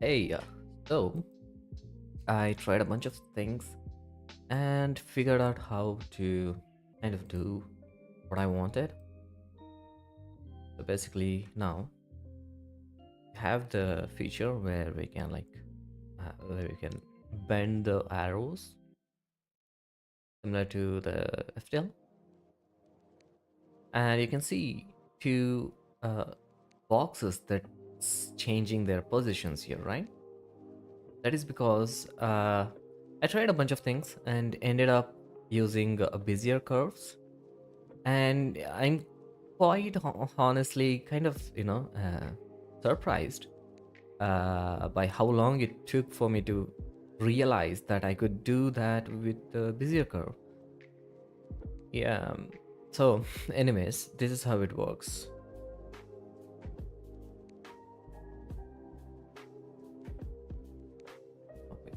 Hey, so I tried a bunch of things and figured out how to kind of do what I wanted. So basically, now we have the feature where we can bend the arrows similar to the FTL, and you can see two uh, boxes that's changing their positions here, right? That is because I tried a bunch of things and ended up using Bezier curves, and I'm quite honestly kind of surprised by how long it took for me to realize that I could do that with the Bezier curve. Yeah. So, anyways, this is how it works. Okay.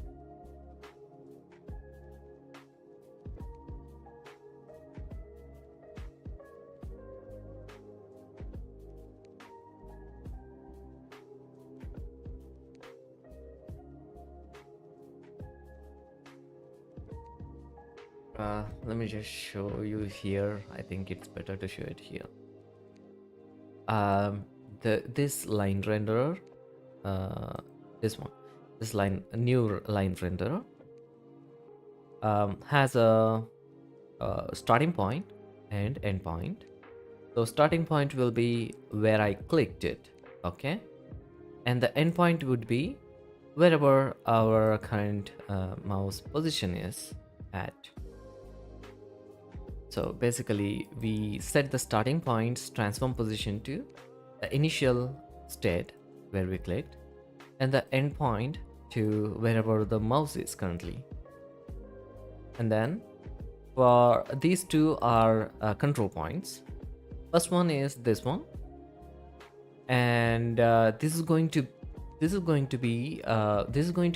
Let me just show you here. I think it's better to show it here. Um, this line renderer, uh, this one, this line new line renderer, has a starting point and end point. So starting point will be where I clicked it, okay, and the end point would be wherever our current mouse position is at. So basically, we set the starting point's transform position to the initial state where we clicked, and the endpoint to wherever the mouse is currently. And then for these two are control points. First one is this one, and this is going to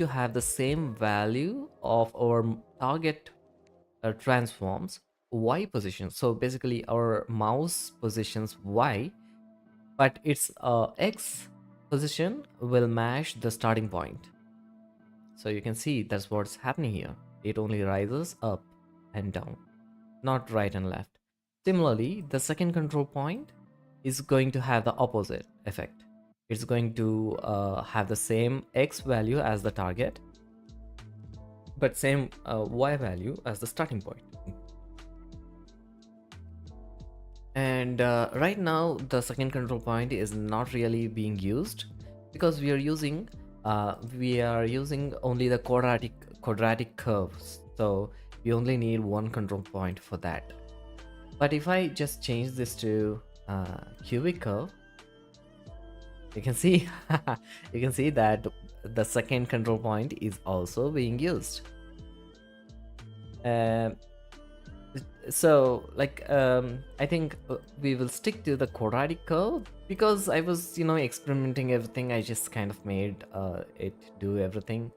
have the same value of our target transforms y position. So basically, our mouse positions y, but its x position will match the starting point. So you can see that's what's happening here. It only rises up and down, not right and left. Similarly, the second control point is going to have the opposite effect. It's going to have the same x value as the target, but same y value as the starting point. And right now, the second control point is not really being used because we are using only the quadratic curves. So we only need one control point for that. But if I just change this to cubic curve, you can see you can see that the second control point is also being used. Um, I think we will stick to the quadratic curve because I was experimenting everything. I just kind of made it do everything,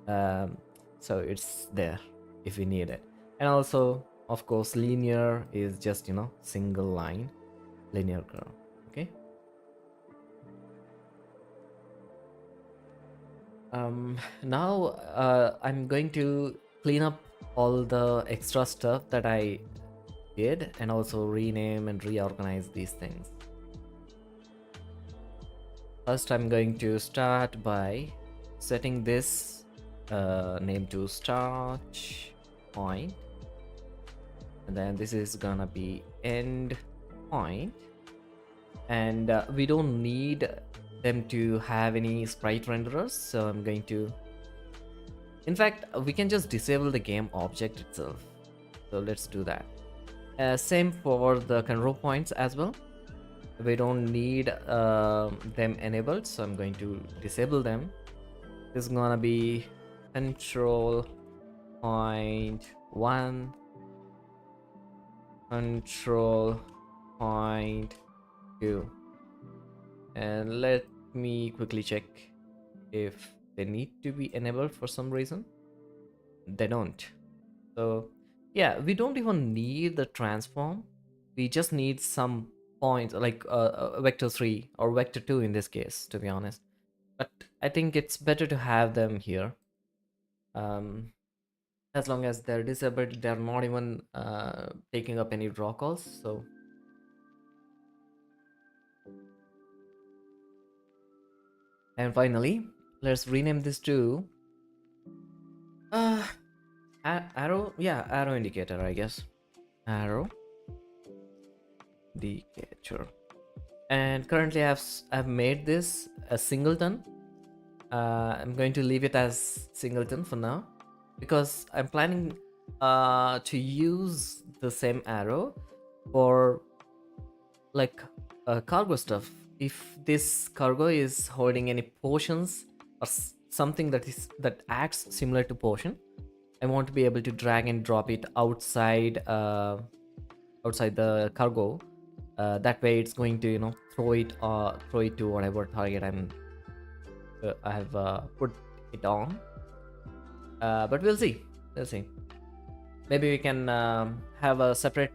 um, so it's there if we need it. And also, of course, linear is just single line linear curve. Okay. Now I'm going to clean up all the extra stuff that I did and also rename and reorganize these things. First, I'm going to start by setting this name to start point, and then this is gonna be end point, and we don't need them to have any sprite renderers, so I'm going to, in fact, we can just disable the game object itself. So let's do that. Same for the control points as well. We don't need them enabled, so I'm going to disable them. This is gonna be control point 1, control point 2, and let me quickly check if they need to be enabled. For some reason they don't. So yeah, we don't even need the transform. We just need some points like vector 3 or vector 2 in this case, to be honest. but I think it's better to have them here. Um, as long as they're disabled, they're not even taking up any draw calls. So, and finally, let's rename this to uh, arrow. Yeah, arrow indicator, I guess. Arrow indicator. And currently, I've made this a singleton. I'm going to leave it as singleton for now because I'm planning to use the same arrow for like cargo stuff. If this cargo is holding any potions or something that acts similar to potion, I want to be able to drag and drop it outside the cargo. That way, it's going to throw it to whatever target I have put it on. But we'll see. We'll see. Maybe we can have a separate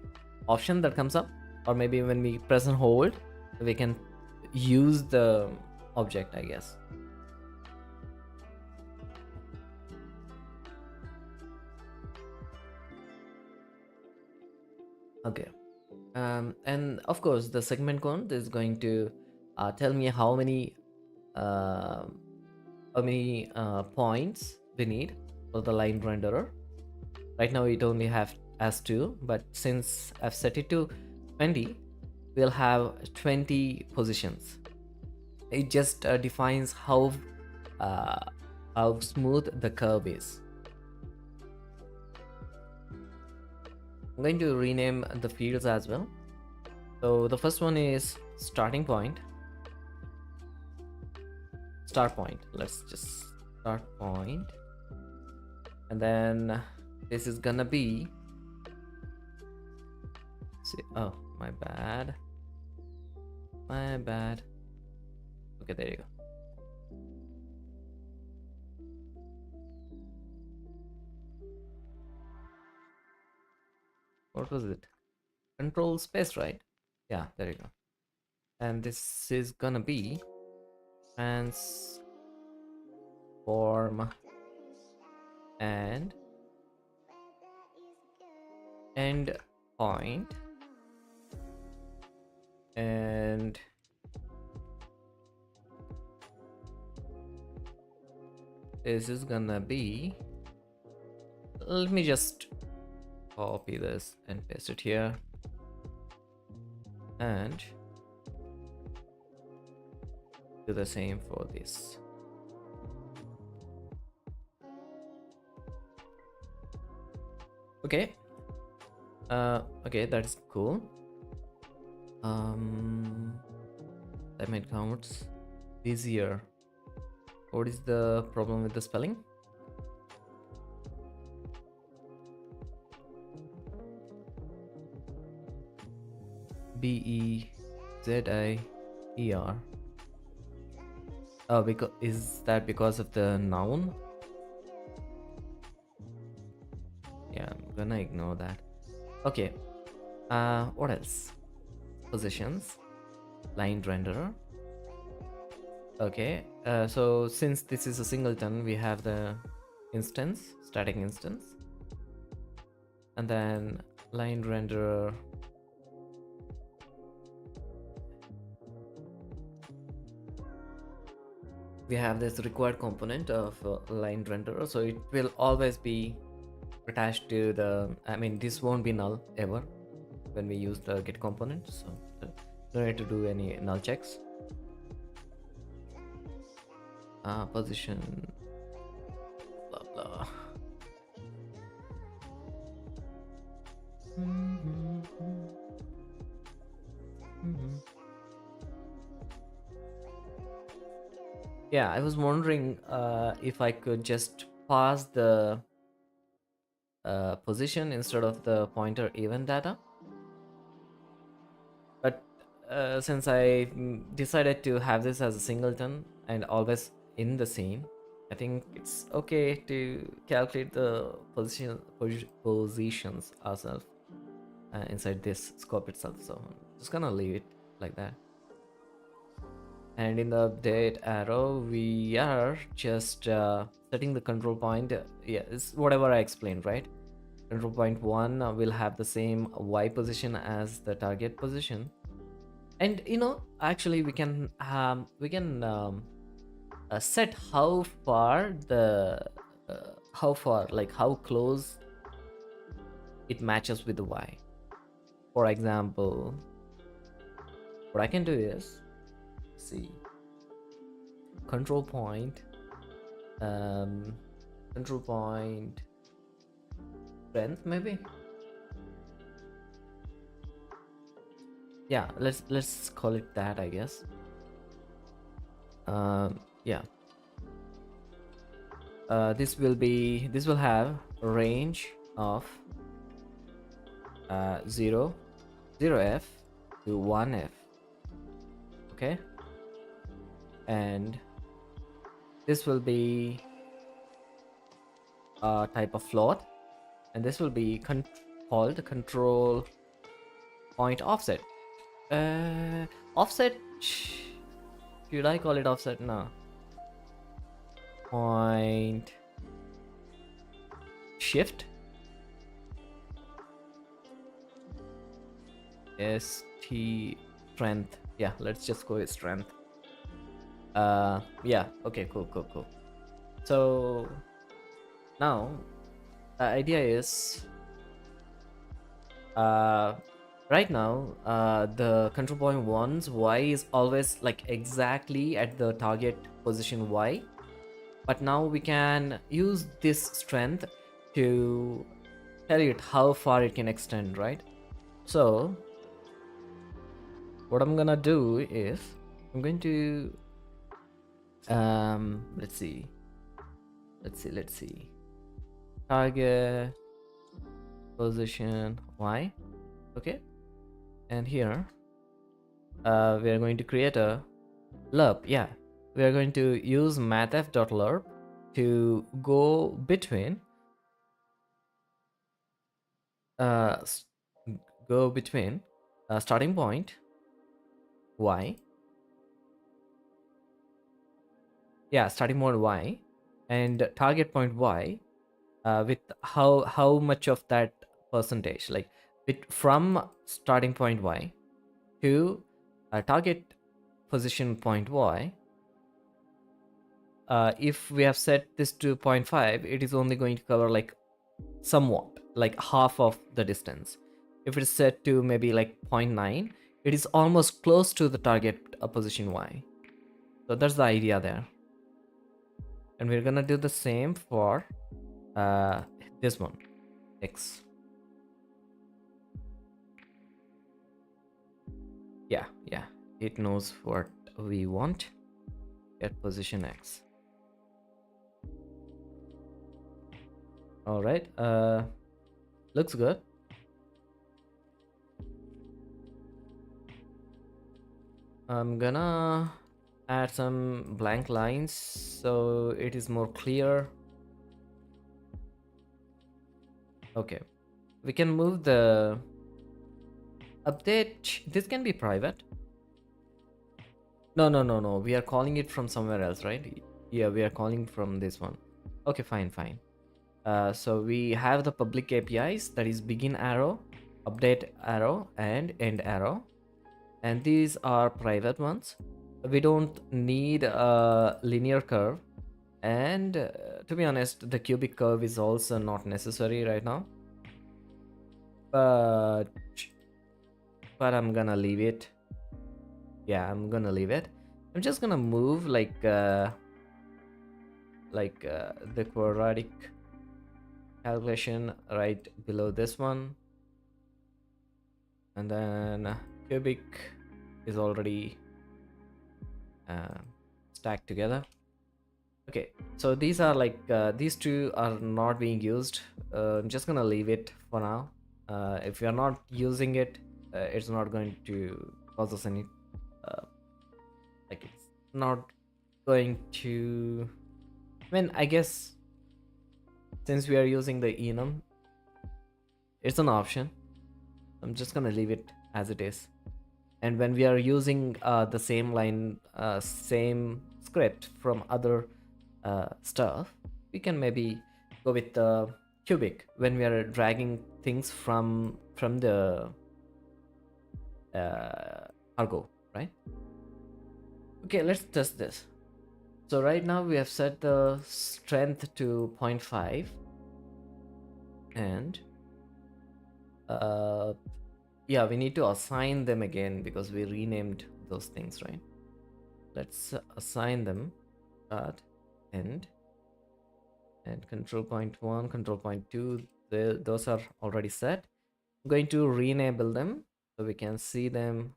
option that comes up, or maybe when we press and hold, we can use the object, I guess. Okay. And of course, the segment count is going to tell me uh, how many points we need for the line renderer. Right now it only has 2, but since I've set it to 20, we'll have 20 positions. It just defines uh, how smooth the curve is. I'm going to rename the fields as well. So the first one is starting point. Start point. Let's just start point. And then this is gonna be. See, oh, my bad. My bad. Okay, there you go. What was it? Control space, right? Yeah, there you go. And this is gonna be transform and end point, and this is gonna be, let me just copy this and paste it here, and do the same for this. Okay. Okay, that's cool. That counts easier. What is the problem with the spelling? Bezier. Oh, because is that because of the noun? Yeah, I'm gonna ignore that. Okay. What else? Positions, line renderer. Okay. So since this is a singleton, we have the instance, static instance, and then line renderer. We have this required component of line renderer, so it will always be attached to the, I mean, this won't be null ever when we use the get component, so don't need to do any null checks. Position, blah blah. Yeah, I was wondering if I could just pass the position instead of the pointer event data, but since I decided to have this as a singleton and always in the same, I think it's okay to calculate the positions ourselves inside this scope itself. So I'm just gonna leave it like that. And in the update arrow, we are just setting the control point. Yeah, it's whatever I explained, right? Control point 1 will have the same Y position as the target position. And actually we can set how far how far, like how close it matches with the Y. For example, what I can do is see control point, um control point strength, maybe. Yeah, let's call it that, I guess. Yeah, this will have a range of 0 0f to 1f. Okay, and this will be a type of float, and this will be called control point offset. Offset, should I call it offset? No, point shift, st strength. Yeah, let's just go with strength. Yeah, okay, cool. So now the idea is, right now the control point 1's Y is always like exactly at the target position Y, but now we can use this strength to tell it how far it can extend, right? So what I'm gonna do is I'm going to let's see target position Y. Okay, and here we are going to create a lerp. Yeah, we are going to use mathf.lerp to go between uh s- go between starting point Y. Yeah, starting point Y and target point Y, with how much of that percentage, like from starting point Y to target position point Y. If we have set this to 0.5, it is only going to cover like somewhat, like half of the distance. If it's set to maybe like 0.9, it is almost close to the target position Y. So that's the idea there. And we're gonna do the same for this one, X. Yeah, it knows what we want. Get position X. All right, looks good. I'm gonna add some blank lines so it is more clear. Okay, we can move the update. This can be private. No, we are calling it from somewhere else, right? Yeah, we are calling from this one. Okay, fine. So we have the public APIs, that is begin arrow, update arrow, and end arrow, and these are private ones. We don't need a linear curve, and to be honest, the cubic curve is also not necessary right now, but I'm gonna leave it. Yeah, I'm gonna leave it. I'm just gonna move the quadratic calculation right below this one, and then cubic is already stacked together. Okay, so these are these two are not being used. I'm just gonna leave it for now. If you're not using it, it's not going to cause us any uh, it's not going to, I mean, I guess since we are using the enum, it's an option. I'm just gonna leave it as it is. And when we are using the same line, same script from other stuff, we can maybe go with the cubic when we are dragging things from the cargo, right? Okay, let's test this. So right now we have set the strength to 0.5, and uh, yeah, we need to assign them again because we renamed those things, right? Let's assign them start, end, and control point 1, control point 2. Those are already set. I'm going to re-enable them so we can see them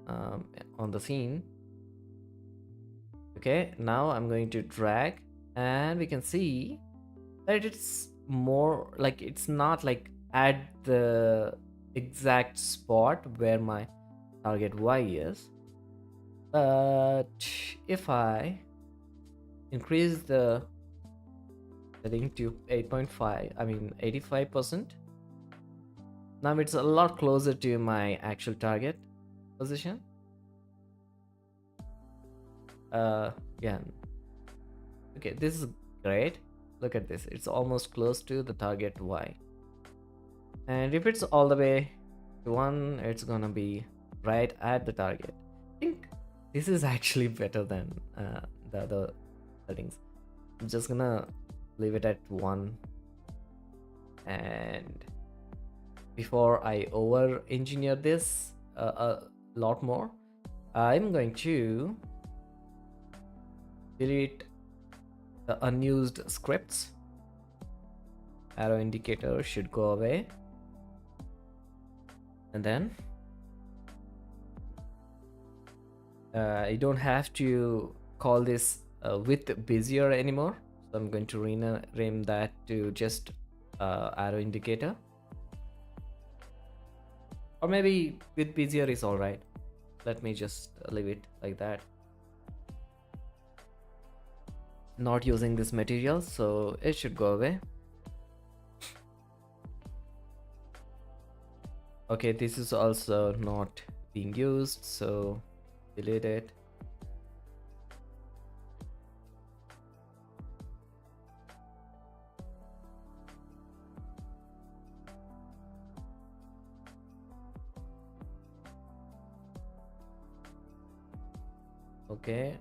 on the scene. Okay, now I'm going to drag, and we can see that it's more like it's not like at the exact spot where my target Y is. But if I increase the setting to 8.5, I mean 85%, now it's a lot closer to my actual target position. Yeah. Okay, this is great. Look at this. It's almost close to the target Y. And if it's all the way to 1, it's gonna be right at the target. I think this is actually better than the other settings. I'm just gonna leave it at 1. And before I over engineer this a lot more, I'm going to delete the unused scripts. Arrow indicator should go away, and then I don't have to call this with Bezier anymore, so I'm going to rename that to just arrow indicator, or maybe with Bezier is all right. Let me just leave it like that. Not using this material, so it should go away. Okay, this is also not being used, so delete it. Okay,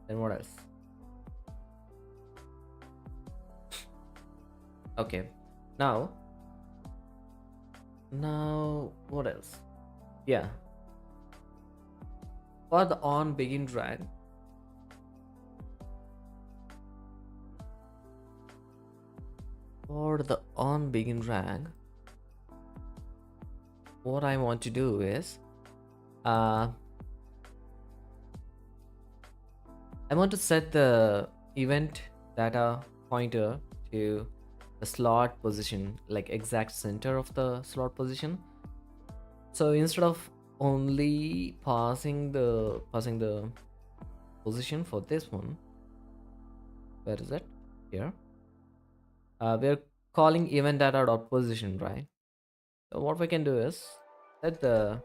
then what else? Okay, now what else? Yeah, for the on begin drag, what I want to do is I want to set the event data pointer to the slot position, like exact center of the slot position. So instead of only passing the position for this one, where is it? Here. We're calling event data dot position, right? So what we can do is set the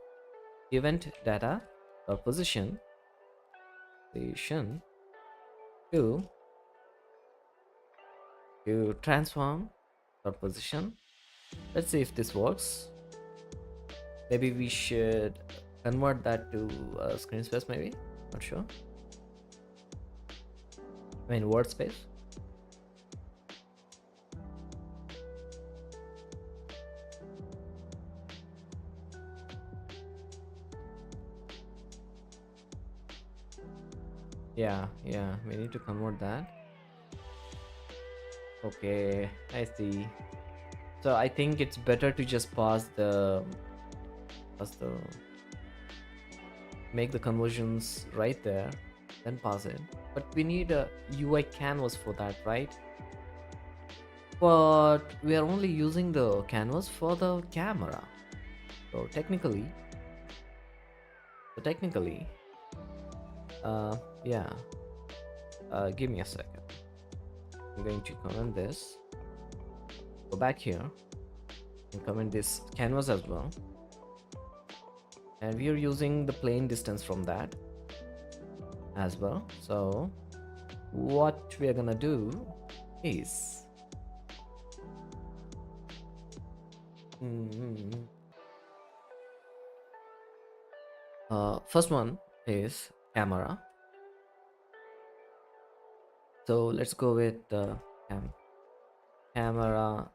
event data dot position to transform dot position. Let's see if this works. Maybe we should convert that to screen space, maybe, not sure. I mean word space. Yeah, we need to convert that. Okay, I see. So I think it's better to just make the conversions right there, then pass it. But we need a UI canvas for that, right? But we are only using the canvas for the camera. So technically, yeah. Give me a second. I'm going to comment this. Go back here and comment this canvas as well. and we are using the plane distance from that as well. So what we are gonna do is mm, first one is camera. So let's go with the camera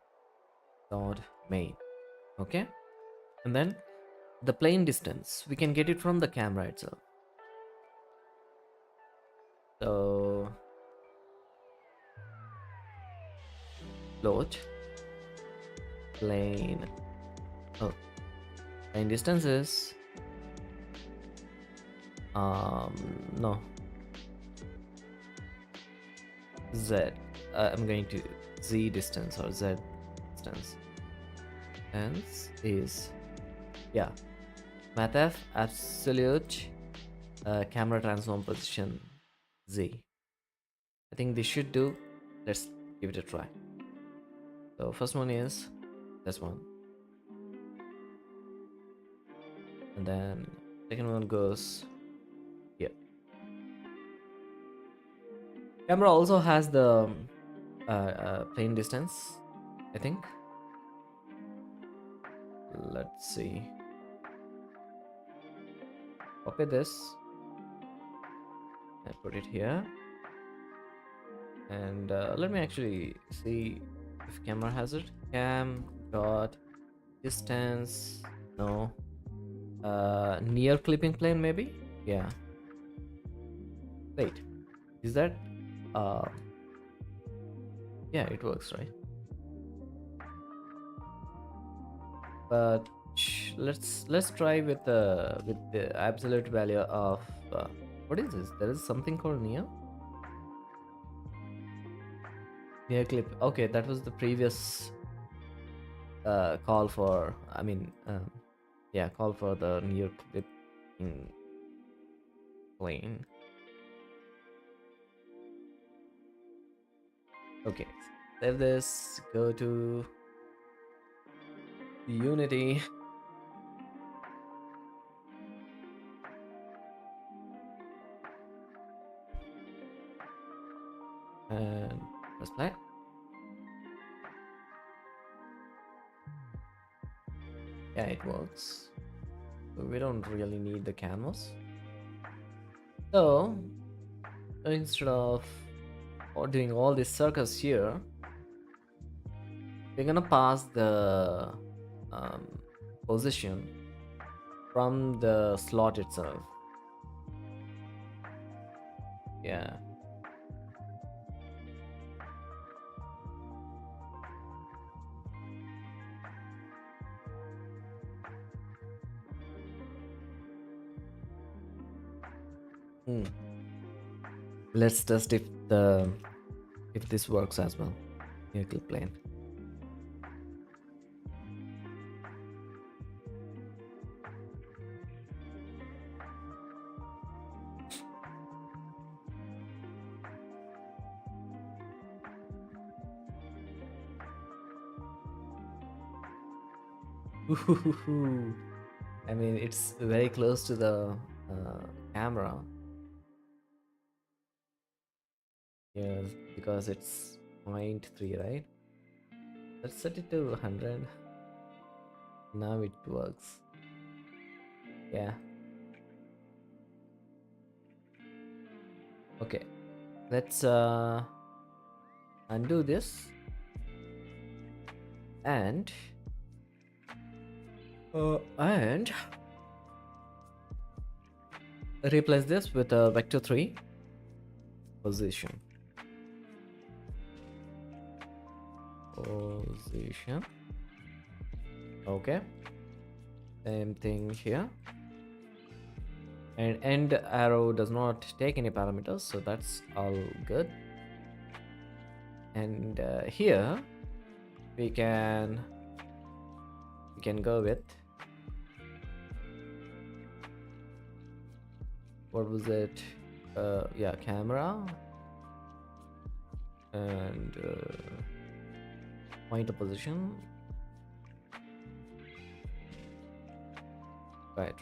dot main. Okay, and then the plane distance we can get it from the camera itself. So load plane, oh, plane distance is no, z, I'm going to z distance or z distance, hence is, yeah, mathf absolute camera transform position z. I think this should do. Let's give it a try. So first one is this one, and then second one goes here. Camera also has the plane distance, I think. Let's see. Copy this and put it here, and let me actually see if camera has it. Cam dot distance, no, near clipping plane maybe. Yeah, wait, is that uh yeah, it works, right? But let's try with the absolute value of what is this? There is something called near clip. Okay, that was the previous call for, I mean, yeah, call for the near clip in plane. Okay, save this, go to Unity, and let's play. Yeah, it works. So we don't really need the canvas. So instead of doing all this circus here, we're gonna pass the um, position from the slot itself. Yeah. Hmm. Let's test if this works as well. Here, click plane. I mean, it's very close to the camera. Yes, because it's 0.3, right? Let's set it to 100. Now it works. Yeah. Okay. Let's undo this and replace this with a vector 3 position. Okay, same thing here, and end arrow does not take any parameters, so that's all good. And here we can go with, what was it, yeah, camera and pointer position, Right.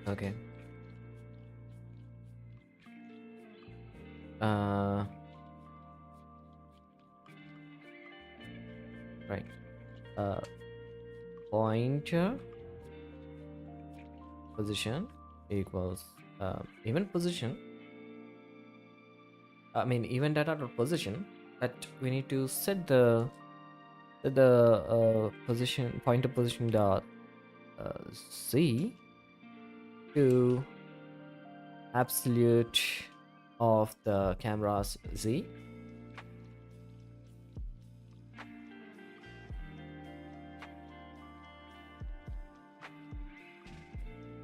Okay. Uh, right. Uh, Pointer position equals event position. I mean event data dot position. That we need to set the position pointer position dot z to absolute of the camera's z.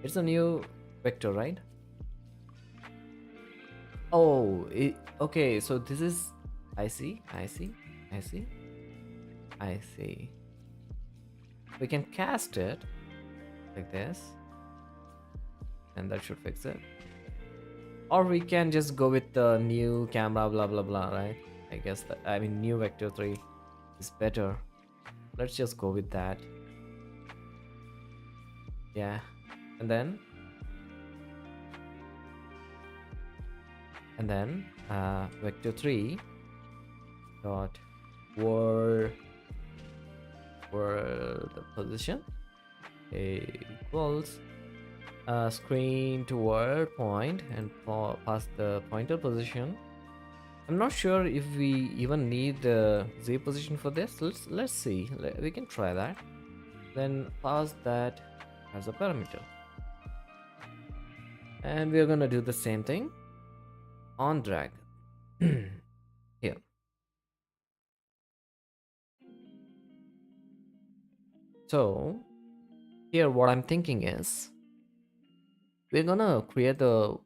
It's a new vector, right? Oh, okay. So this is. I see. I see. I see. I see. We can cast it like this, and that should fix it. Or we can just go with the new camera, blah blah blah, right? I guess that I mean new vector 3 is better. Let's just go with that. Yeah, and then vector 3 dot world world position equals screen to world point and pass the pointer position. I'm not sure if we even need the z position for this. Let's see. We can try that. Then pass that as a parameter, and we're gonna do the same thing on drag here. So here what I'm thinking is we're gonna create the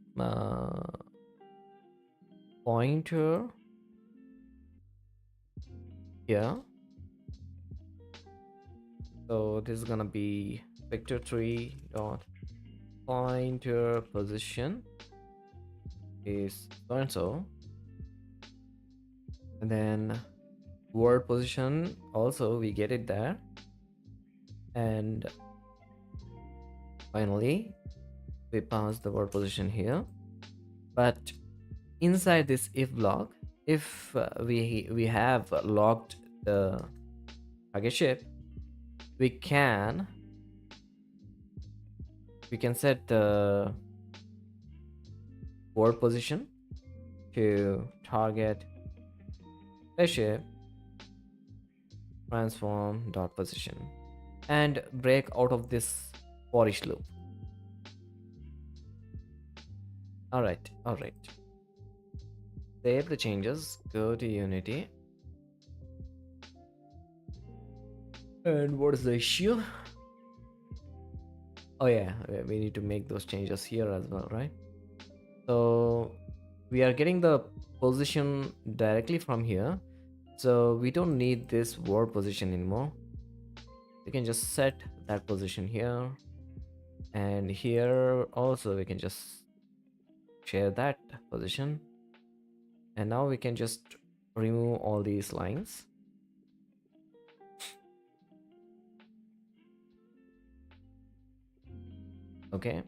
pointer here. So this is gonna be vector 3 dot pointer position is so and so, and then word position also we get it there, and finally we pass the word position here. But inside this if block, if we have locked the target shape, we can set the word position to target shape transform dot position and break out of this for each loop. All right. Save the changes, go to Unity. And what is the issue? Oh yeah, we need to make those changes here as well, right? So we are getting the position directly from here. So we don't need this word position anymore. We can just set that position here. And here also we can just share that position. And now we can just remove all these lines. Okay.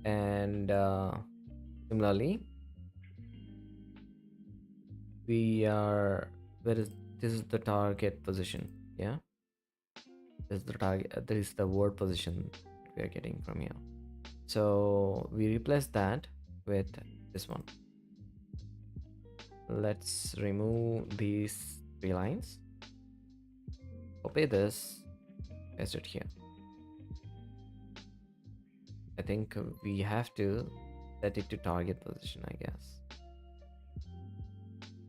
And similarly, we are, where is, this is the target position. Yeah, this is the target, this is the word position we are getting from here. So we replace that with this one. Let's remove these three lines, copy this, paste it here. I think we have to set it to target position, I guess.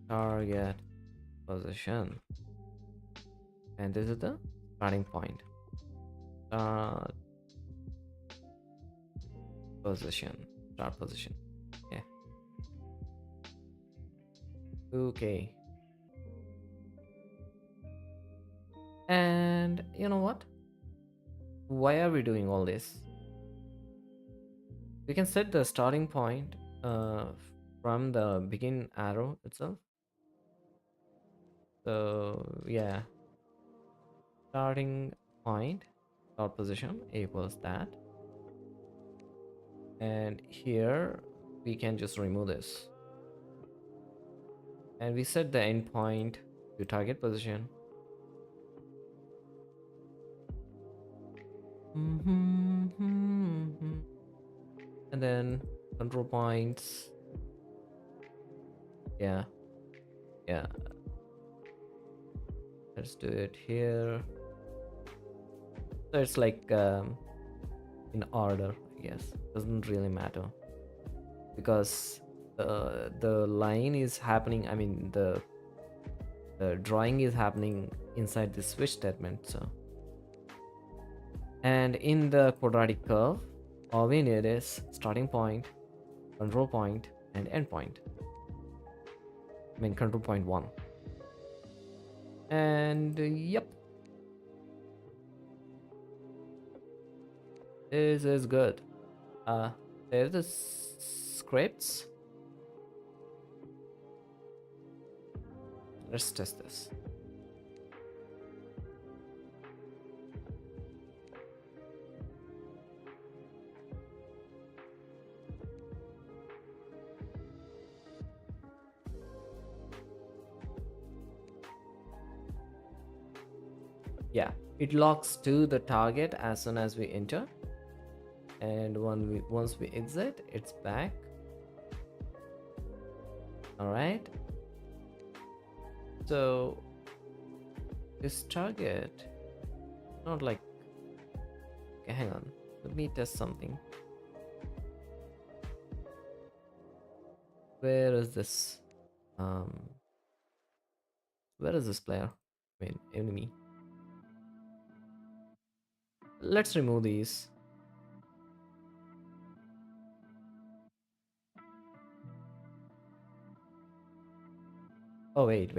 Target position, and this is the starting point. Start position, start position. Yeah. Okay. And you know what? Why are we doing all this? We can set the starting point from the begin arrow itself. So yeah, starting point dot position equals that, and here we can just remove this, and we set the endpoint to target position. And then control points. Yeah, yeah. Let's do it here. So it's like in order, I guess. Doesn't really matter because the line is happening. I mean, the drawing is happening inside the switch statement. So, and in the quadratic curve, all we need is starting point, control point, and end point. I mean, control point one. And yep, this is good. There's the scripts. Let's test this. Yeah, it locks to the target as soon as we enter, and once we exit, it's back. All right. So this target, not like. Okay, hang on. Let me test something. Where is this? Where is this player? I mean, enemy. Let's remove these. Oh wait.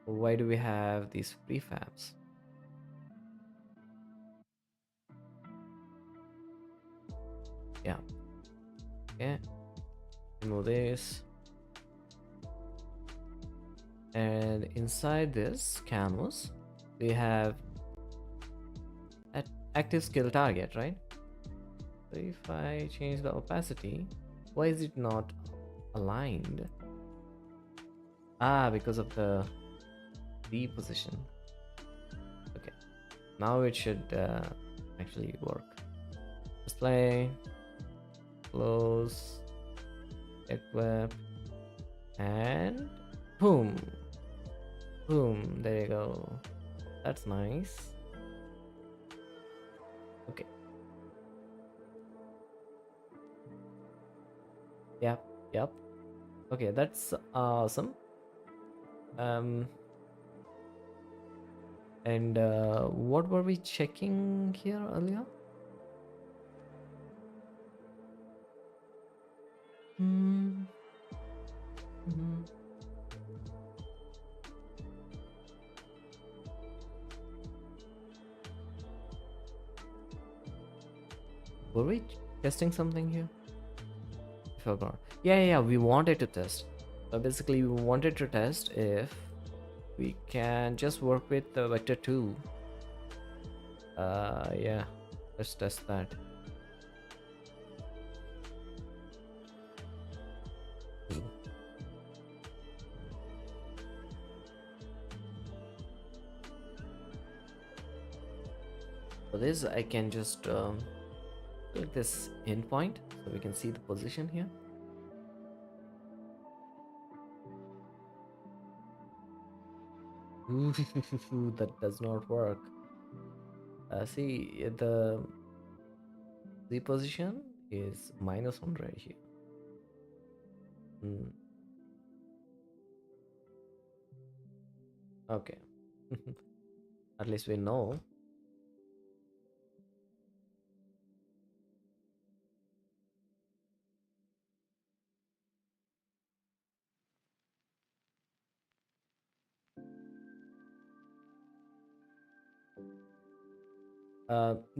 Why do we have these prefabs? Yeah. Okay. Remove this. And inside this canvas, we have an active skill target, right? So if I change the opacity, why is it not aligned? Ah, because of the D position. Okay, now it should actually work. Display, close, equip, and boom. Boom, there you go. That's nice. Okay. Yep. Okay, that's awesome. And what were we checking here earlier? Hmm. Hmm. Were we testing something here? I forgot. Yeah. We wanted to test. So basically, we wanted to test if we can just work with the vector 2. Yeah. Let's test that. For this, I can just click this endpoint so we can see the position here. That does not work. See, the Z position is -1 right here. Mm, okay. At least we know.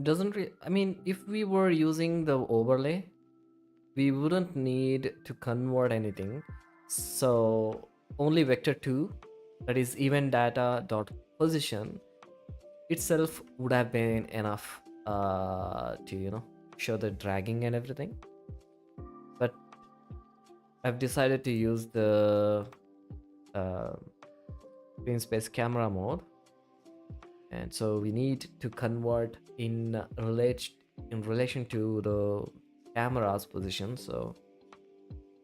Doesn't I mean, if we were using the overlay, we wouldn't need to convert anything. So only vector 2, that is event data dot position, itself would have been enough to show the dragging and everything, but I've decided to use the uh, screen space camera mode, and so we need to convert in relation to the camera's position. So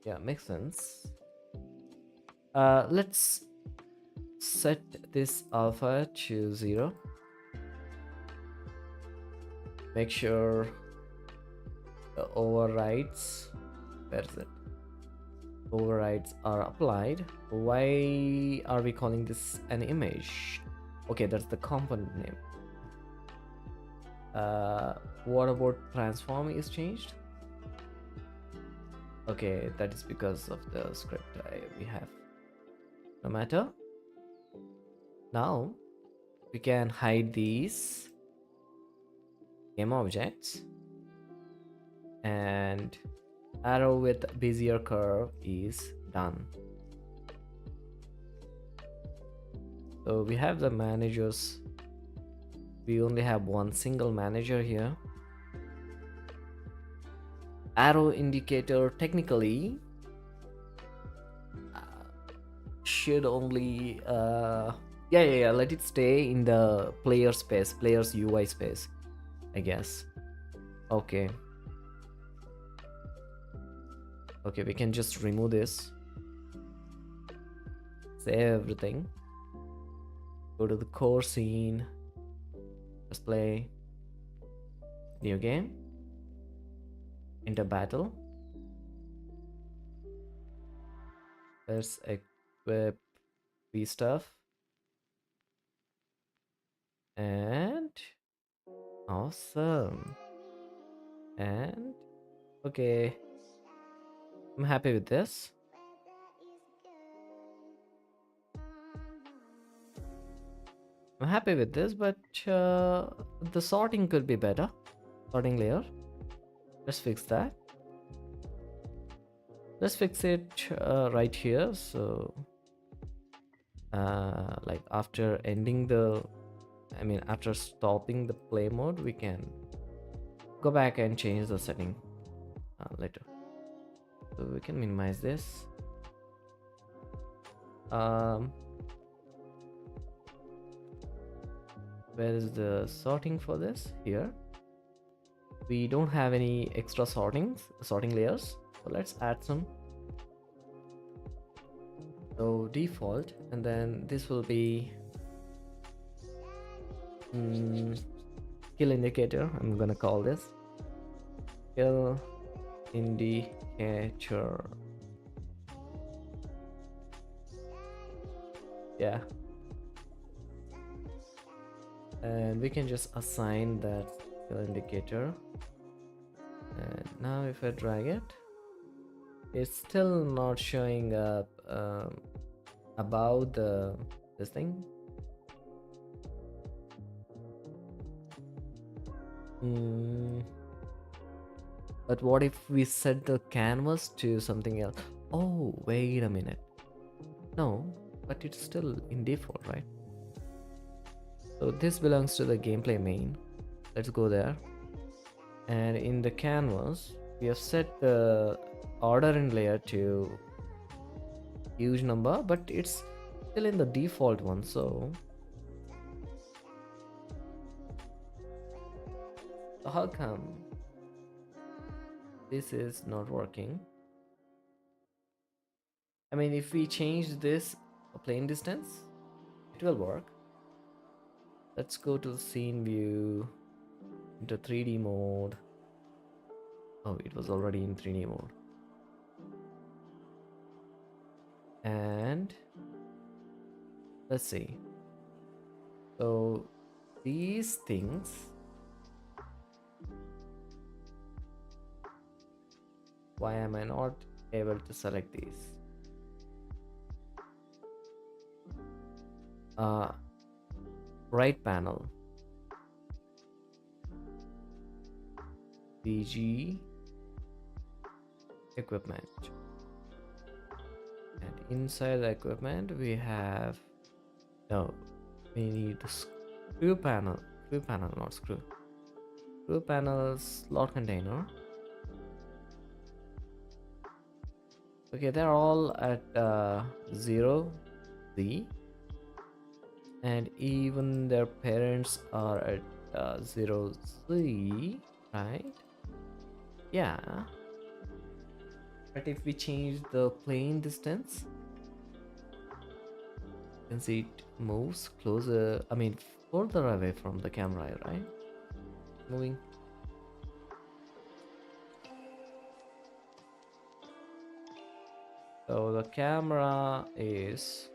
yeah, makes sense. Let's set this alpha to 0. Make sure the overrides, where is it, overrides are applied. Why are we calling this an image? Okay, that's the component name. What about transform is changed? Okay, that is because of the script we have. No matter. Now we can hide these game objects, and arrow with Bezier curve is done. So we have the managers. We only have one single manager here. Arrow indicator technically should only yeah, let it stay in the player's UI space, I guess. Okay, we can just remove this, save everything, go to the core scene, just play new game, enter battle. Let's equip the stuff, and awesome. And okay, I'm happy with this. But the sorting could be better. Sorting layer, let's fix that. Let's fix it right here. So like after ending after stopping the play mode, we can go back and change the setting later. So we can minimize this. Where is the sorting for this? Here we don't have any extra sorting layers, so let's add some. So default, and then this will be skill indicator. I'm gonna call this skill indicator. Yeah, and we can just assign that skill indicator. And now if I drag it, it's still not showing up about this thing. But what if we set the canvas to something else? Oh, wait a minute. No, but it's still in default, right? So this belongs to the gameplay main. Let's go there. And in the canvas, we have set the order in layer to huge number, but it's still in the default one. So how come this is not working? I mean, if we change this plane distance, it will work. Let's go to scene view, into 3D mode. Oh, it was already in 3D mode. And let's see. So these things, why am I not able to select these? Right panel, BG equipment, and inside the equipment we have we need the Screw panel. Screw panel, not screw. Screw panel slot container. Okay, they're all at 0 Z, and even their parents are at 0 Z, right? Yeah. But if we change the plane distance, you can see it moves closer, I mean further away from the camera, right? Moving. So the camera is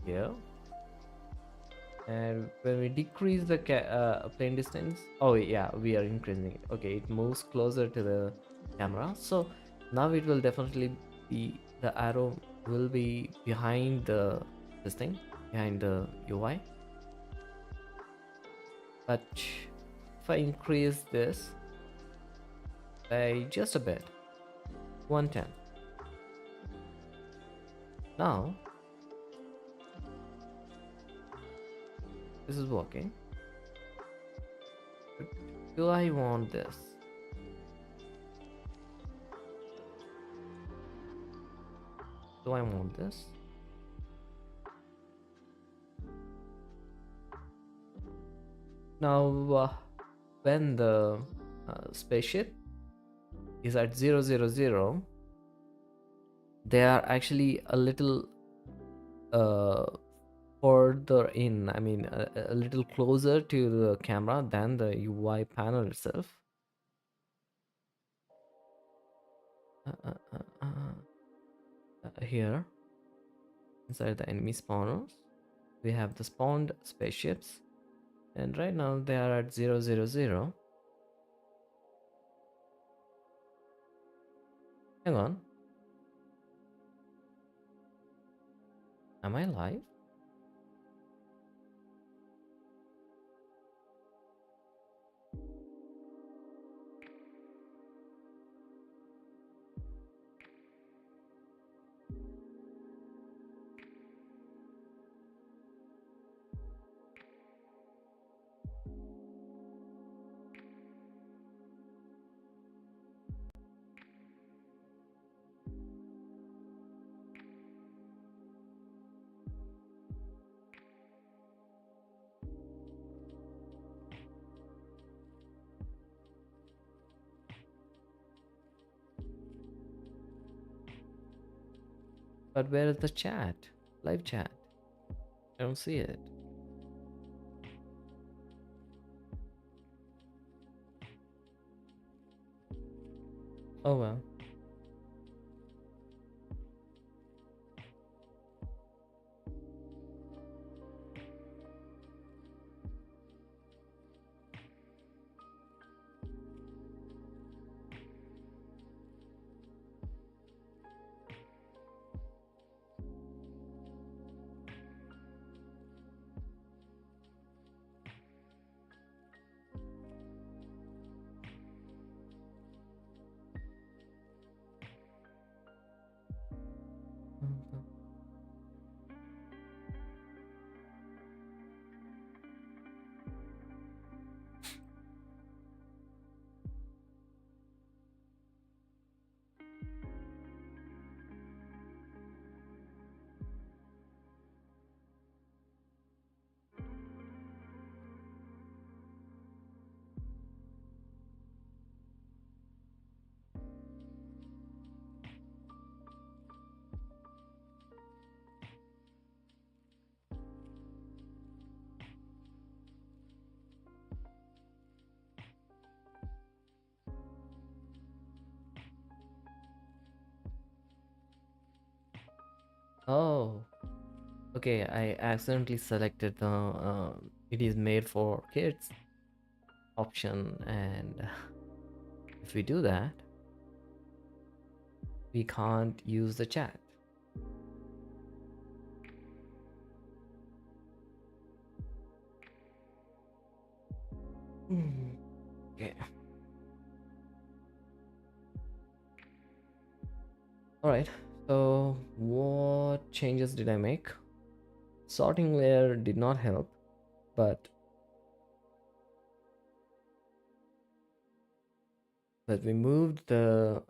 here, and when we decrease the plane distance, oh yeah, we are increasing it. Okay, it moves closer to the camera, so now it will definitely be, the arrow will be behind the this thing, behind the UI. But if I increase this by just a bit, 110, now this is working. But do I want this? Do I want this? Now, when the spaceship is at 000, they are actually a little uh, further in, I mean, a little closer to the camera than the UI panel itself. Here, inside the enemy spawners, we have the spawned spaceships, and right now they are at 000. Hang on, am I live? But where is the chat? Live chat? I don't see it. Oh well. Oh, okay. I accidentally selected the it is made for kids option, and if we do that, we can't use the chat. Okay. All right. So changes did I make? Sorting layer did not help, but we moved the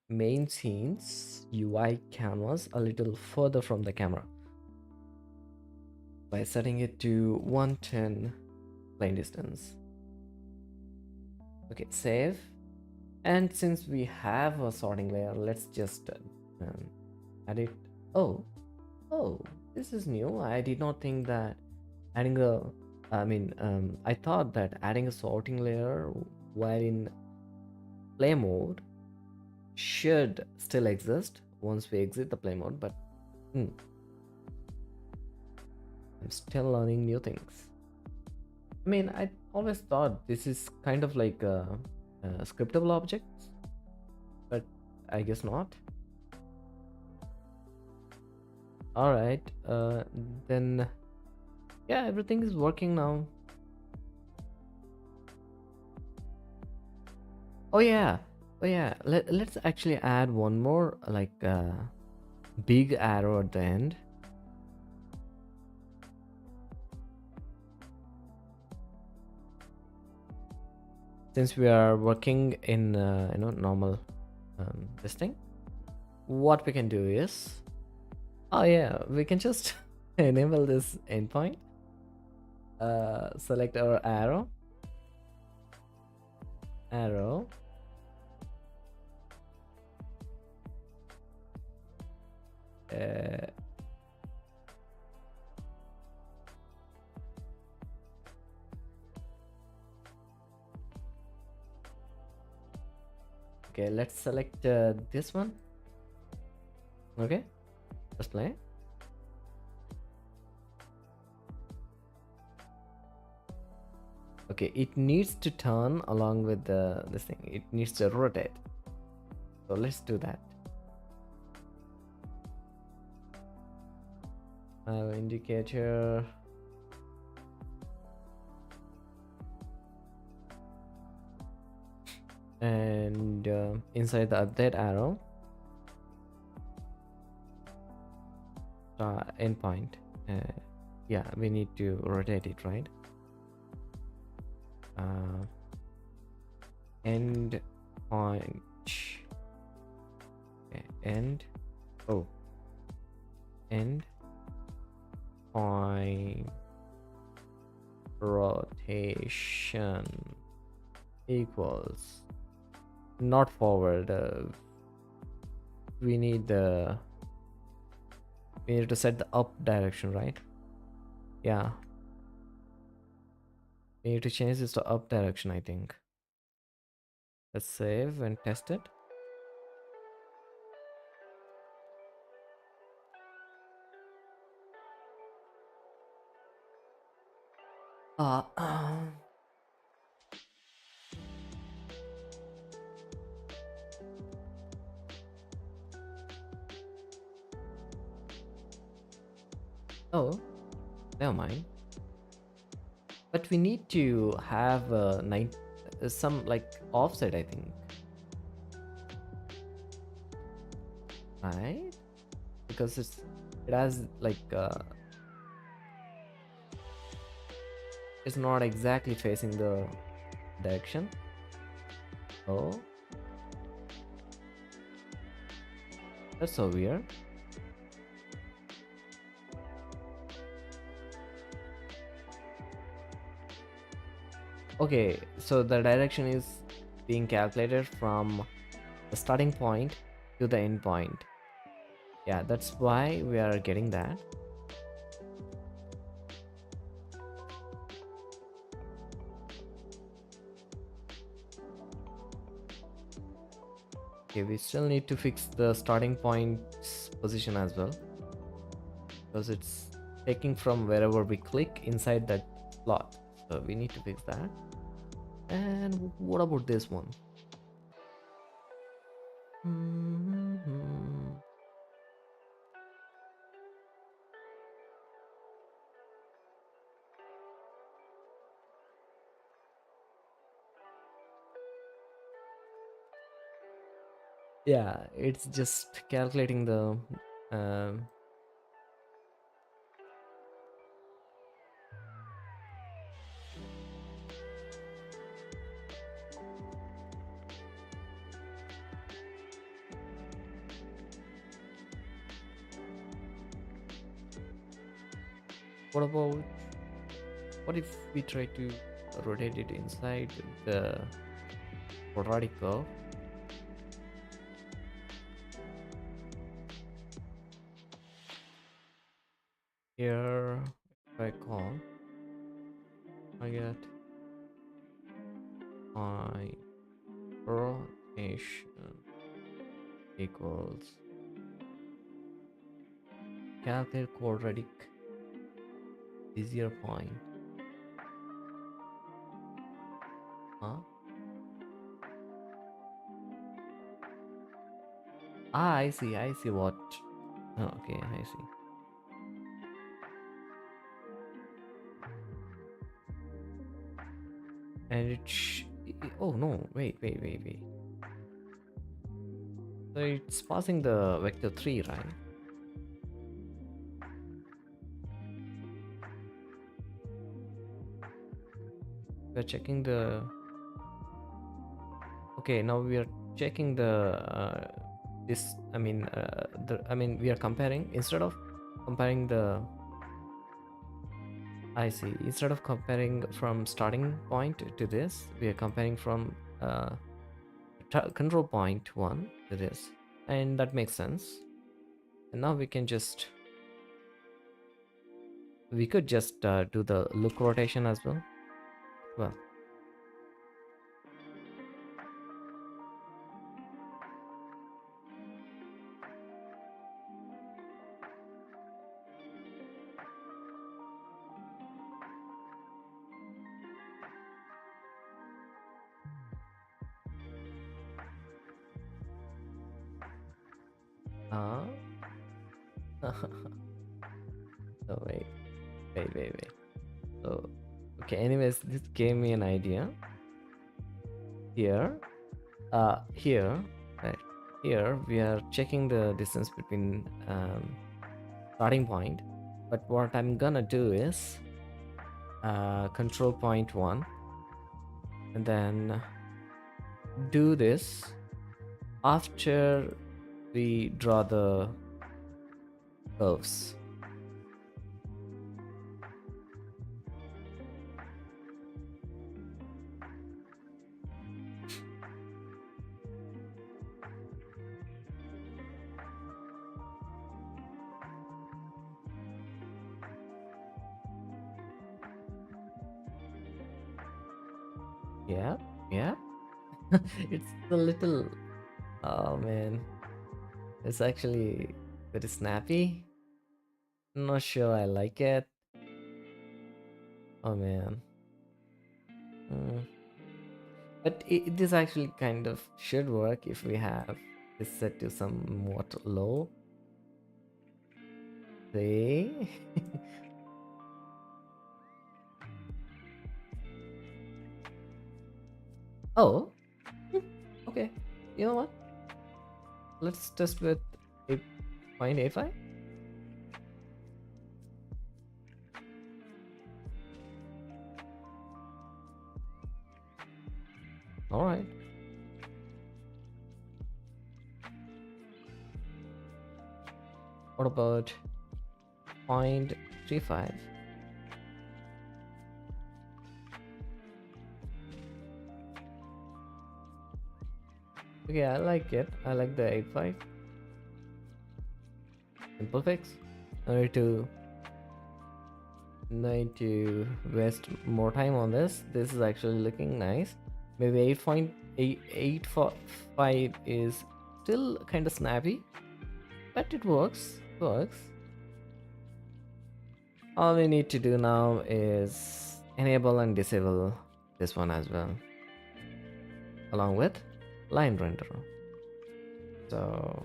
main scene's UI canvas a little further from the camera by setting it to 110 plane distance. Okay, save. And since we have a sorting layer, let's just add it. Oh, oh, this is new. I did not think that adding a, I thought that adding a sorting layer while in play mode should still exist once we exit the play mode, but I'm still learning new things. I mean, I always thought this is kind of like scriptable objects, but I guess not. All right, then yeah, everything is working now. Oh yeah, oh yeah. Let's actually add one more like big arrow at the end. Since we are working in normal this thing, what we can do is, oh yeah, we can just enable this endpoint. Select our arrow. Uh, okay, let's select this one. Okay, let's play. Okay, it needs to turn along with this thing. It needs to rotate. So let's do that. Indicator. And inside the update arrow, endpoint. Yeah, we need to rotate it, right? End point. Okay, end point rotation equals not forward. We need to set the up direction, right? Yeah, we need to change this to up direction, I think. Let's save and test it. uh, oh, never mind. But we need to have some like offset, I think, right? Because it has like it's not exactly facing the direction. Oh, that's so weird. Okay, so the direction is being calculated from the starting point to the end point. Yeah, that's why we are getting that. Okay, we still need to fix the starting point's position as well, because it's taking from wherever we click inside that slot. So we need to fix that. And what about this one? Yeah, it's just calculating the Um, what about, what if we try to rotate it inside the quadratic curve? Here, if I call, I get my rotation equals calculate quadratic bezier point. Huh? Ah, I see. I see what. Oh, okay, I see. And oh no! Wait. So it's passing the vector 3, right? We're checking the. Okay, now we are checking the this. I mean, we are comparing instead of comparing the. I see. Instead of comparing from starting point to this, we are comparing from control point 1 to this, and that makes sense. And now we could just do the look rotation as well. Well, uh, so wait. So, okay, anyways, this gave me an idea. Here, here, right here, we are checking the distance between starting point. But what I'm gonna do is control point 1, and then do this after we draw the curves. Yeah, yeah. It's a little. Oh man, it's actually very snappy. Not sure I like it. Oh man. Mm. But this actually kind of should work if we have this set to somewhat low. See? Oh, hmm, okay. You know what? Let's test with 8.85. All right. What about 0.35? Okay, I like it. I like the 8.5. Simple fix. No need to waste more time on this. This is actually looking nice. Maybe 8.85 is still kind of snappy, but it works. All we need to do now is enable and disable this one as well, along with line render. So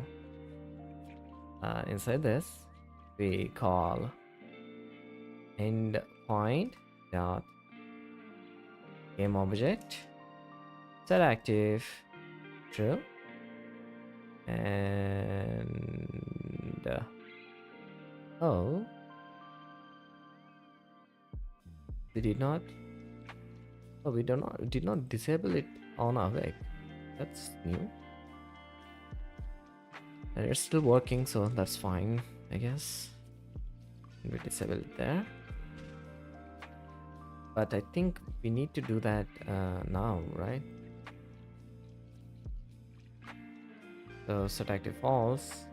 inside this, we call endpoint dot game object set active true, and and oh, we did not. Oh, we did not disable it on awake. That's new, and it's still working, so that's fine, I guess. We disable it there, but I think we need to do that now, right? So set active false,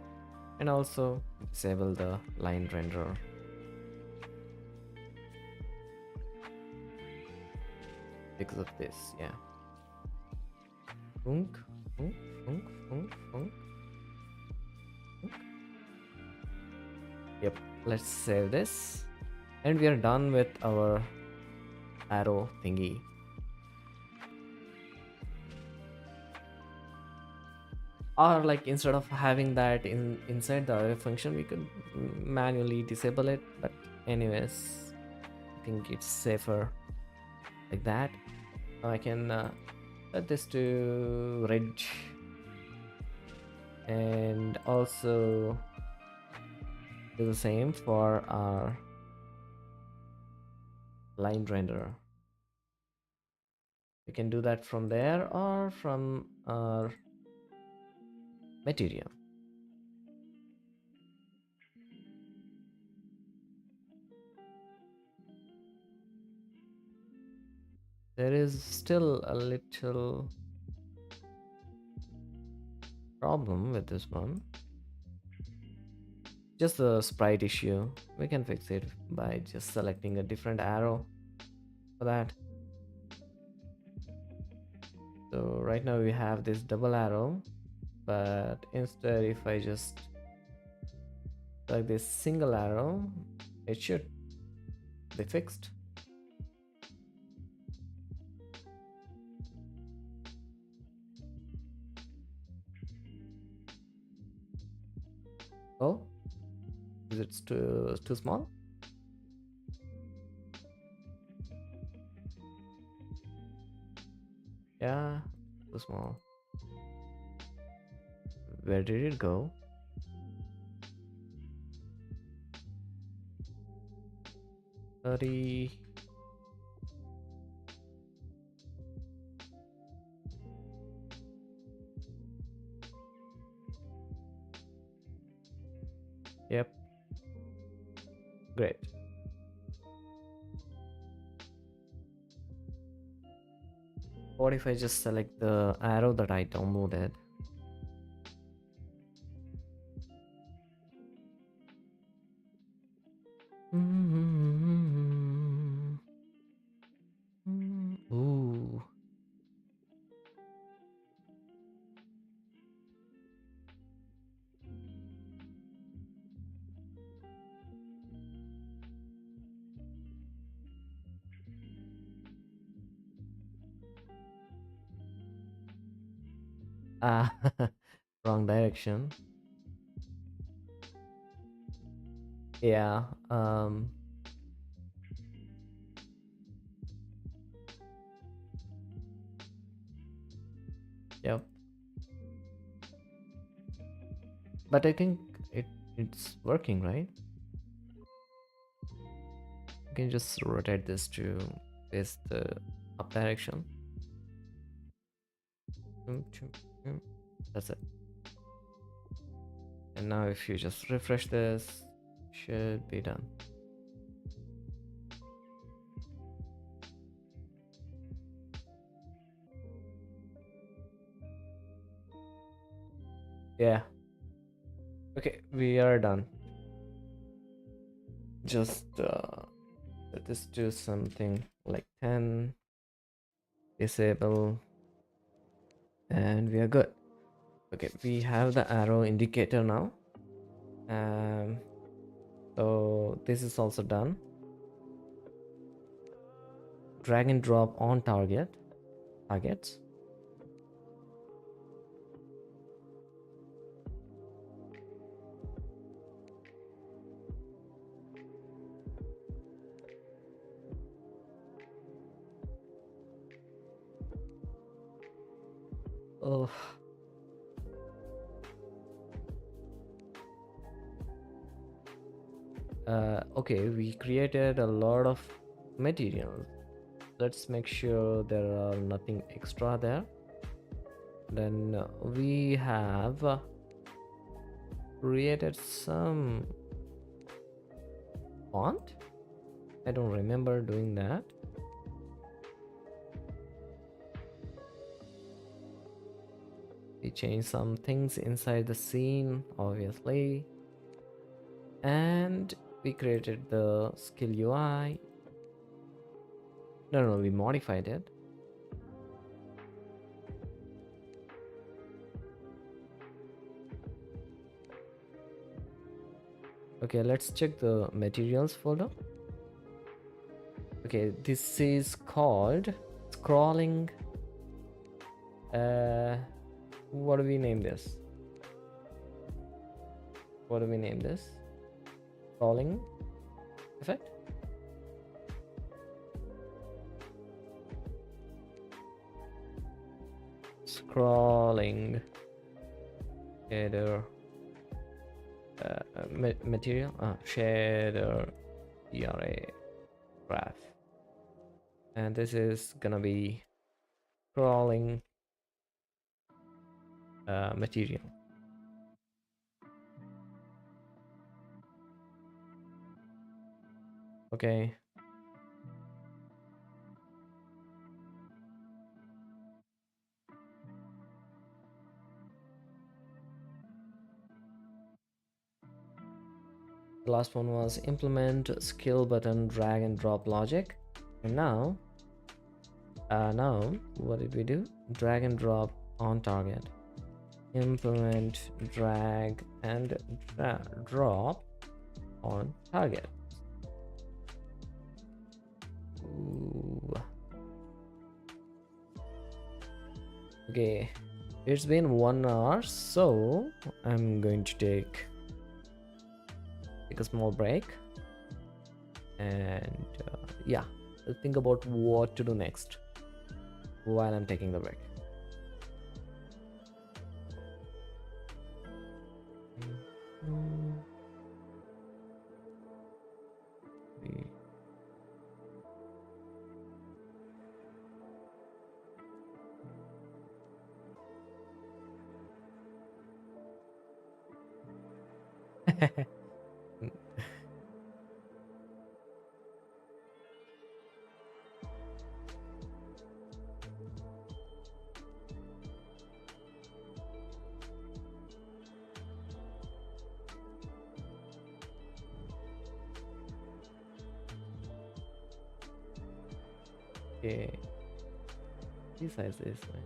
and also disable the line renderer. Because of this, yeah. Funk, funk, funk, funk, funk. Yep, let's save this, and we are done with our arrow thingy. Or like instead of having that inside the array function, we could manually disable it, but anyways, I think it's safer like that. Now I can set this to red, and also do the same for our line renderer. We can do that from there or from our material. There is still a little problem with this one. Just the sprite issue. We can fix it by just selecting a different arrow for that. So right now we have this double arrow, but instead if I just select this single arrow, it should be fixed. Oh, is it too small? Yeah, too small. Where did it go? Sorry. Yep. Great. What if I just select the arrow that I downloaded? Ooh. Ah, wrong direction. Yeah. Yep. But I think it's working, right? You can just rotate this to face the up direction. That's it. And now if you just refresh this, should be done. Yeah. Okay, we are done. Just let this do something like 10, disable, and we are good. Okay, we have the arrow indicator now. So this is also done. Drag and drop on targets. Oh, Okay, we created a lot of materials. Let's make sure there are nothing extra there. Then we have created some font. I don't remember doing that. We changed some things inside the scene, obviously, and we created the skill UI. No, we modified it. Okay, let's check the materials folder. Okay, this is called scrolling. What do we name this? What do we name this? Scrolling effect. Scrolling shader material shader era graph, and this is gonna be scrolling material. Okay. The last one was implement skill button drag and drop logic. And now what did we do? Drag and drop on target. Implement drag and drop on target. Ooh. Okay, it's been 1 hour, so I'm going to take a small break, and yeah, I'll think about what to do next while I'm taking the break. Okay, resize this way.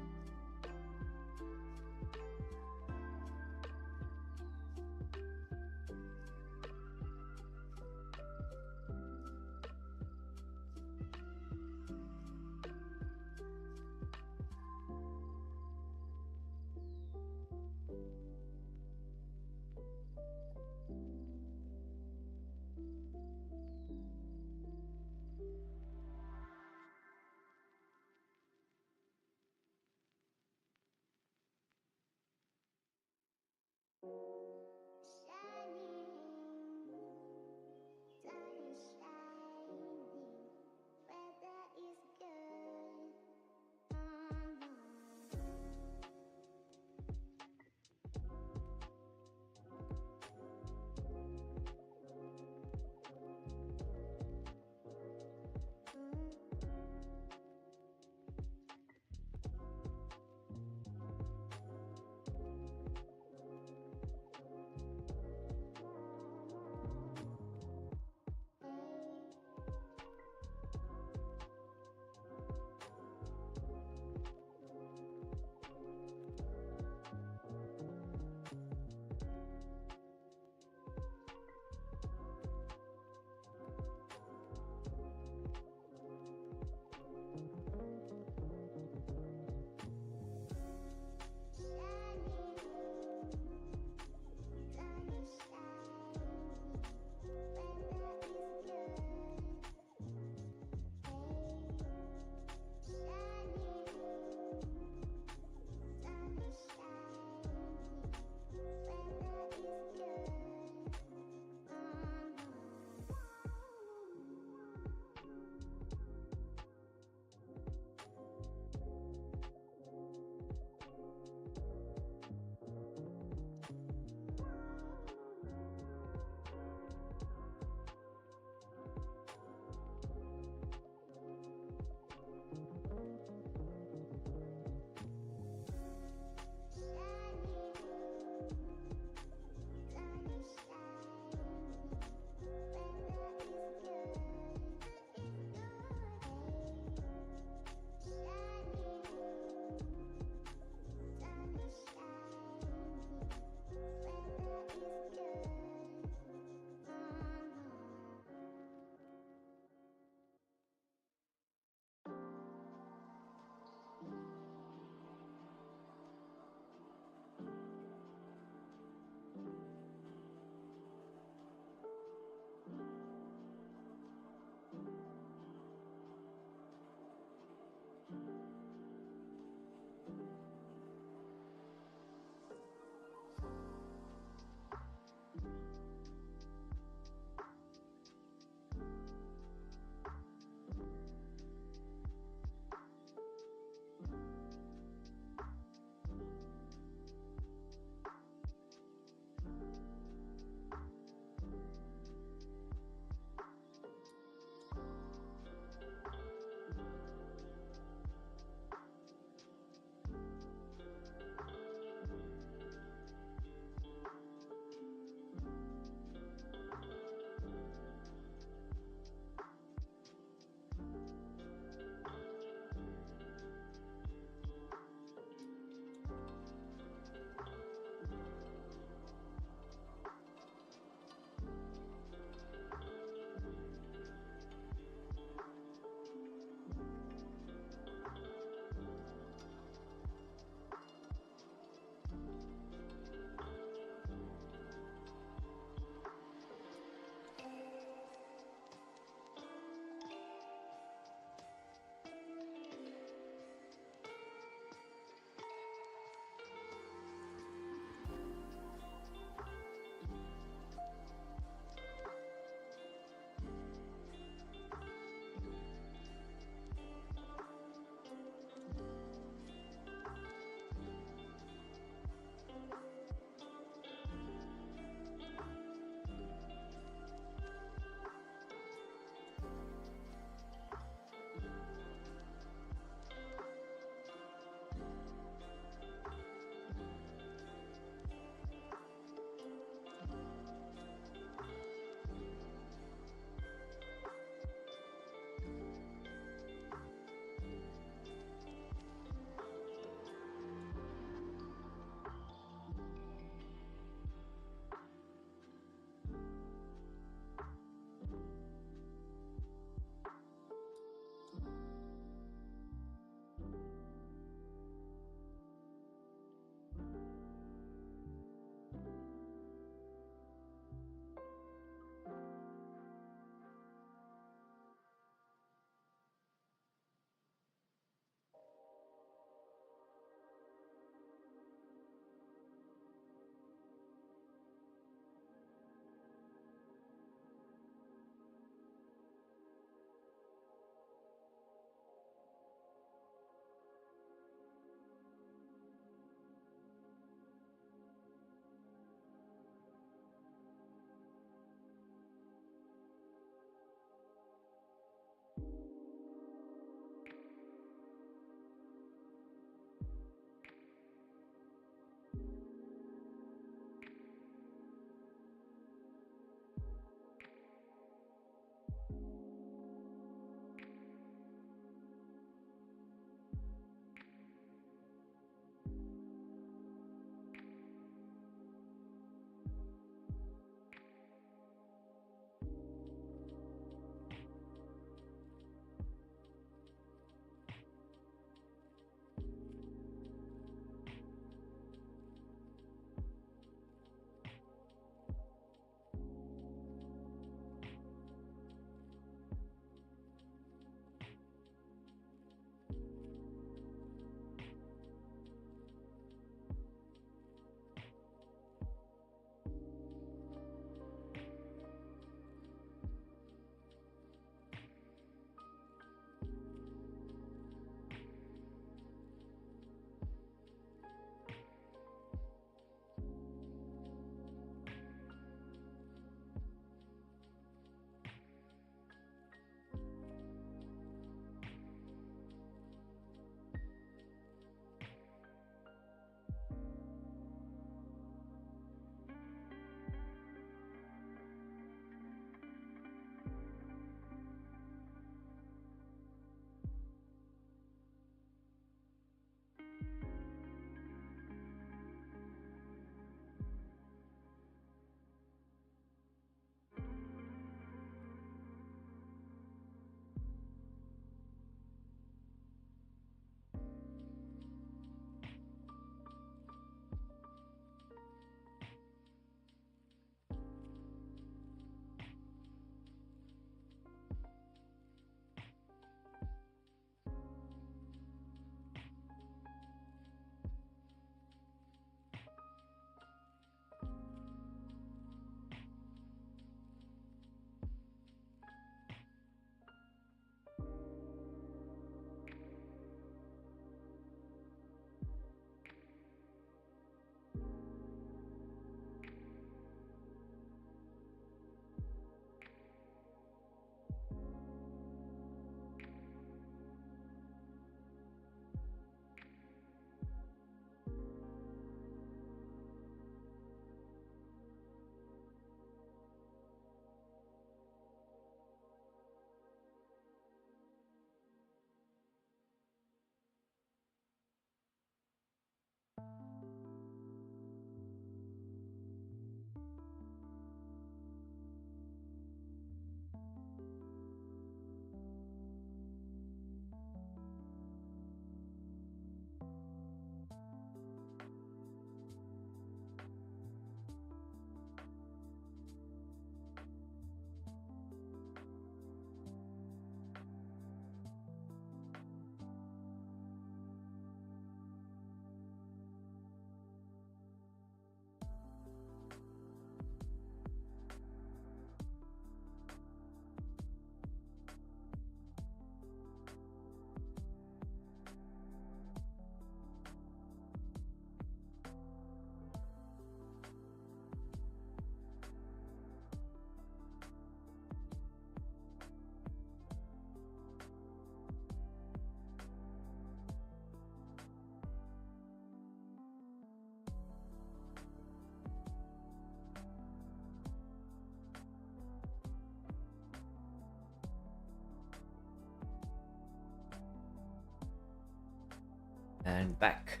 and back.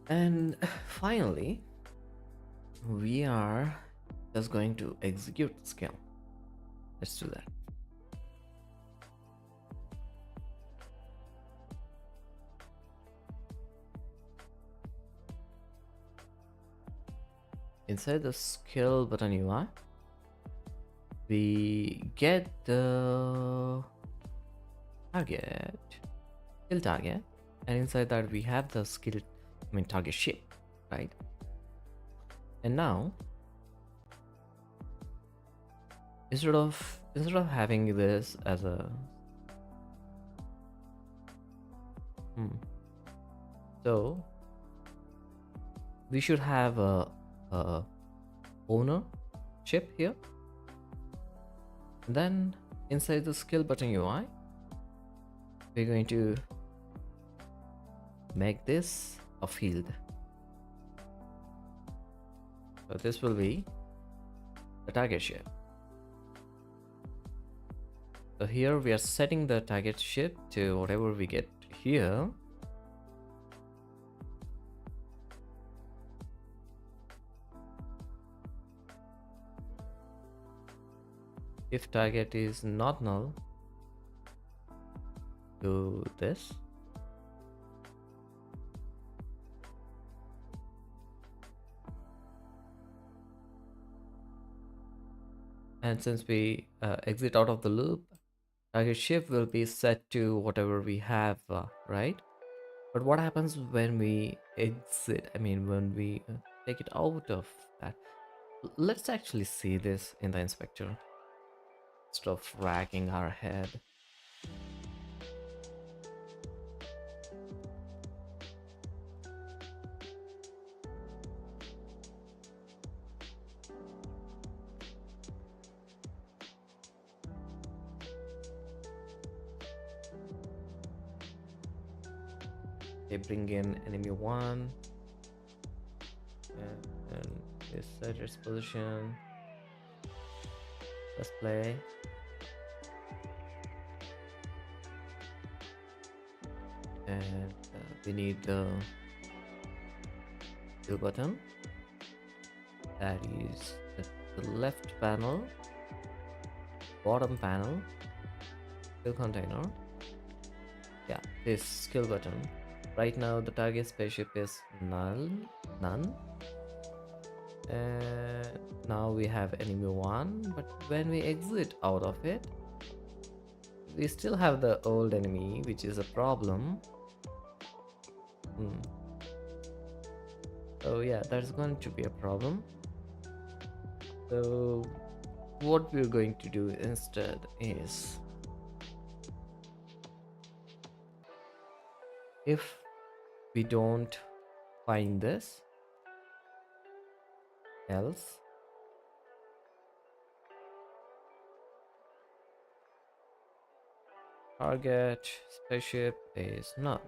And finally, we are just going to execute the skill. Let's do that. Inside the skill button UI, we get the target, skill target, and inside that we have the skill, target shape, right? And now, instead of having this as a so we should have a owner ship here. And then inside the skill button UI, we're going to make this a field. So this will be the target ship. So here we are setting the target ship to whatever we get here. If target is not null, do this. And since we exit out of the loop, target shift will be set to whatever we have, right? But what happens when we exit? When we take it out of that? Let's actually see this in the inspector instead of racking our head. They bring in enemy 1 and this set its position. Let's play. And we need the kill button. That is the left panel, bottom panel, kill container. Yeah, this skill button. Right now the target spaceship is none. And now we have enemy 1, but when we exit out of it, we still have the old enemy, which is a problem. So yeah, that's going to be a problem. So what we're going to do instead is, if we don't find this, else target spaceship is null.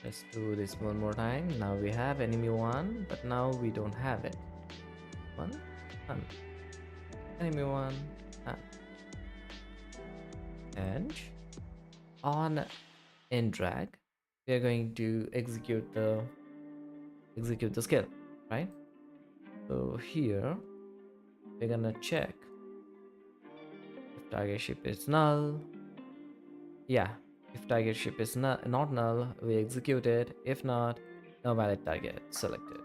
Let's do this one more time. Now we have enemy 1, but now we don't have it. 1, enemy 1, and on end drag, we are going to execute the skill, right? So here we're gonna check if target ship is null. Yeah, if target ship is not null, we execute it. If not, no valid target selected.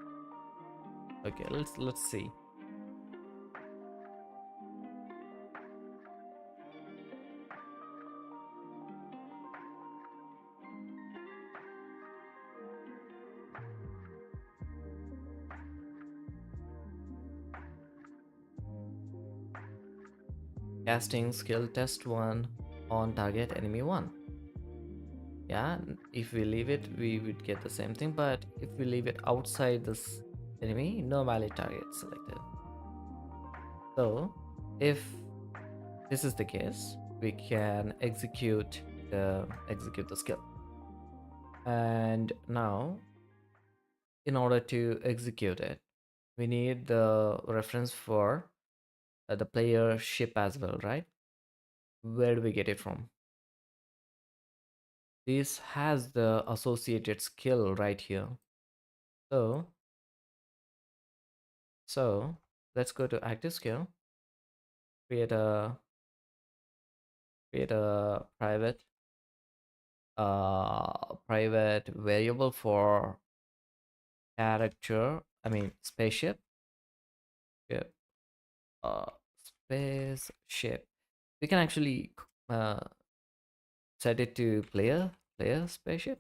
Okay, let's see. Casting skill test 1 on target enemy 1. Yeah, if we leave it, we would get the same thing, but if we leave it outside this enemy, no valid target selected. So if this is the case, we can execute the skill. And now, in order to execute it, we need the reference for the player ship as well, right? Where do we get it from? This has the associated skill right here. So, so let's go to active skill, create a private private variable for character, I mean spaceship. Ship, uh spaceship. We can actually uh set it to player spaceship,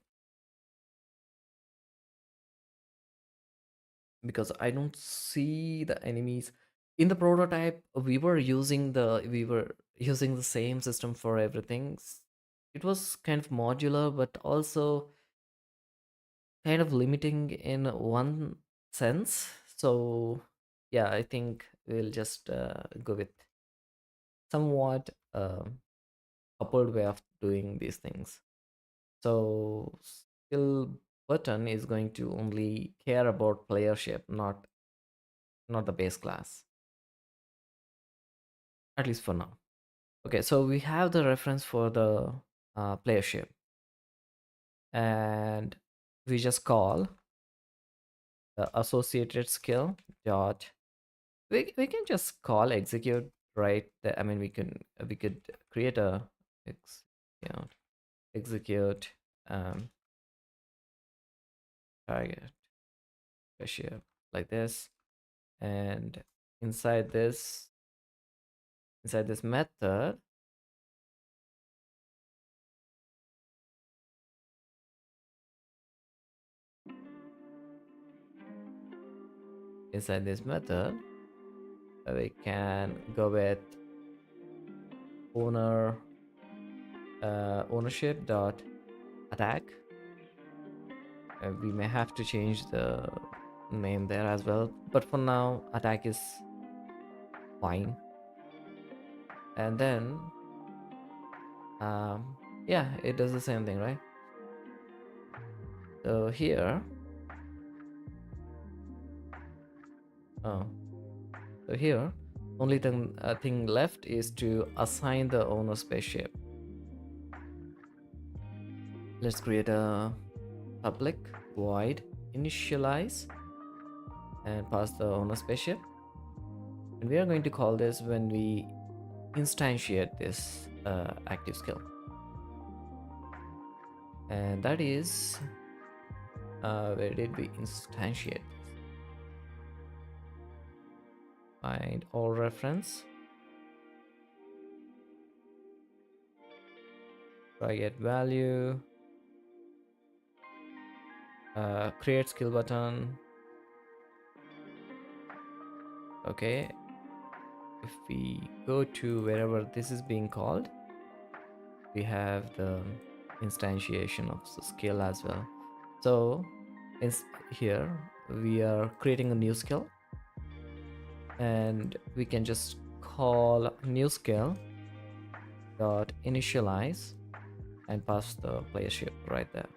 because I don't see the enemies in the prototype. We were using the same system for everything. It was kind of modular, but also kind of limiting in one sense. So yeah, I think we'll just go with somewhat coupled way of doing these things. So skill button is going to only care about playership, not the base class, at least for now. Okay, so we have the reference for the playership, and we just call the associated skill dot. We can just call execute, right? I mean, we could create a execute execute target playership like this, and inside this method, inside this method we can go with ownership dot attack. We may have to change the name there as well, but for now attack is fine. And then yeah, it does the same thing, right? So here, oh so here, only thing left is to assign the owner spaceship. Let's create a public void initialize and pass the owner spaceship, and we are going to call this when we instantiate this active skill, and that is where did we instantiate this? Find all reference, try get value, create skill button. Okay, if we go to wherever this is being called, we have the instantiation of the skill as well. So here we are creating a new skill, and we can just call new skill dot initialize and pass the playership right there.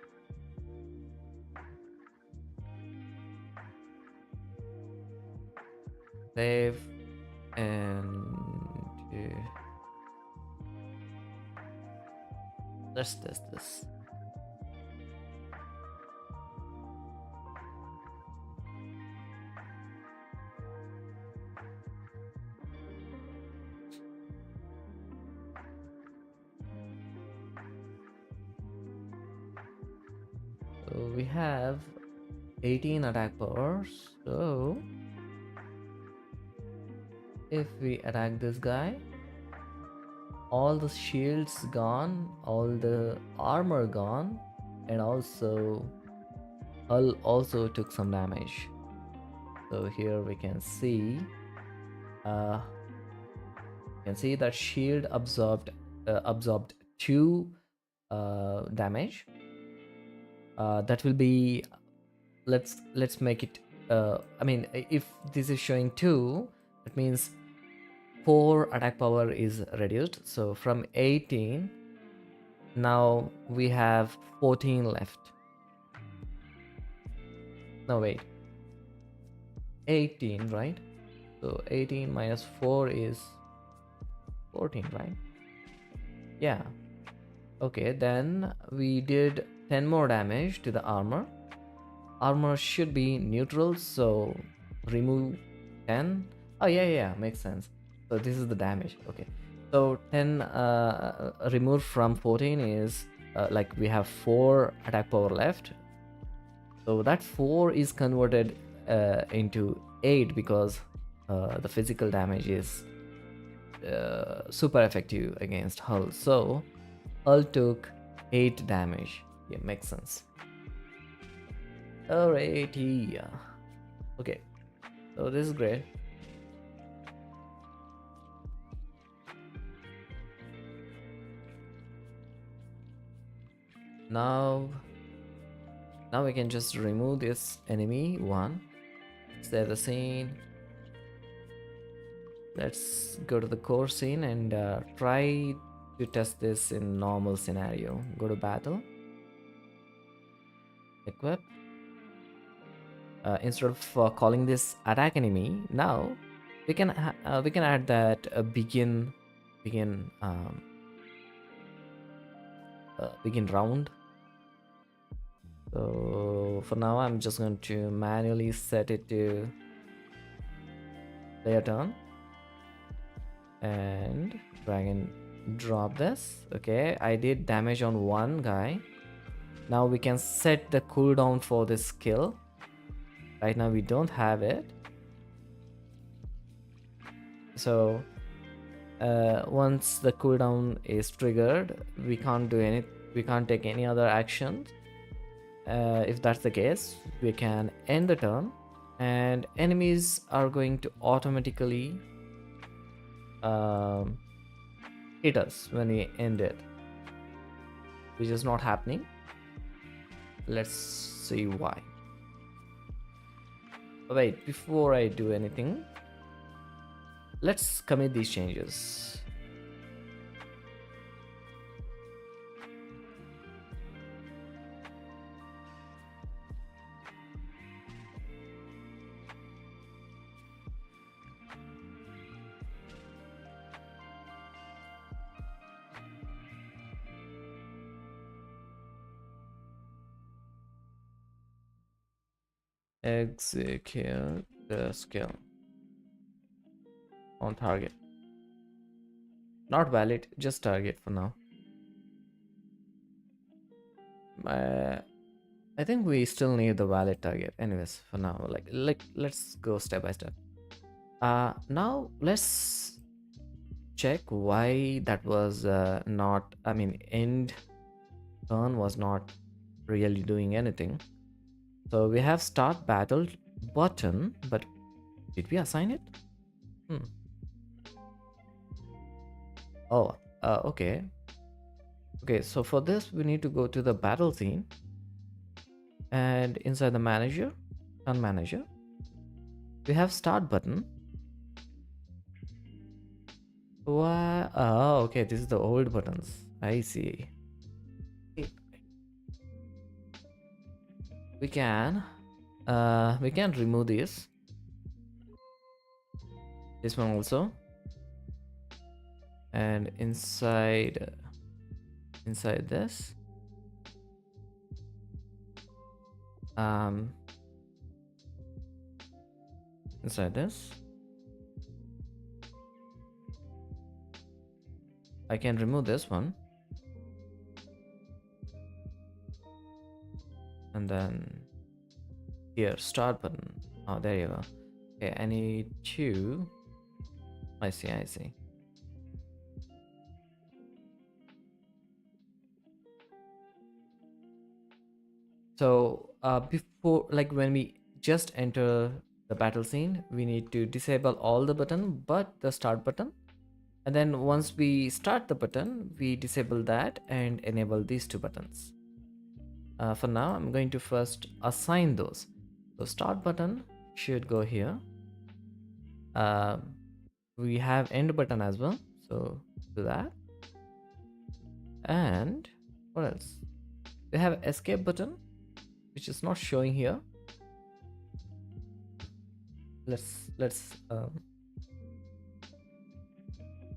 Save, and let's test this. So we have 18 attack power. So if we attack this guy, all the shields gone, all the armor gone, and also hull also took some damage. So here we uh can see that shield absorbed 2 damage. That will be, let's make it I mean, if this is showing 2, that means 4 attack power is reduced. So from 18, now we have 14 left. No, wait, 18, right? So 18 minus 4 is 14, right? Yeah. Okay, then we did 10 more damage to the armor. Armor should be neutral, so remove 10. Oh, yeah, yeah, makes sense. So this is the damage. Okay. So 10 removed from 14 is like we have 4 attack power left. So that 4 is converted into 8 because the physical damage is super effective against Hull. So Hull took 8 damage. Yeah, makes sense. Alrighty. Okay, so this is great. Now, now we can just remove this enemy one. Save the scene. Let's go to the core scene and try to test this in normal scenario. Go to battle, equip. Instead of calling this attack enemy, now we can add that begin begin round. So for now, I'm just going to manually set it to player turn and drag and drop this. Okay, I did damage on one guy. Now we can set the cooldown for this skill. Right now we don't have it. So once the cooldown is triggered, we can't take any other actions. If that's the case, we can end the turn and enemies are going to automatically hit us when we end it, which is not happening. Let's see why. Wait, before I do anything, let's commit these changes. Execute the skill on target. Not valid, just target for now. I think we still need the valid target. Anyways, for now, like let's go step by step. Now let's check why that was not. I mean, end turn was not really doing anything. So we have start battle button, but did we assign it? Hmm. Oh, okay. Okay, so for this, we need to go to the battle scene and inside the manager, turn manager, we have start button. Why? Oh, okay, this is the old buttons. I see. We can remove this one also, and inside this inside this I can remove this one, and then here start button. Oh, there you go. Okay, I need two. I see. So before, like when we just enter the battle scene, we need to disable all the button but the start button, and then once we start the button, we disable that and enable these two buttons. For now, I'm going to first assign those. So start button should go here. we have end button as well, so do that. And what else? We have escape button, which is not showing here. Let's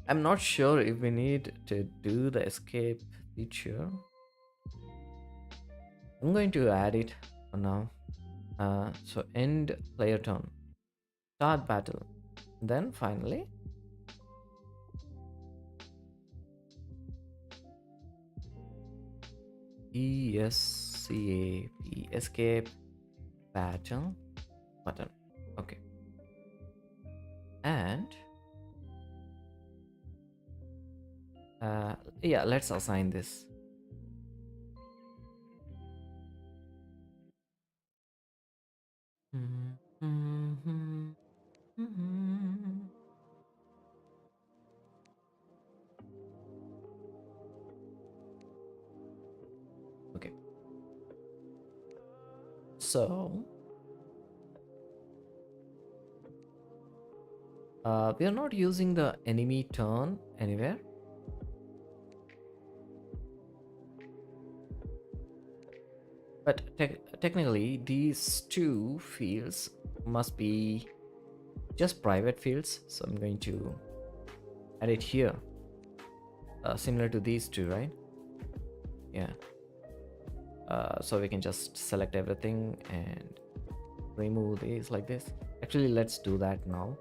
I'm not sure if we need to do the escape feature. I'm going to add it for now. So end player turn, start battle, then finally escape escape battle button. Okay, and yeah, let's assign this. Okay, so we are not using the enemy turn anywhere. But technically, these two fields must be just private fields. So I'm going to add it here, similar to these two, right? Yeah. So we can just select everything and remove these like this. Actually, let's do that now.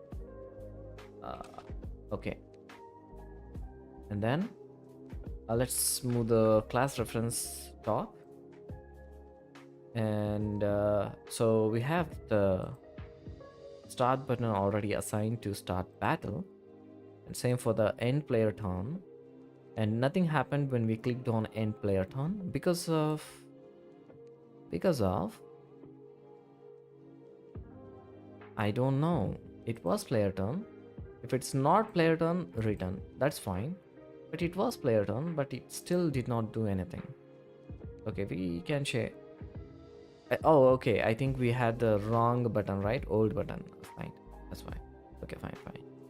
Okay. And then let's move the class reference top. And so we have the start button already assigned to start battle, and same for the end player turn. And nothing happened when we clicked on end player turn because of I don't know. It was player turn. If it's not player turn, return. That's fine. But it was player turn, but it still did not do anything. Okay, we can share. Oh, okay. I think we had the wrong button, right? Old button assigned. That's fine. Okay, fine.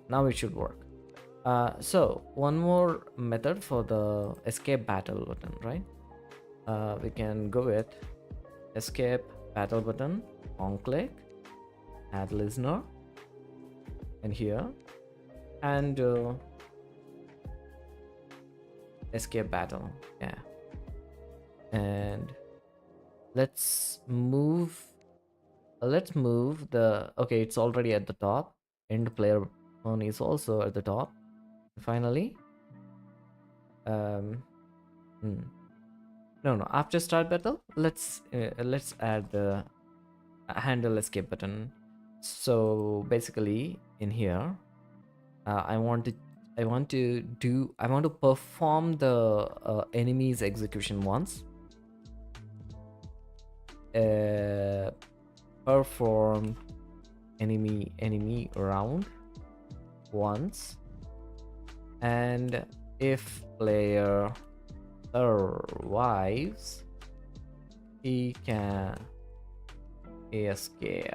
Now it should work. So one more method for the escape battle button, right? We can go with escape battle button, on click, add listener, and here, and escape battle. Yeah, and let's move the, okay, it's already at the top. End player one is also at the top. Finally, no, after start battle, let's add the handle escape button. So basically in here, I want to perform the enemy's execution once. Perform enemy round once, and if player survives, he can escape.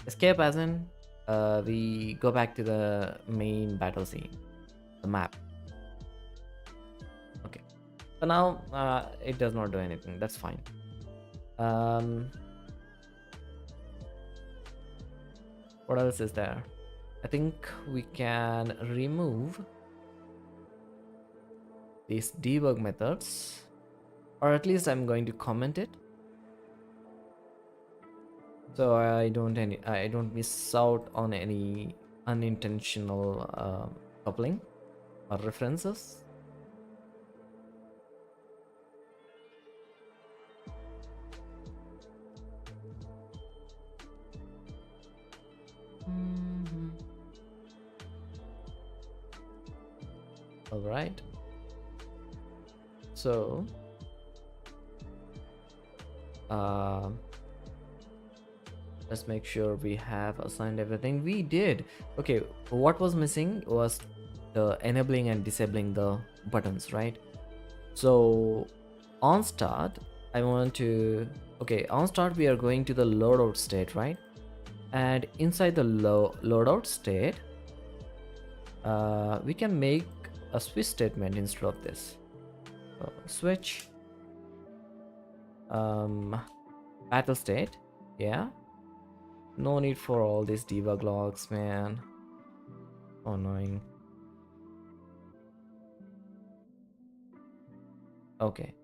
Escape as in we go back to the main battle scene, the map. Okay, so now it does not do anything. That's fine. What else is there? I think we can remove these debug methods, or at least I'm going to comment it, so I don't miss out on any unintentional coupling or references. All right, so let's make sure we have assigned everything. We did. Okay, what was missing was the enabling and disabling the buttons, right? So on start, I want to, okay, on start we are going to the loadout state, right? And inside the loadout state, we can make a switch statement instead of this. So switch battle state. Yeah, no need for all these debug logs, man. So annoying. Okay.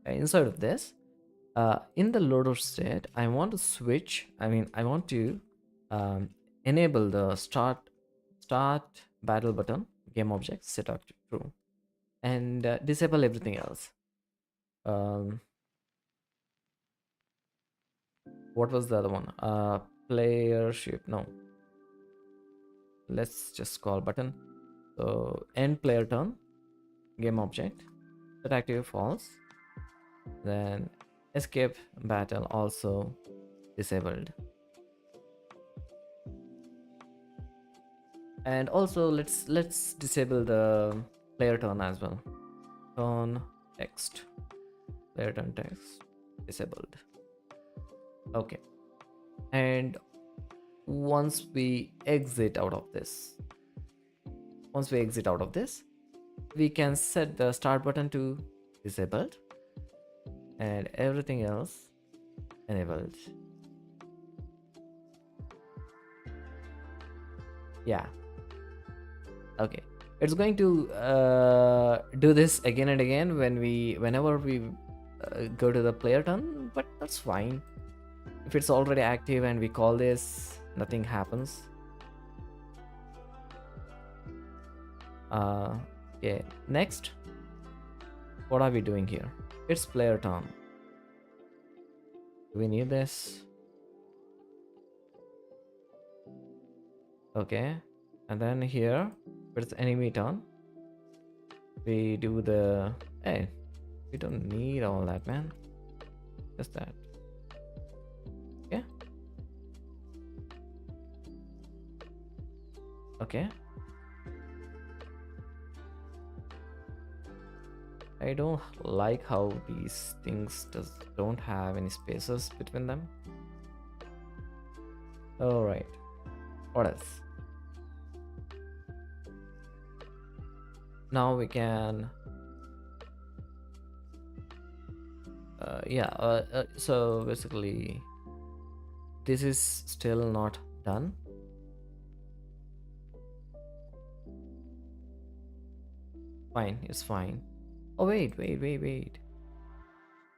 Inside of this, in the loader state, I want to switch. I want to enable the start battle button, game object set up to true, and disable everything else. Um, what was the other one? Player shape. No, let's just call button. So end player turn, game object set active false. Then escape battle also disabled. And also let's disable the player turn as well. Turn text, player turn text disabled. Okay. And once we exit out of this, we can set the start button to disabled and everything else enabled. Yeah. Okay, it's going to do this again and again whenever we go to the player turn, but that's fine. If it's already active and we call this, nothing happens. Okay, next, what are we doing here? It's player turn. Do we need this? Okay, and then here it's enemy turn. We do the, hey, we don't need all that, man. Just that. Okay. Okay. I don't like how these things don't have any spaces between them. All right. What else? Now we can. So basically, this is still not done. Fine, it's fine. Oh wait.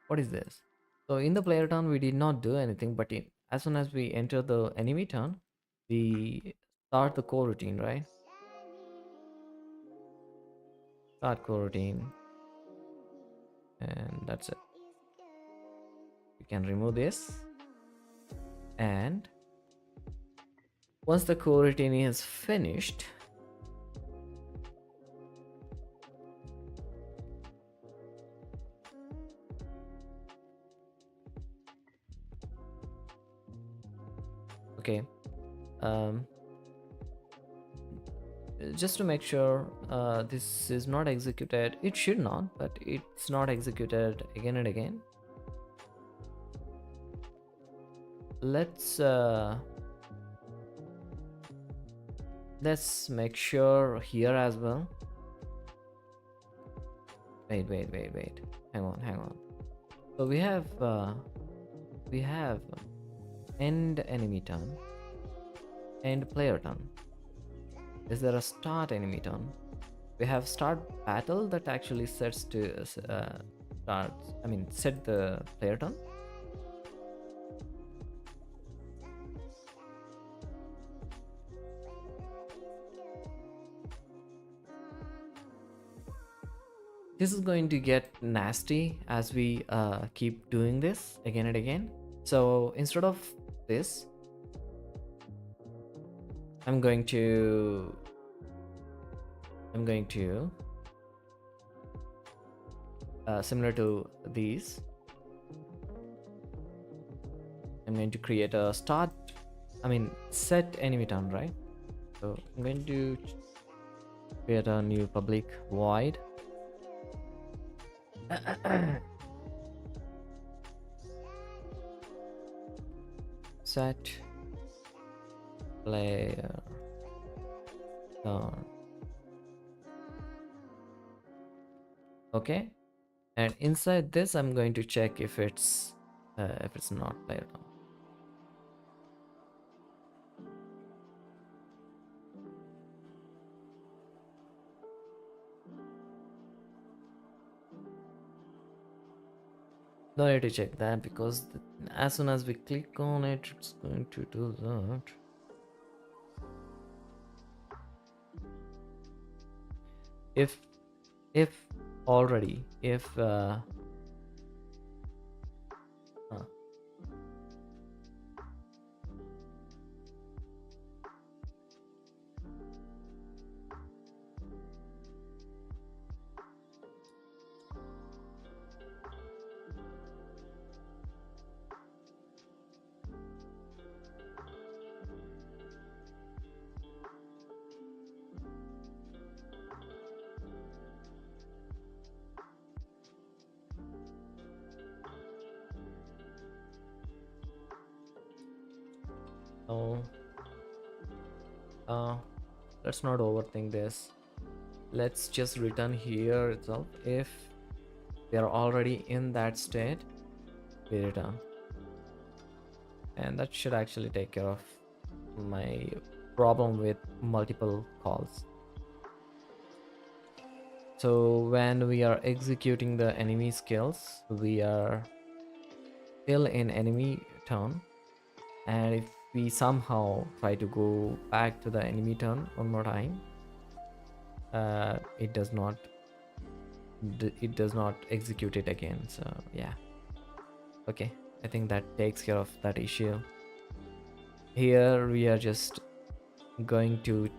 What is this? So in the player turn, we did not do anything, but as soon as we enter the enemy turn, we start the coroutine, right? Start coroutine, and that's it. We can remove this, and once the coroutine is finished, okay, just to make sure this is not executed, it should not, but it's not executed again and again. Let's make sure here as well. Wait, hang on. So we have end enemy turn, end player turn. Is there a start enemy turn? We have start battle that actually sets to set the player turn. This is going to get nasty as we keep doing this again and again. So instead of this, I'm going to similar to these, I'm going to create a set enemy turn, right? So I'm going to create a new public void. set player turn. Okay, and inside this I'm going to check if it's not player turn. No need to check that because as soon as we click on it, it's going to do that. If if already if uh, oh uh, let's not overthink this. Let's just return here itself. If we are already in that state, we return, and that should actually take care of my problem with multiple calls. So when we are executing the enemy skills, we are still in enemy turn, and if we somehow try to go back to the enemy turn one more time, it does not execute it again. So yeah, okay, I think that takes care of that issue. Here we are just going to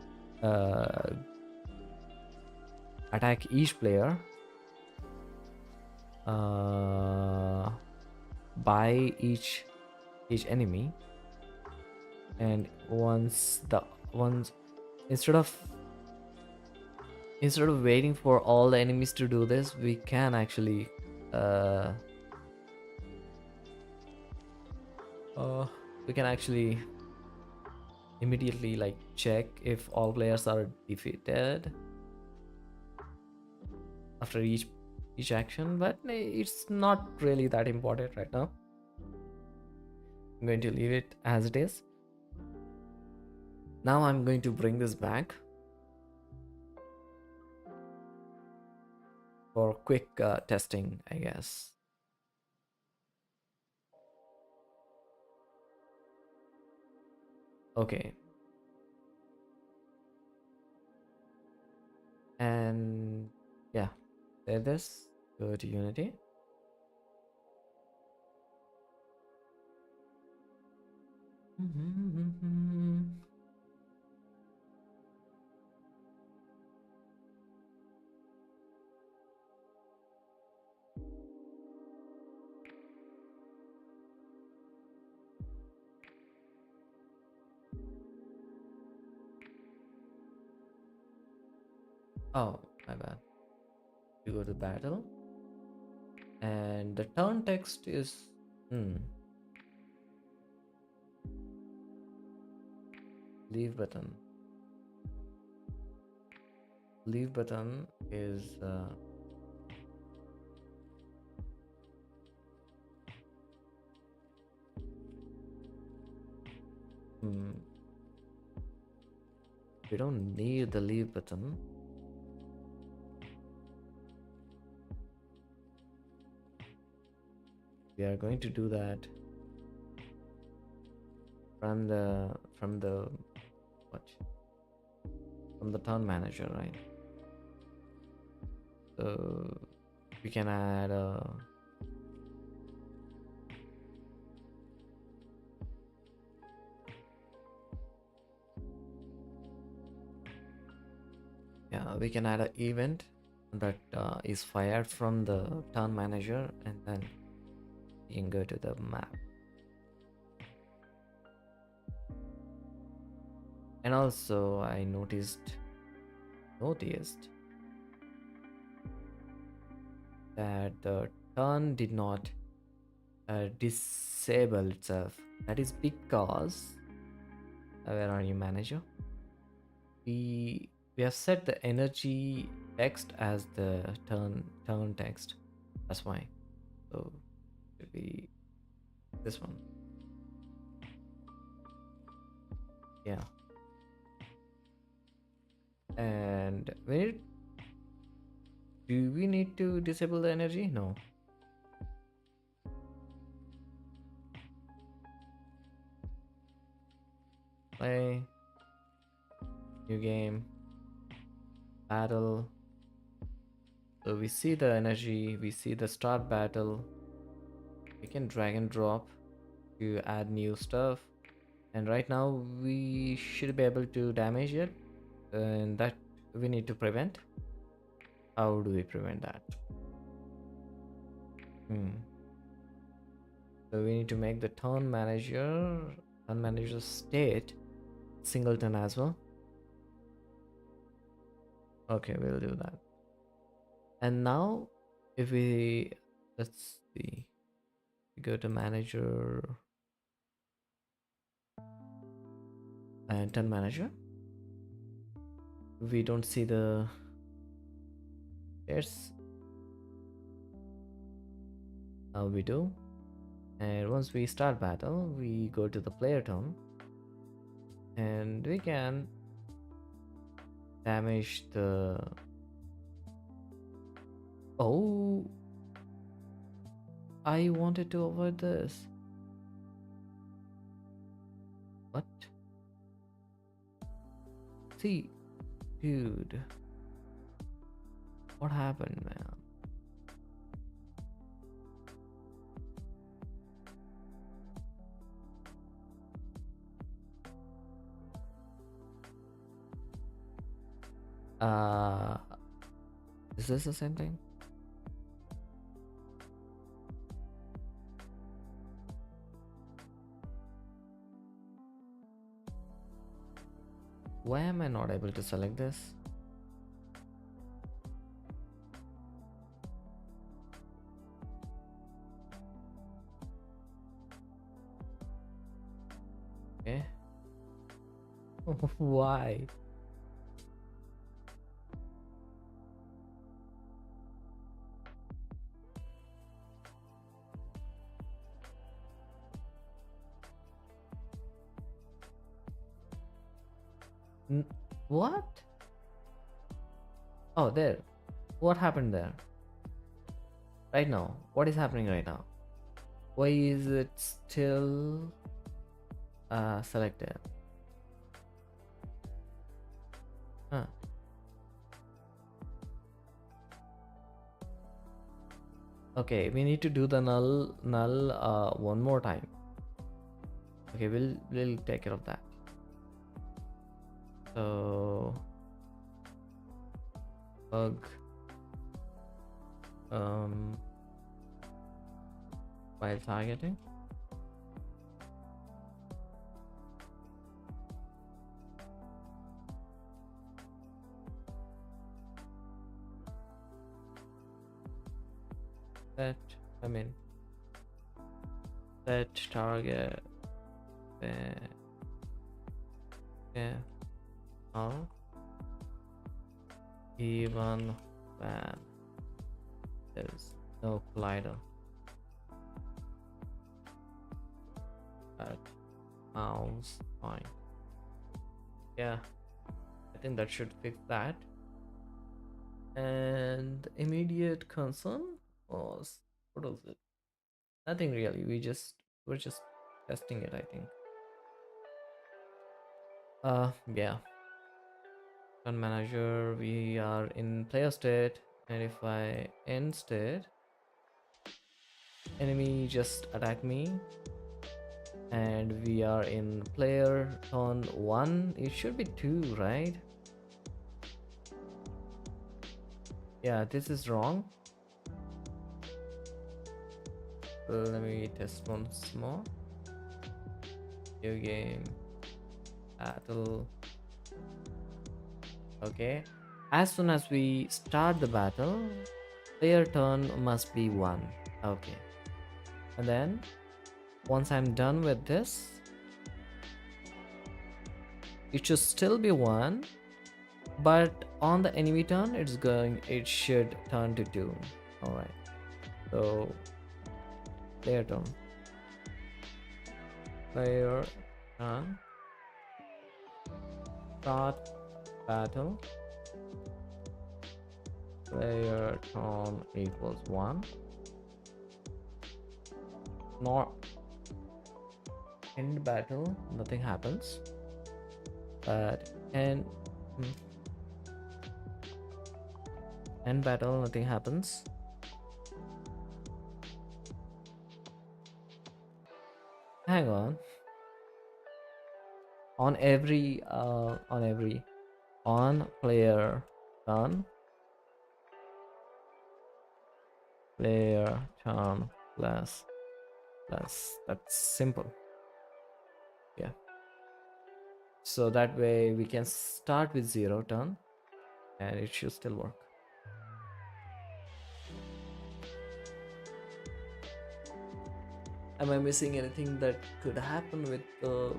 uh, attack each player by each enemy, and once instead of waiting for all the enemies to do this, we can actually uh, uh we can actually immediately like check if all players are defeated after each action, but it's not really that important right now. I'm going to leave it as it is. Now I'm going to bring this back for quick testing, I guess. Okay, and yeah, save this, go to Unity. Oh, my bad. You go to battle, and the turn text is leave button. Leave button is we don't need the leave button. We are going to do that from the what? From the turn manager, right? So we can add a we can add an event that is fired from the turn manager, and then you can go to the map. And also I noticed that the turn did not disable itself. That is because where are you, manager? We have set the energy text as the turn text. That's why. So it should be this one. Yeah. And do we need to disable the energy? No. Play. New game. Battle. So we see the energy, we see the start battle. We can drag and drop to add new stuff. And right now we should be able to damage it. And that we need to prevent. How do we prevent that? So we need to make the turn manager state singleton as well. Okay, we'll do that. And now if let's see, we go to manager and turn manager. We don't see the stairs. Now we do. And once we start battle, we go to the player turn and we can damage the... Oh, I wanted to avoid this. What? See, dude, what happened, man? Is this the same thing? Why am I not able to select this? Okay. Why? What? Oh, there. What happened there? Right now. What is happening right now? Why is it still selected? Huh. Okay, we need to do the null one more time. Okay, we'll take care of that. So bug while targeting. Set target yeah. Even when there's no collider at mouse point. Yeah, I think that should fix that. And immediate concern was, what was it? Nothing really. We're just testing it, I think. Yeah. On manager, we are in player state, and if I end state, enemy just attack me, and we are in player turn 1. It should be 2, right? Yeah, this is wrong. Let me test once more. New game battle. Okay, as soon as we start the battle, player turn must be 1. Okay, and then once I'm done with this, it should still be 1, but on the enemy turn it should turn to 2. All right, so player turn, player turn, start battle, player turn equals 1, not end battle, nothing happens, but end battle, nothing happens. Hang on. On player turn, player turn plus that's simple. Yeah, so that way we can start with 0 turn and it should still work. Am I missing anything that could happen with the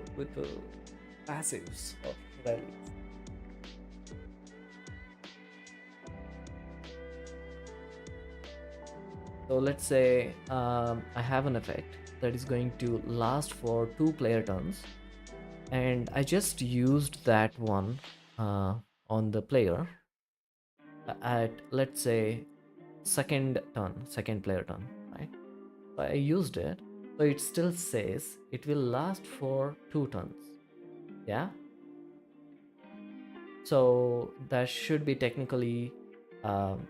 passives of rallies? So let's say I have an effect that is going to last for 2 player turns, and I just used that one on the player at, let's say, second player turn, right? So I used it, so it still says it will last for 2 turns. Yeah, so that should be technically,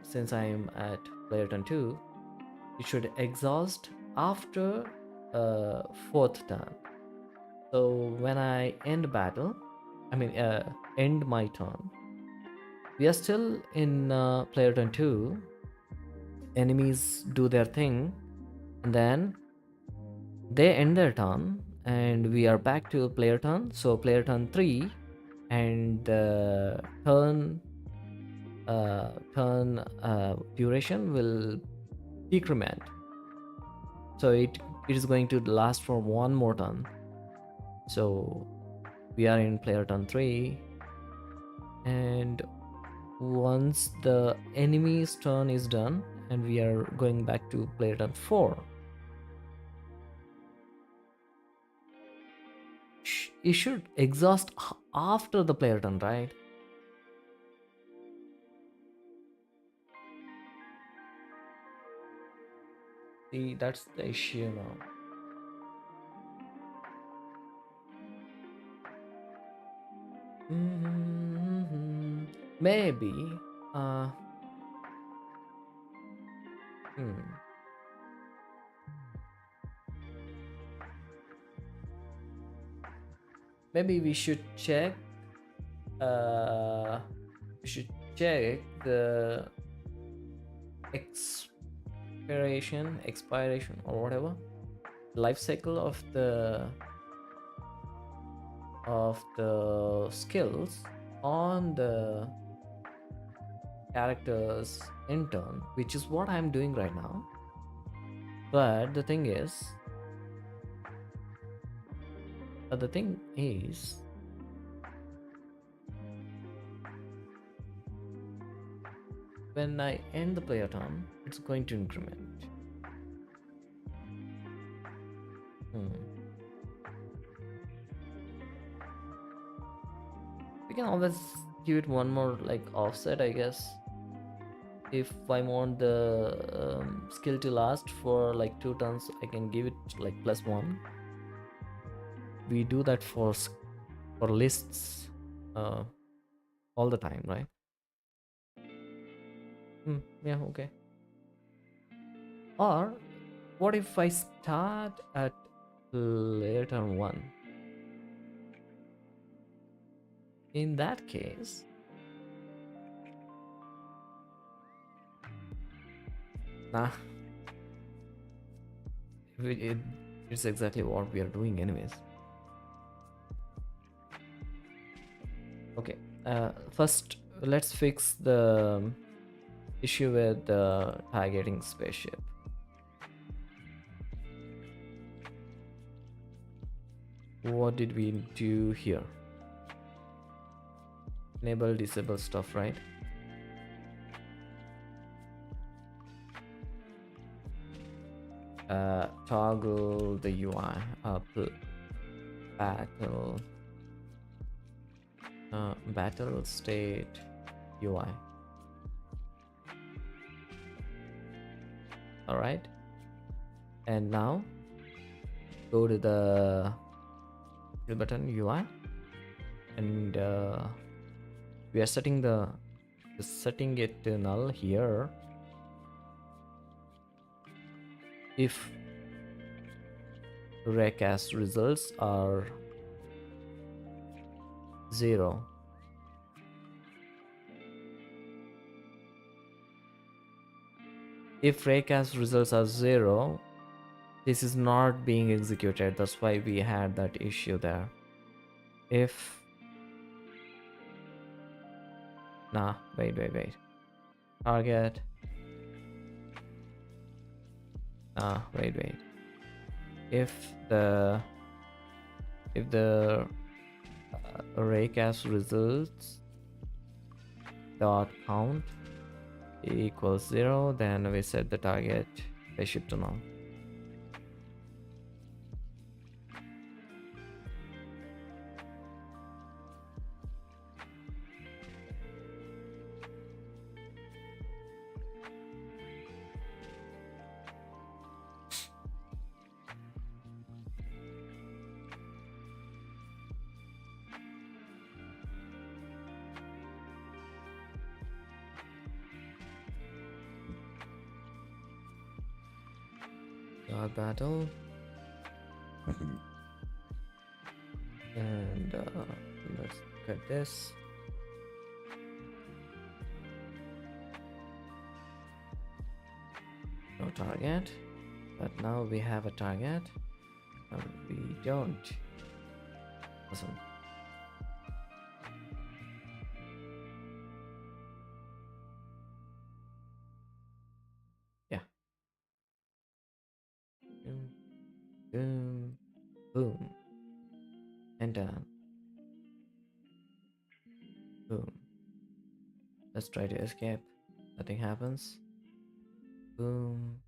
since I am at player turn 2, it should exhaust after 4th turn. So when I end battle, end my turn, we are still in player turn 2, enemies do their thing, and then they end their turn and we are back to player turn. So player turn 3, and turn duration will decrement, so it is going to last for 1 more turn. So we are in player turn 3, and once the enemy's turn is done and we are going back to player turn 4, it should exhaust after the player turn, right? See, that's the issue now. Maybe uh maybe uh we should check the expiration or whatever life cycle of the skills on the characters in turn, which is what I'm doing right now. But the thing is when I end the player turn, it's going to increment. We can always give it one more like offset, I guess. If I want the skill to last for like 2 turns, I can give it like +1. We do that for lists all the time, right? Yeah, okay. Or what if I start at player turn 1? In that case, nah, it's exactly what we are doing anyways. Okay, first let's fix the issue with the targeting spaceship. what did we do here? Enable, disable stuff, right? Toggle the UI up, battle battle state UI. All right, and now go to the button UI, and we are setting it to null here. If raycast results are 0, if raycast results are 0, this is not being executed. That's why we had that issue there. If wait, target, wait, if the raycast results dot count equals 0, then we set the target phase shift to null. Battle, and let's look at this. No target, but now we have a target. We don't. Awesome. Yeah. Boom, boom, and done. Boom. Let's try to escape. Nothing happens. Boom,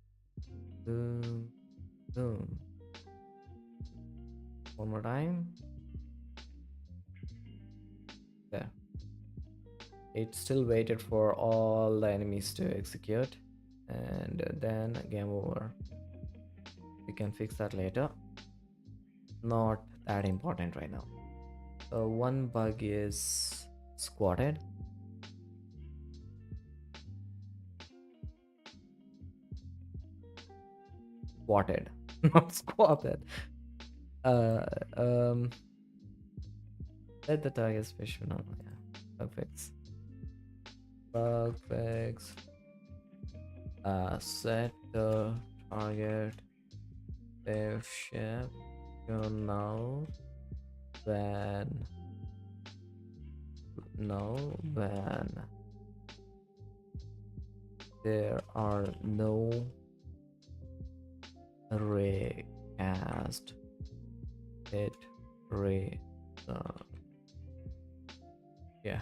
boom, boom. One more time. There. It still waited for all the enemies to execute, and then game over. We can fix that later. Not that important right now. So one bug is squatted. Squatted, not squatted. Let the target special. No, yeah, bug fix. Bug fix. Set the target wave shape to null when there are no ray cast hit ray. Yeah,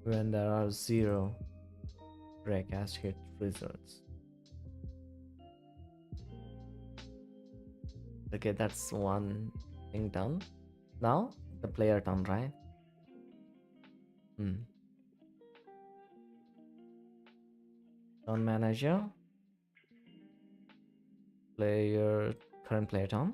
when there are 0 raycast hit results. Okay, that's one thing done. Now the player turn, right? Turn manager, current player turn.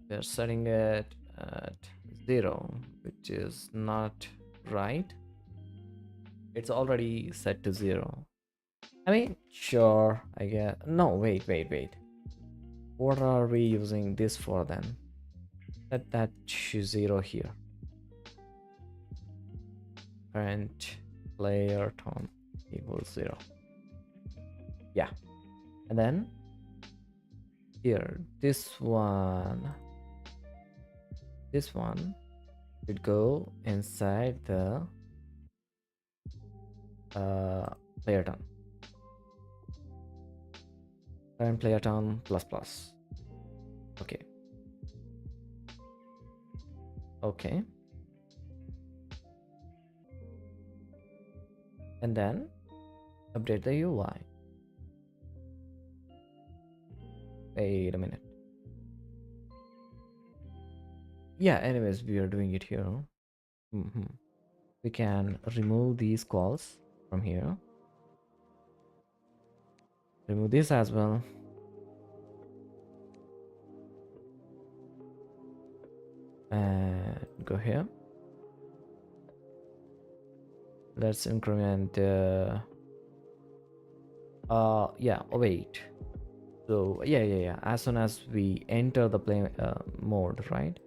We're setting it at 0, which is not right. It's already set to 0. I mean, sure, I guess. No, wait. What are we using this for then? Set that to 0 here. Current player turn equals 0. Yeah. And then here, this one should go inside the player turn. current player turn plus plus. Okay. Okay. And then update the UI. Wait a minute. Yeah, anyways, we are doing it here. We can remove these calls from here. Remove this as well. And go here. Let's increment yeah, oh, wait. So yeah, as soon as we enter the play mode, right?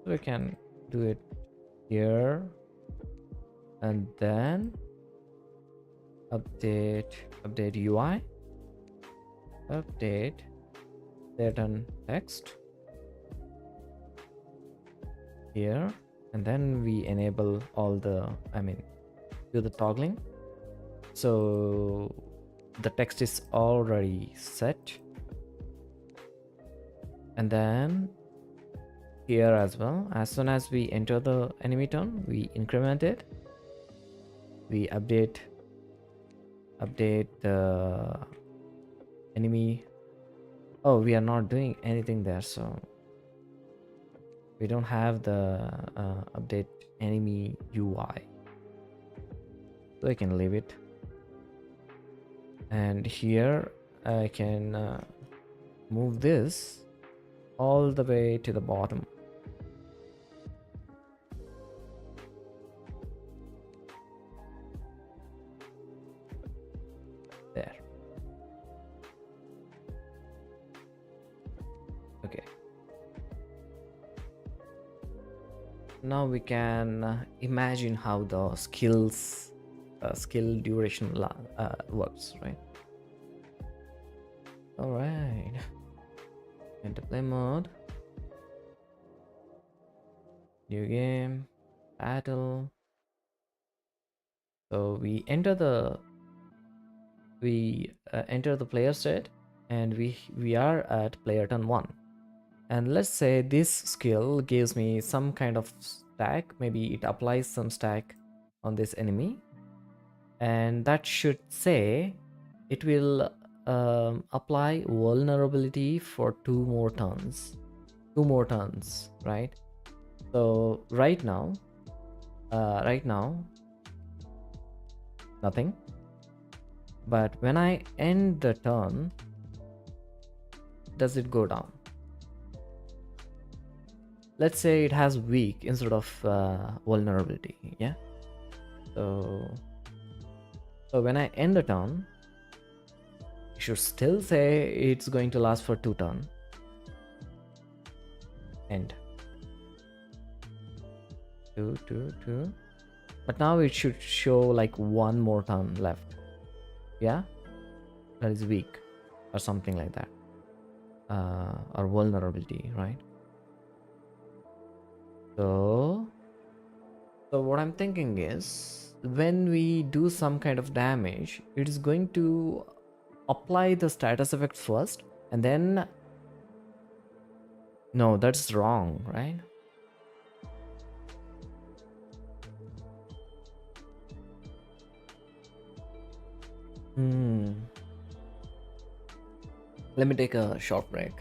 So we can do it here, and then update UI, update certain text here, and then we enable all the, do the toggling. So the text is already set, and then here as well, as soon as we enter the enemy turn, we increment it, we update the enemy. Oh, we are not doing anything there, so we don't have the update enemy UI, so I can leave it. And here I can move this all the way to the bottom. There. Okay. Now we can imagine how the skill duration works, right? All right. Enter play mode. New game. Battle. So we enter the player state, and we are at player turn 1. And let's say this skill gives me some kind of stack. Maybe it applies some stack on this enemy, and that should say it will apply vulnerability for 2 more turns, right? So right now nothing, but when I end the turn, does it go down? Let's say it has weak instead of vulnerability. Yeah, so when I end the turn, it should still say it's going to last for 2 turns. End. 2. But now it should show like 1 more turn left. Yeah, that is weak or something like that, or vulnerability, right? So what I'm thinking is, when we do some kind of damage, it is going to apply the status effect first, and then no, that's wrong, right? Let me take a short break.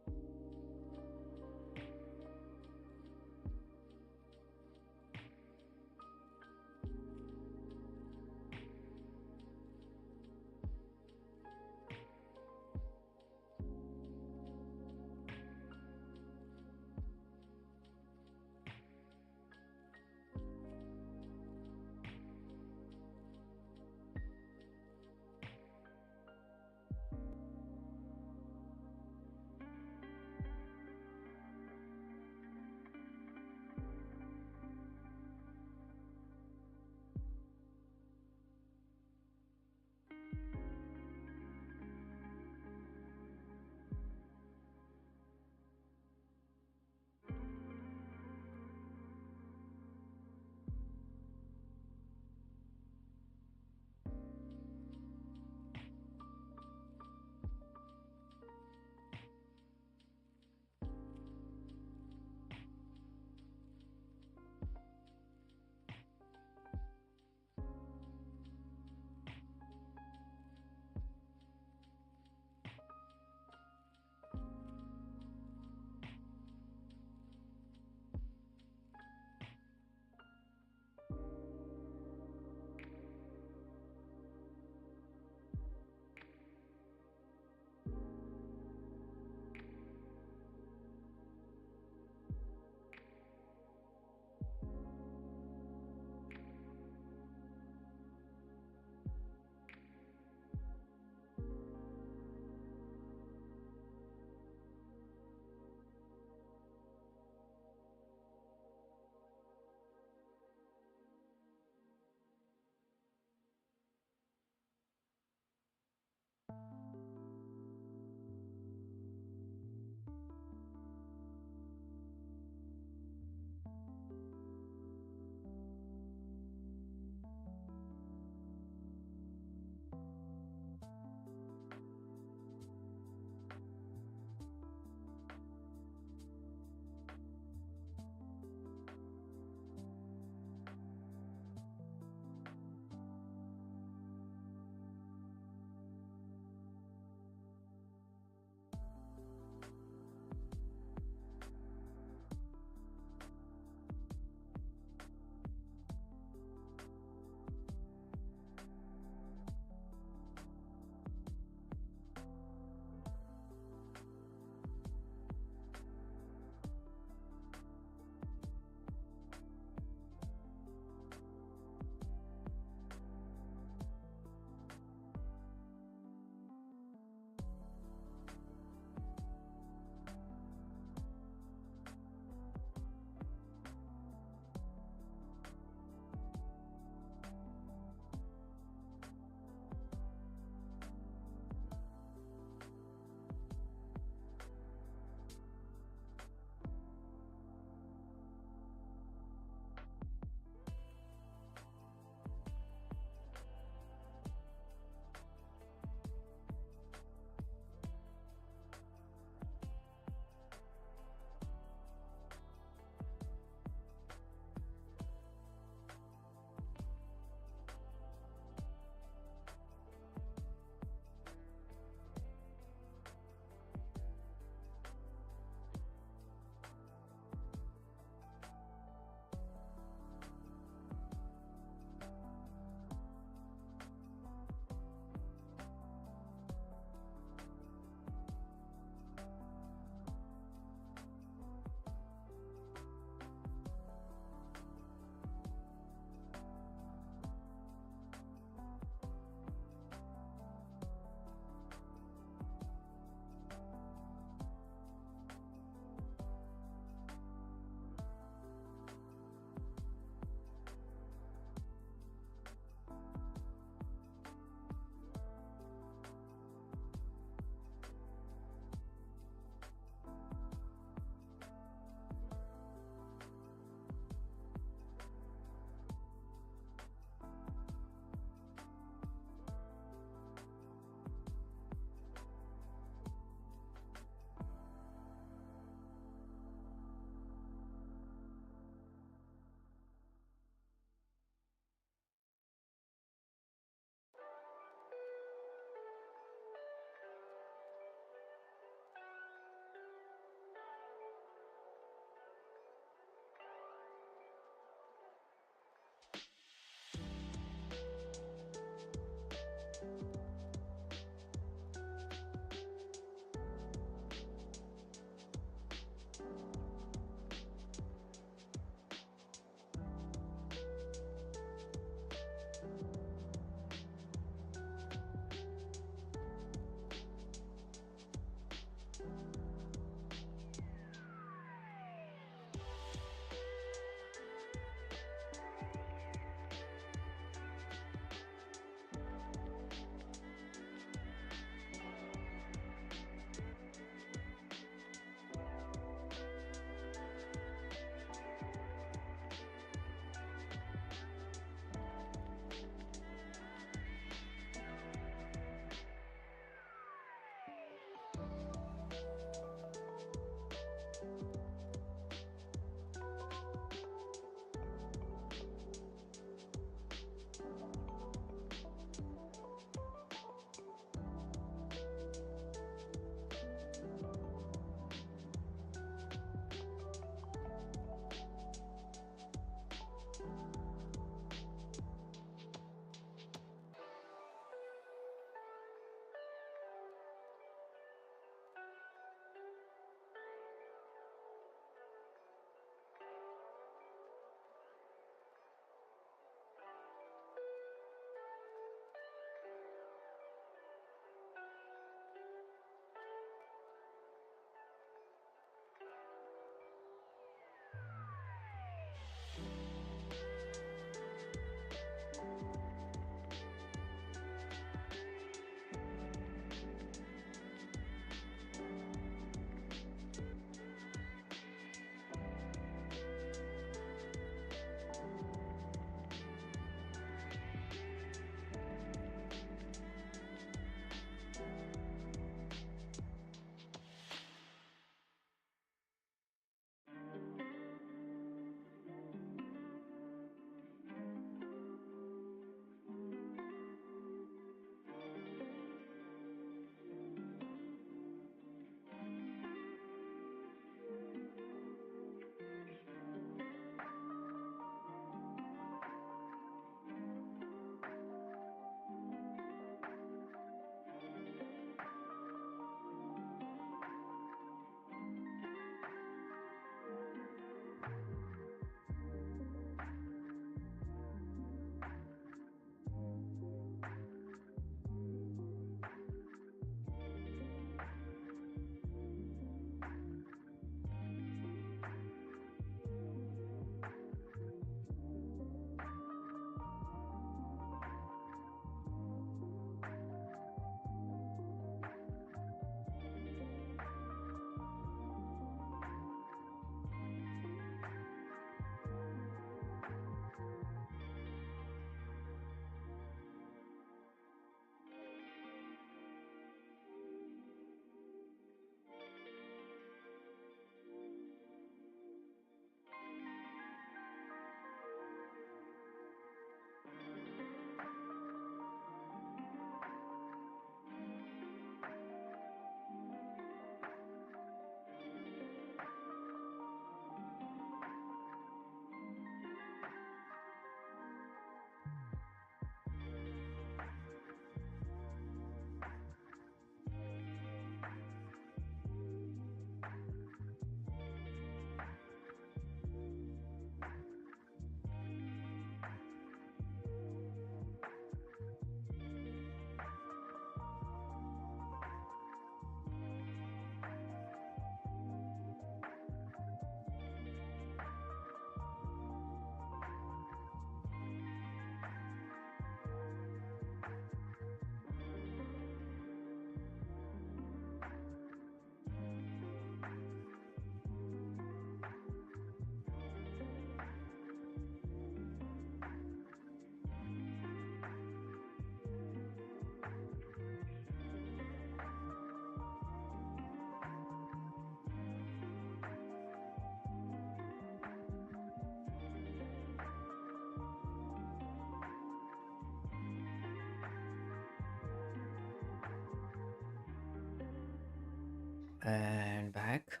And back.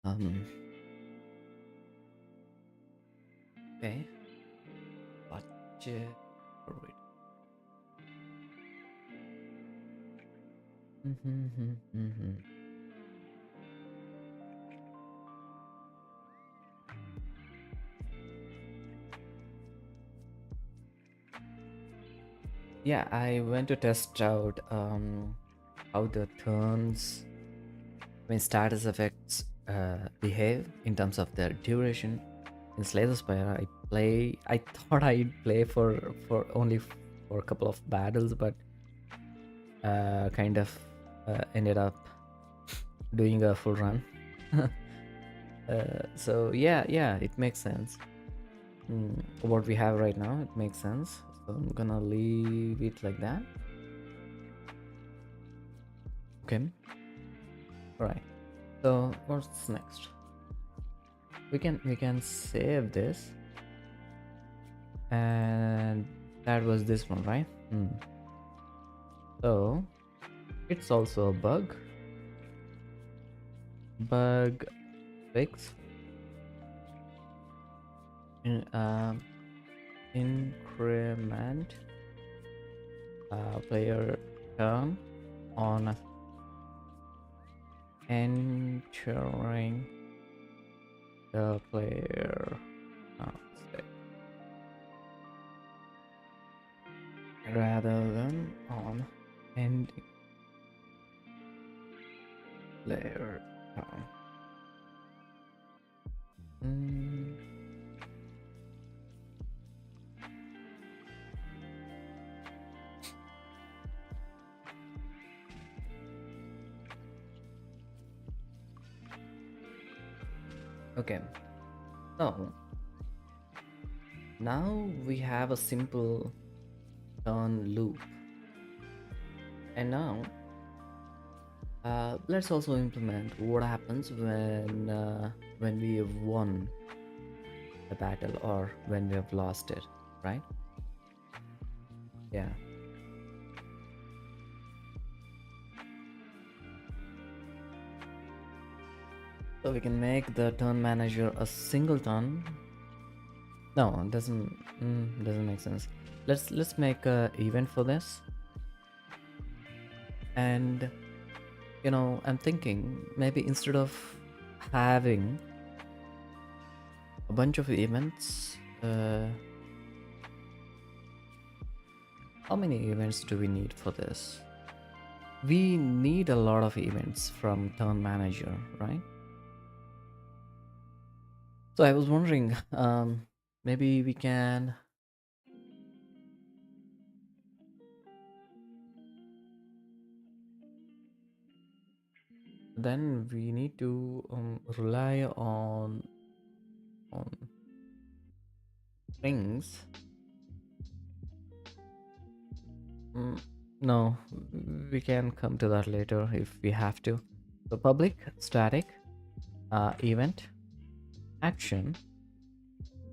Um. Okay. Budget. Wait. Yeah, I went to test out how the turns, when status effects behave in terms of their duration. In Slay the Spire, I thought I'd play for only for a couple of battles, but kind of ended up doing a full run. So yeah, it makes sense. What we have right now, it makes sense. So I'm gonna leave it like that. Okay. All right. So what's next? We can save this, and that was this one, right? So it's also a bug fix. Increment player turn on entering the player state rather than on ending player turn. Okay, so now we have a simple turn loop, and now let's also implement what happens when we have won the battle or when we have lost it, right? Yeah. So we can make the turn manager a singleton. No, it doesn't make sense. Let's make a event for this. And I'm thinking maybe instead of having a bunch of events, how many events do we need for this? We need a lot of events from turn manager, right? So I was wondering, maybe we can then we need to rely on things. No, we can come to that later if we have to. So public static event action.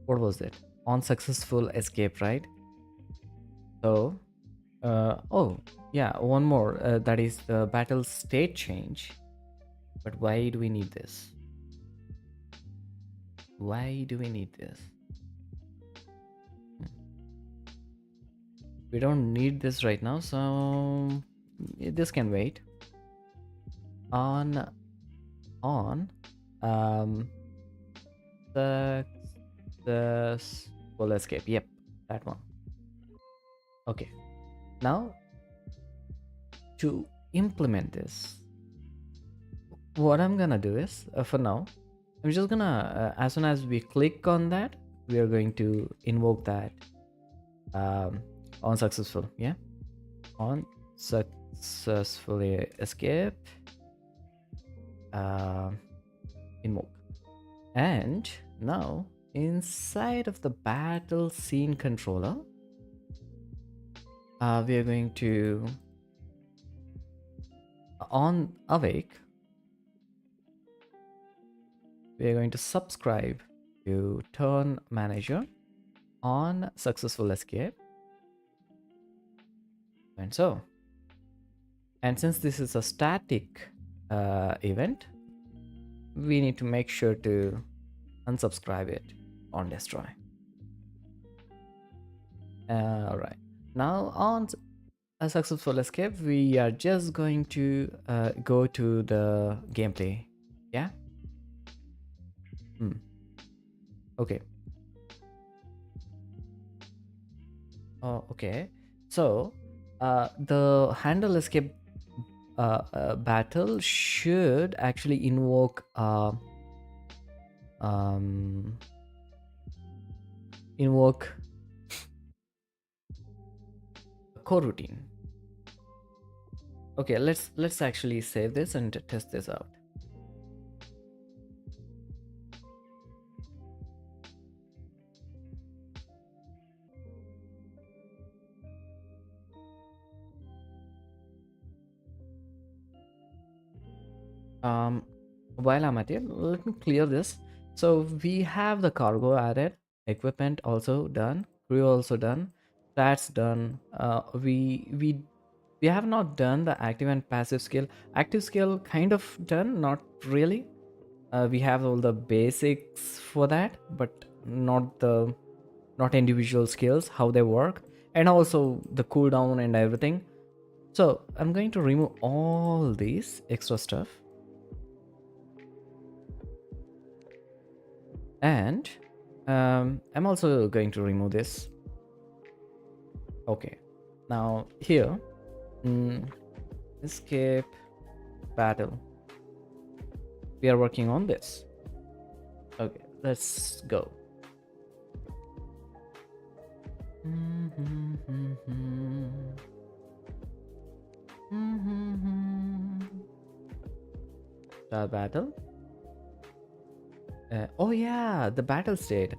What was it? On successful escape, right? So oh yeah, one more, that is the battle state change. But why do we need this? Why do we need this? We don't need this right now, so this can wait. On the full escape. Yep, that one. Okay, now to implement this, what I'm gonna do is, for now, I'm just gonna as soon as we click on that, we are going to invoke that on successful. Yeah, on successfully escape, invoke. And now inside of the battle scene controller, we are going to on awake, we are going to subscribe to turn manager on successful escape. And so, and since this is a static event, we need to make sure to unsubscribe it on destroy. All right, now on a successful escape, we are just going to go to the gameplay. Yeah. Okay. Okay. So the handle escape battle should actually invoke um, invoke a coroutine. Okay, let's actually save this and test this out. While I'm at it, let me clear this. So we have the cargo added, equipment also done, crew also done, stats done. We have not done the active and passive skill. Active skill kind of done, not really. We have all the basics for that, but not individual skills, how they work, and also the cooldown and everything. So I'm going to remove all these extra stuff. And I'm also going to remove this. Okay, now here, escape battle. We are working on this. Okay, let's go. Start battle. Oh yeah, the battle state.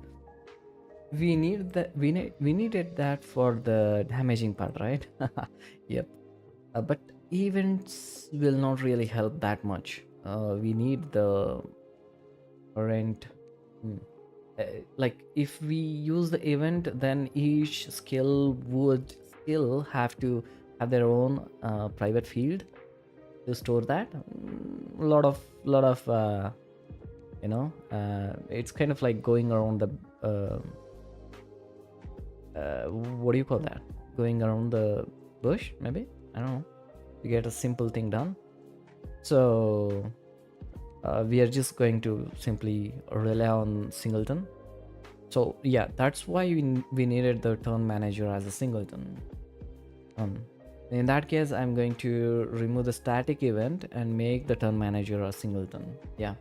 We needed that for the damaging part, right? Yep. But events will not really help that much. We need the current. Hmm. Like if we use the event, then each skill would still have to have their own private field to store that. A lot of it's kind of like going around the what do you call that, going around the bush, maybe, I don't know, to get a simple thing done. So we are just going to simply rely on singleton. So yeah, that's why we needed the turn manager as a singleton. In that case, I'm going to remove the static event and make the turn manager a singleton. Yeah.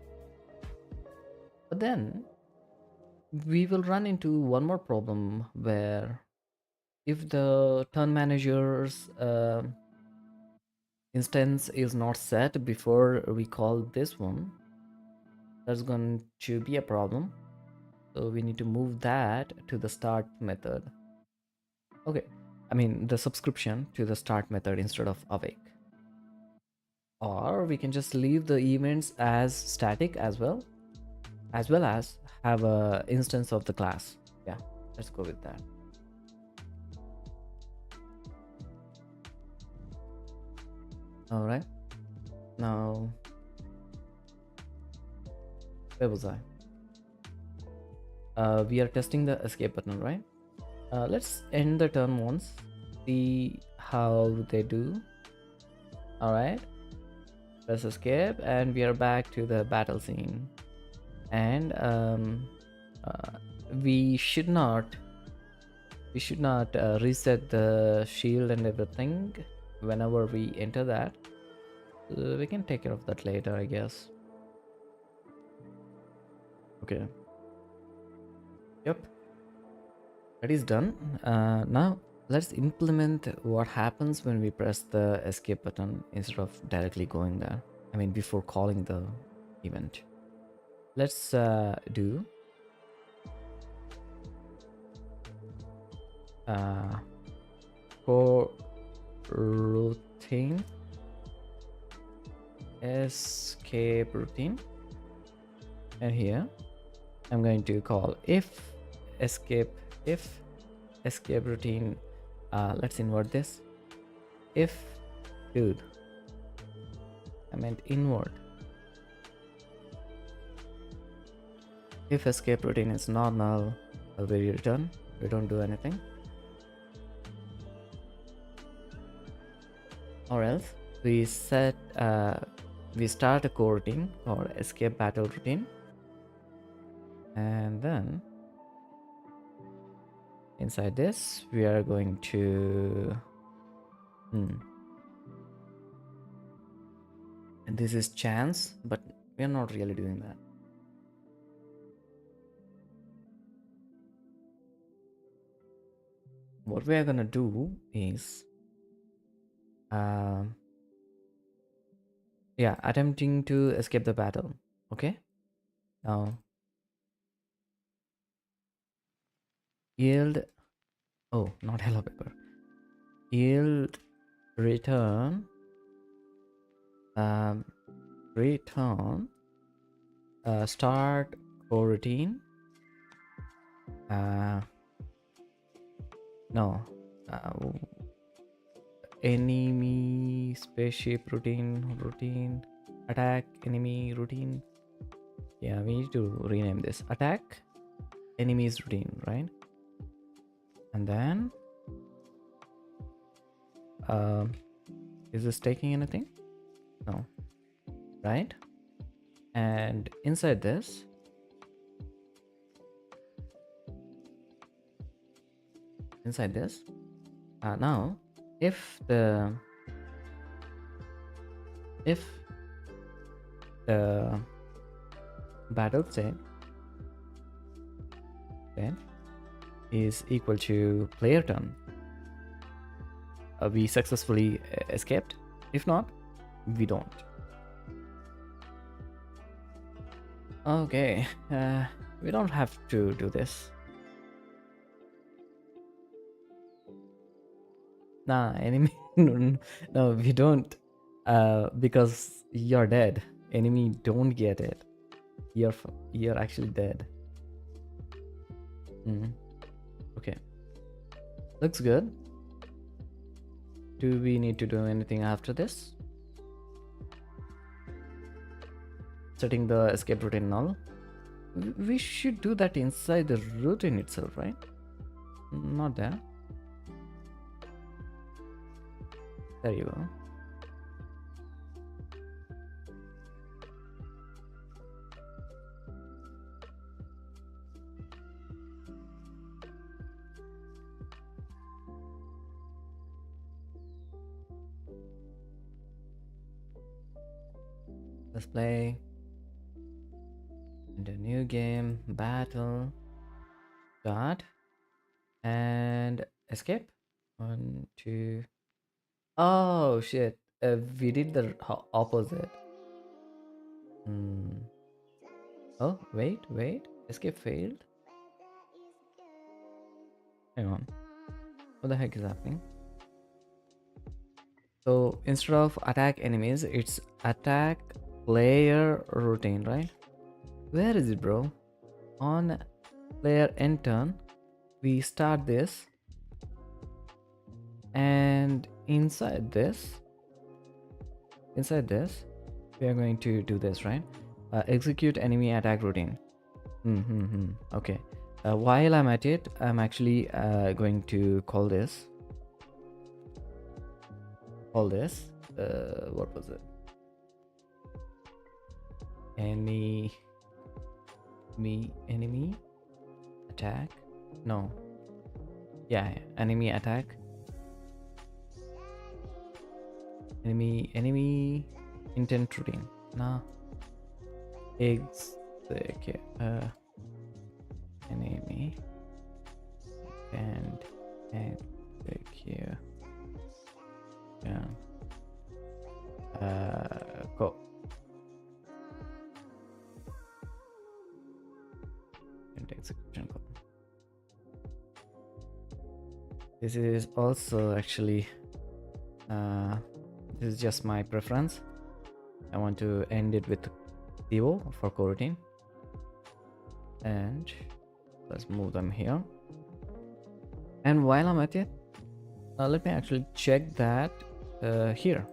But then we will run into one more problem where if the turn manager's instance is not set before we call this one, that's going to be a problem. So we need to move that to the start method. Okay, I mean the subscription to the start method instead of awake. Or we can just leave the events as static as well as have a instance of the class. Yeah, let's go with that. All right, now where was I? We are testing the escape button, right? Let's end the turn once, see how they do. All right, press escape and we are back to the battle scene. And we should not reset the shield and everything whenever we enter that. We can take care of that later, I guess. Okay. Yep, that is done. Now let's implement what happens when we press the escape button instead of directly going there. I mean, before calling the event. Let's do coroutine escape routine, and here I'm going to call if escape routine. Let's invert this. If dude, I'm meant inward. If escape routine is not null, we return. We don't do anything. Or else we set we start a coroutine or escape battle routine, and then inside this we are going to and this is chance, but we are not really doing that. What we are gonna do is yeah, attempting to escape the battle. Okay, now yield, oh, not hello paper, yield return return start coroutine no enemy spaceship routine attack enemy routine. Yeah, we need to rename this attack enemies routine, right? And then is this taking anything? No, right? And inside this now if the battle state then is equal to player turn, we successfully escaped. If not, we don't. Okay, we don't have to do this. Nah, enemy. No, we don't. Because you're dead. Enemy don't get it. You're actually dead. Okay. Looks good. Do we need to do anything after this? Setting the escape routine null. We should do that inside the routine itself, right? Not there. There you go. Let's play. And a new game, battle, start, and escape. 1, 2. Oh shit! We did the opposite. Oh wait, escape failed. Hang on, what the heck is happening? So instead of attack enemies, it's attack player routine, right? Where is it, bro? On player end turn, we start this, and inside this we are going to do this, right? Execute enemy attack routine. Okay. While I'm at it, I'm actually going to call this what was it? Enemy attack. No, yeah, enemy attack, enemy intent routine. Nah, execute enemy and execute. Yeah. Go. And execution code. This is also actually this is just my preference. I want to end it with 0 for coroutine, and let's move them here. And while I'm at it, let me actually check that here.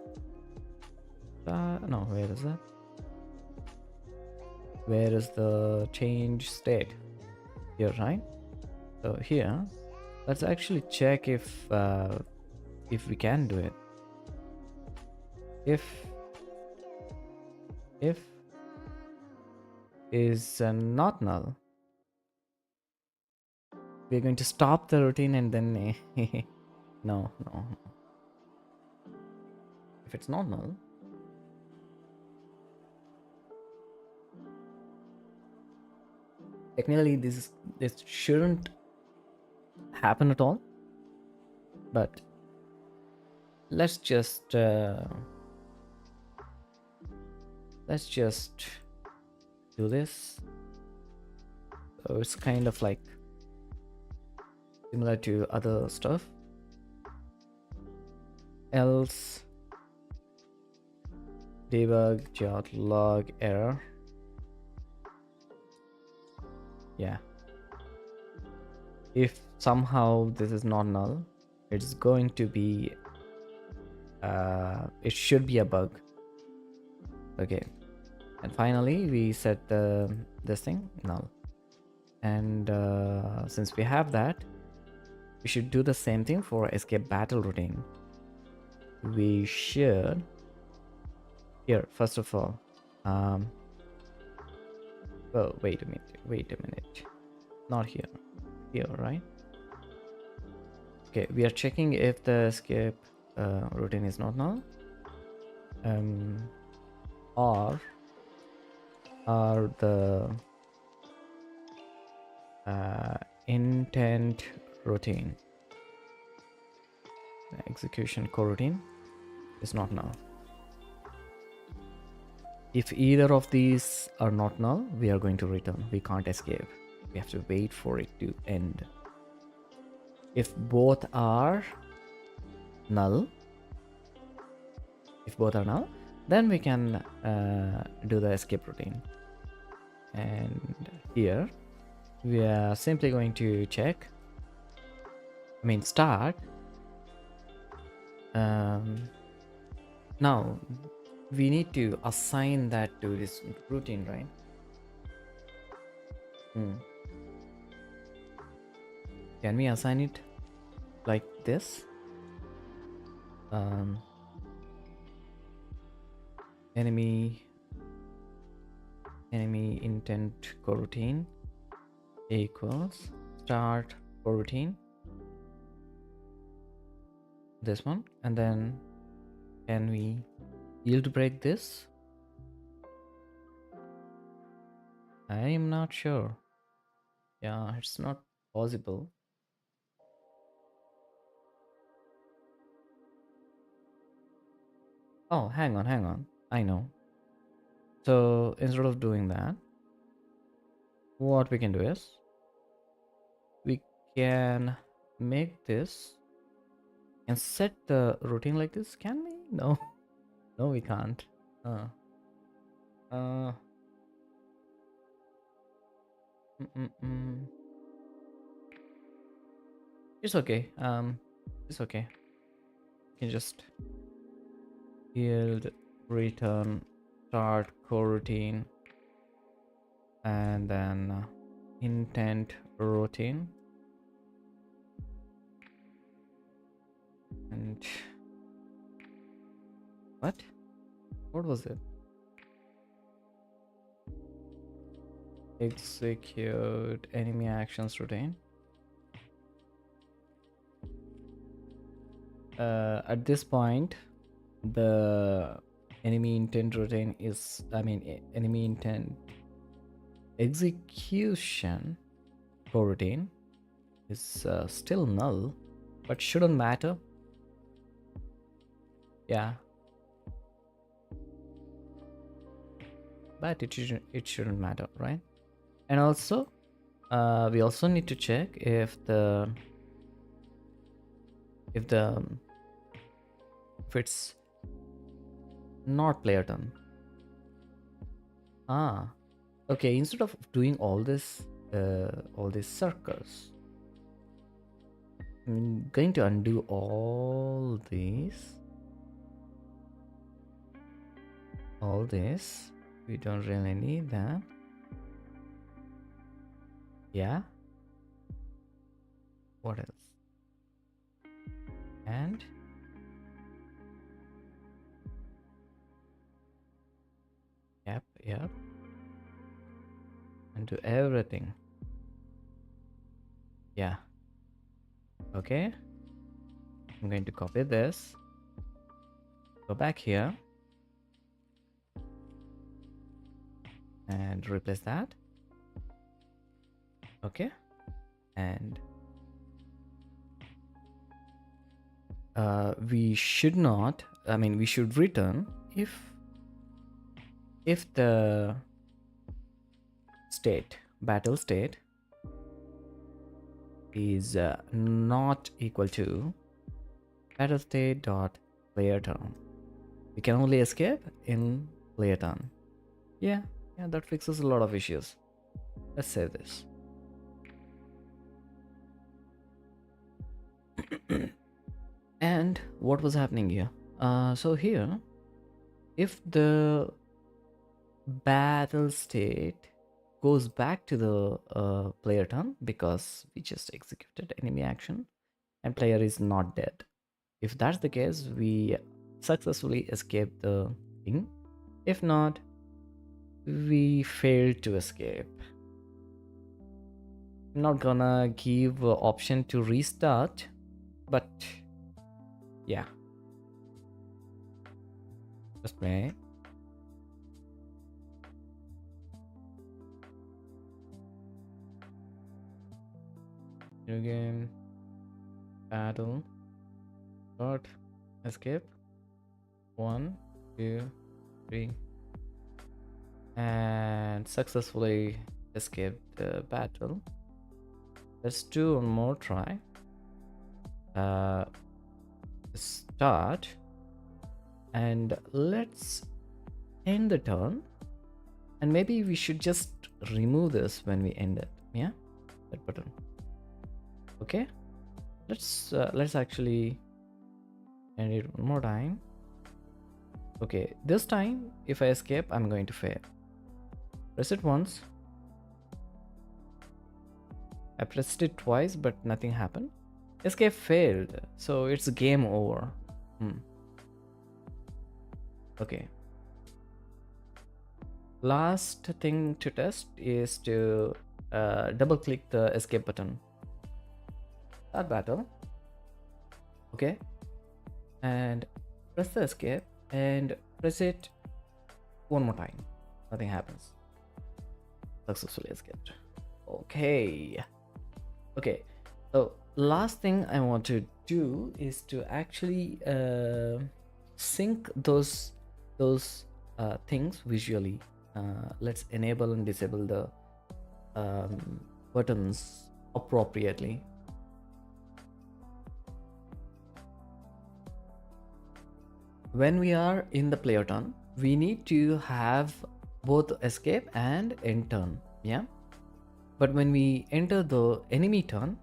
No, where is that? Where is the change state? Here, right? So here, let's actually check if we can do it. If is not null, we're going to stop the routine and then no, no. If it's not null, technically this shouldn't happen at all. But let's just do this. So it's kind of like similar to other stuff. Else debug.log error. Yeah. If somehow this is not null, it's going to be it should be a bug. Okay. And finally we set this thing null. And since we have that, we should do the same thing for escape battle routine. We should here first of all oh, wait a minute, not here, right? Okay, we are checking if the escape routine is not null, or the intent routine, the execution coroutine is not null. If either of these are not null, we are going to return. We can't escape. We have to wait for it to end. If both are null, then we can do the escape routine. And here we are simply going to check. Start. Now we need to assign that to this routine, right? Can we assign it like this? Enemy intent coroutine equals start coroutine, this one, and then can we yield break this? I am not sure. Yeah, it's not possible. Oh, hang on, I know. So instead of doing that, what we can do is we can make this and set the routine like this. Can we? No. No, we can't. It's okay. It's okay. You can just yield return start coroutine and then intent routine, and what was it? Execute enemy actions routine. At this point, the enemy intent routine is, enemy intent execution coroutine is still null, but shouldn't matter. Yeah, but it shouldn't matter, right? And also we also need to check if it's not player turn. Okay, instead of doing all these circles, I'm going to undo all these all this. We don't really need that. Yeah. What else? And yep. And do everything. Yeah. Okay. I'm going to copy this. Go back here. And replace that. Okay. And we should not, I mean, we should return if the state, battle state, is not equal to battle state dot player turn. We can only escape in player turn. Yeah, that fixes a lot of issues. Let's save this. And what was happening here? So here, if the battle state goes back to the player turn because we just executed enemy action and player is not dead. If that's the case, we successfully escape the thing. If not, we failed to escape. I'm not gonna give option to restart, but yeah. Just play. New game. Battle. Dot. Escape. 1, 2, 3. And successfully escaped the battle. Let's do one more try. Start. And let's end the turn. And maybe we should just remove this when we end it. Yeah, that button. Okay, let's actually end it one more time. Okay, this time if I escape, I'm going to fail. Press it once. I pressed it twice, but nothing happened. Escape failed, so it's game over. Okay. Last thing to test is to double click the escape button. Start battle. Okay. And press the escape and press it one more time. Nothing happens. Successfully escaped. Okay. Okay. So last thing I want to do is to actually sync those things visually. Let's enable and disable the buttons appropriately. When we are in the player turn, we need to have both escape and end turn. Yeah, but when we enter the enemy turn,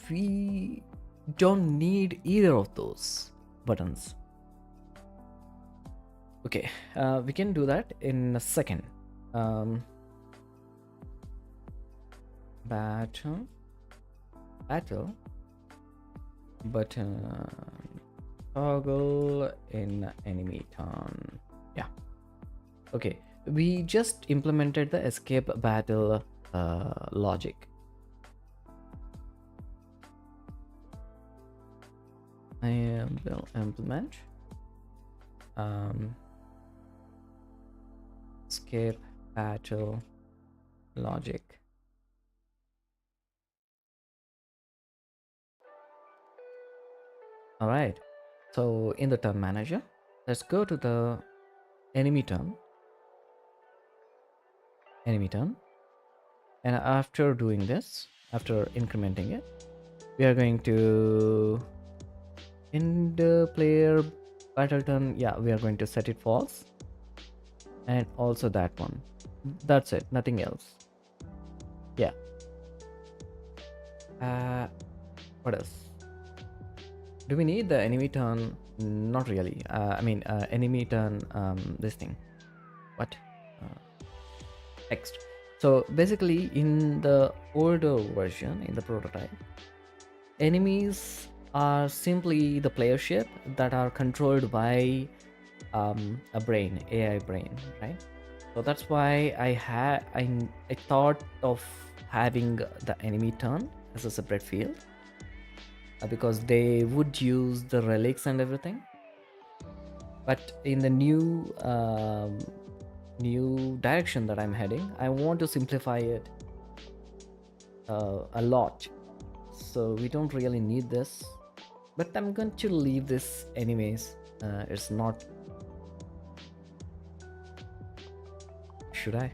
we don't need either of those buttons. Okay, we can do that in a second. Battle button toggle in enemy turn. Yeah. Okay, we just implemented the escape battle logic. I will implement escape battle logic. All right, so in the turn manager, let's go to the enemy turn, and after doing this, after incrementing it, we are going to in the player battle turn, yeah, we are going to set it false, and also that one. That's it, nothing else. Yeah. What else? Do we need the enemy turn Not really. I mean, enemy turn. This thing. What? Text. So basically, in the older version, in the prototype, enemies are simply the player ship that are controlled by a brain, AI brain, right? So that's why I thought of having the enemy turn as a separate field, because they would use the relics and everything. But in the new direction that I'm heading, I want to simplify it a lot. So we don't really need this, but I'm going to leave this anyways. It's not. Should I?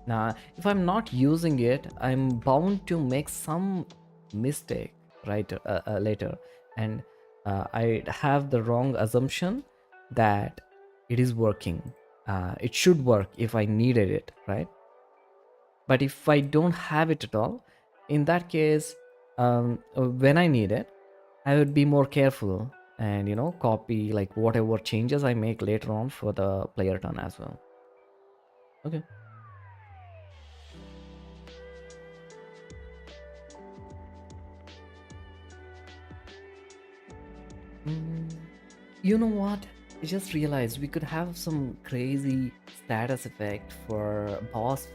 Nah, if I'm not using it, I'm bound to make some mistake right later, and I have the wrong assumption that it is working. It should work if I needed it, right? But if I don't have it at all, in that case, when I need it, I would be more careful and copy like whatever changes I make later on for the player turn as well. Okay. Mm, you know what? I just realized we could have some crazy status effect for boss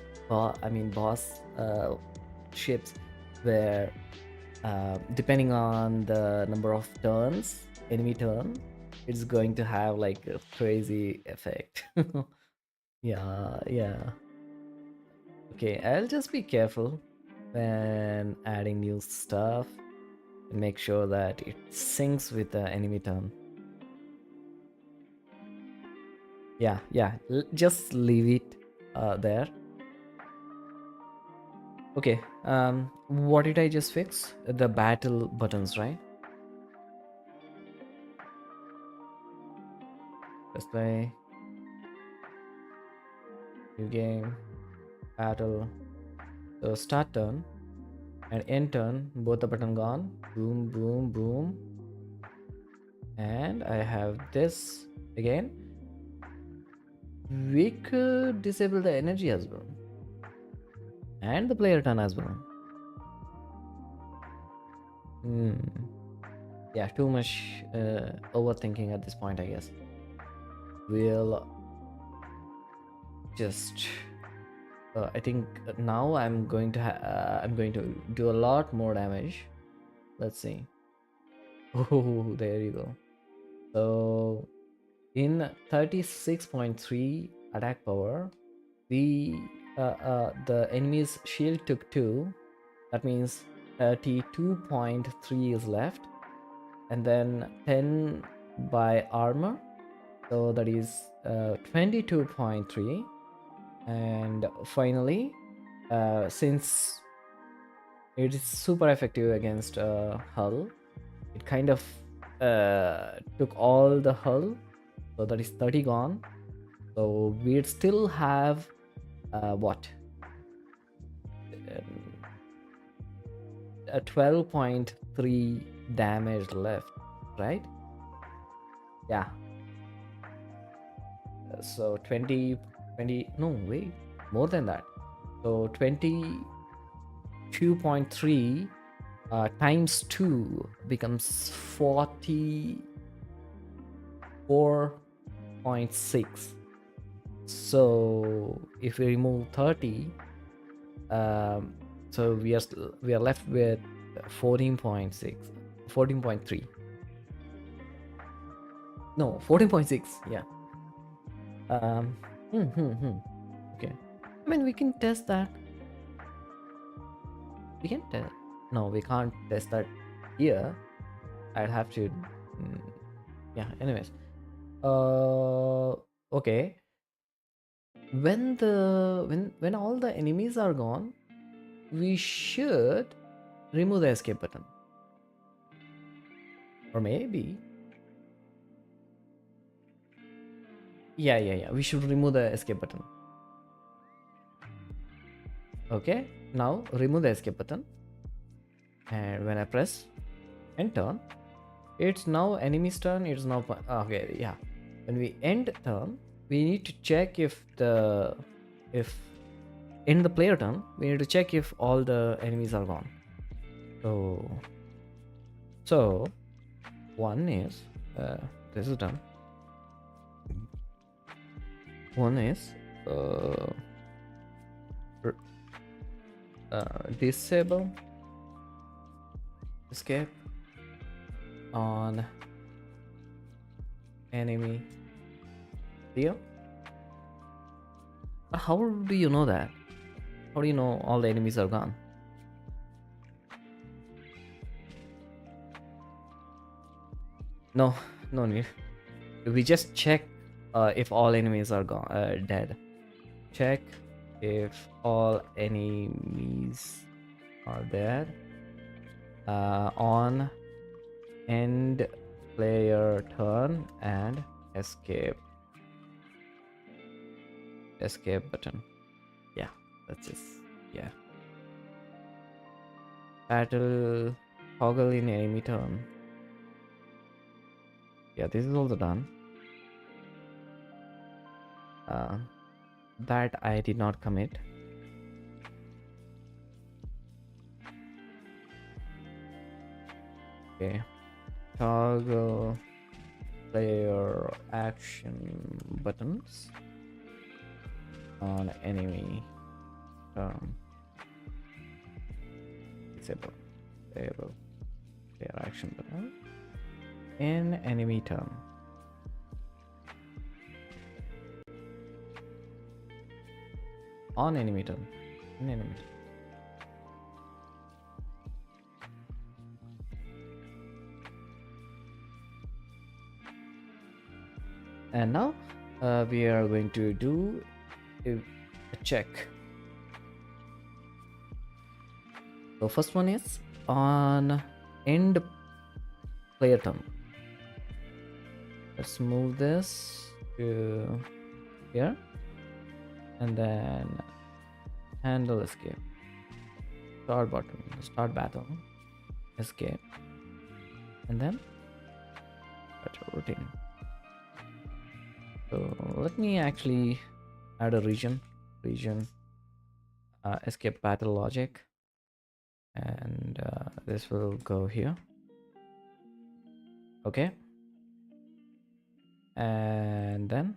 ships, where depending on the number of turns, enemy turn, it's going to have like a crazy effect. Yeah, yeah. Okay, I'll just be careful when adding new stuff and make sure that it syncs with the enemy turn. Yeah, yeah. Just leave it there. Okay. What did I just fix? The battle buttons, right? Let's play. New game. Battle. So start turn and end turn. Both the button gone. Boom, boom, boom. And I have this again. We could disable the energy as well. And the player turn as well. Hmm. Yeah, too much overthinking at this point, I guess. We'll just I think now I'm going to do a lot more damage. Let's see. Oh, there you go. So in 36.3 attack power, we the enemy's shield took 2. That means 32.3 is left, and then 10 by armor, so that is 22.3. And finally, since it is super effective against hull, it kind of took all the hull, so that is 30 gone. So we'd still have what, a 12.3 damage left, right? Yeah. So 20, no, wait, more than that. So 22.3 times 2 becomes 44.6. So if we remove 30, so we are left with 14.6, 14.3. No, 14.6. Yeah. um okay, I mean, we can test that. We can test. No, we can't test that here. I'd have to yeah, anyways. Okay, when all the enemies are gone, we should remove the escape button, or maybe yeah, we should remove the escape button. Okay, now remove the escape button, and when I press enter, It's now enemy's turn. It's now okay. Yeah, when we end turn, we need to check if in the player turn we need to check if all the enemies are gone. So one is this is done. One is uh, disable escape on enemy deal. How do you know that? How do you know all the enemies are gone? No, no need. We just check if all enemies are gone, dead. Check if all enemies are dead on end player turn and escape button. Yeah, that's it. Yeah, battle toggle in enemy turn. Yeah, this is also done. That I did not commit. Okay, toggle player action buttons on enemy turn. Disable player action button in enemy turn. On enemy turn. In enemy turn. And now we are going to do a check. So first one is on end player turn. Let's move this to here and then handle escape. Start button, start battle, escape, and then battle routine. So let me actually add a region escape battle logic, and this will go here. Okay, and then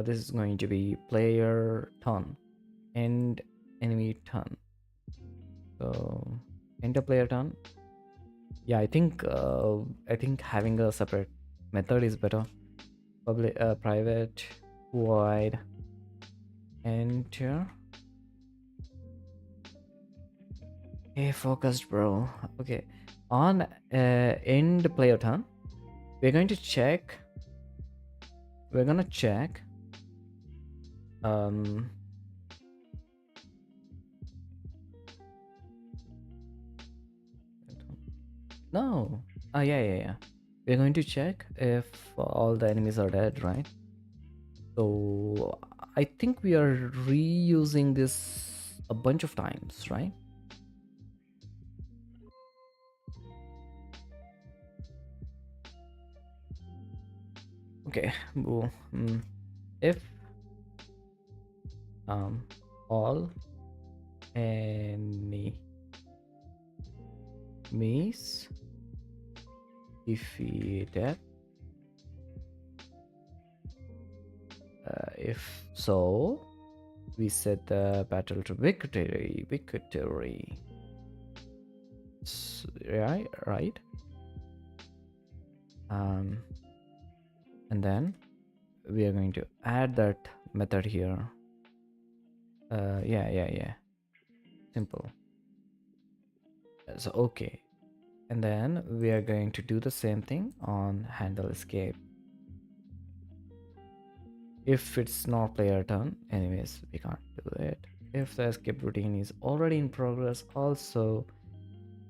this is going to be player turn and enemy turn. So enter player turn. Yeah, I think having a separate method is better. Public private void enter. Hey, focused, bro. Okay, on end player turn, we're going to check. We're gonna check. No. Yeah. We're going to check if all the enemies are dead, right? So I think we are reusing this a bunch of times, right? Okay. If all enemies defeated, if so, we set the battle to victory. Right. And then we are going to add that method here. Yeah, simple. So okay, and then we are going to do the same thing on handle escape. If it's not player turn, anyways, we can't do it. If the escape routine is already in progress, also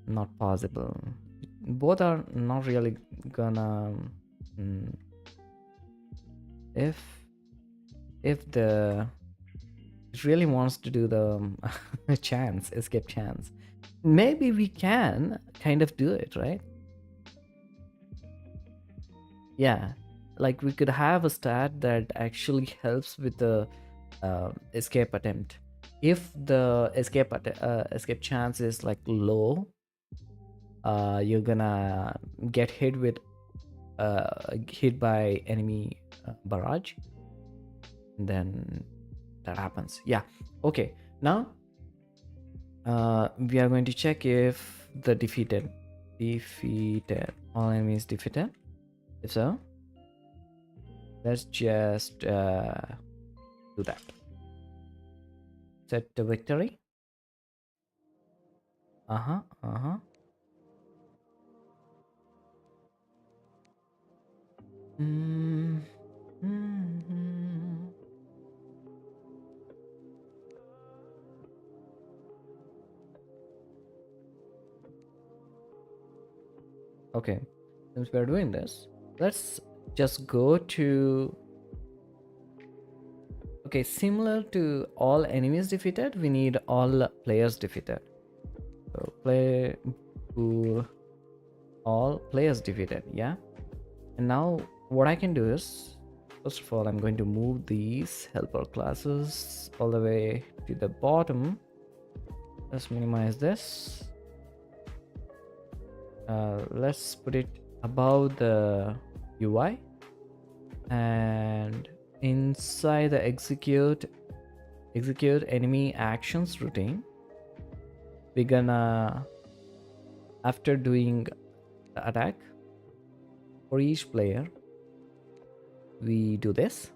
not possible. Both are not really gonna if the it really wants to do the escape chance, maybe we can kind of do it, right? Yeah, like we could have a stat that actually helps with the escape attempt. If the escape chance is like low, you're gonna get hit by enemy barrage, and then that happens. Yeah. Okay, now we are going to check if the defeated all enemies defeated. If so, let's just do that. Set the victory. Uh-huh, uh-huh. Mm, mhm. Okay, since we're doing this, let's just go to, okay, similar to all enemies defeated, we need all players defeated. So play to all players defeated, yeah. And now what I can do is, first of all, I'm going to move these helper classes all the way to the bottom. Let's minimize this. Let's put it above the UI, and inside the execute enemy actions routine, we're gonna, after doing the attack for each player, we do this.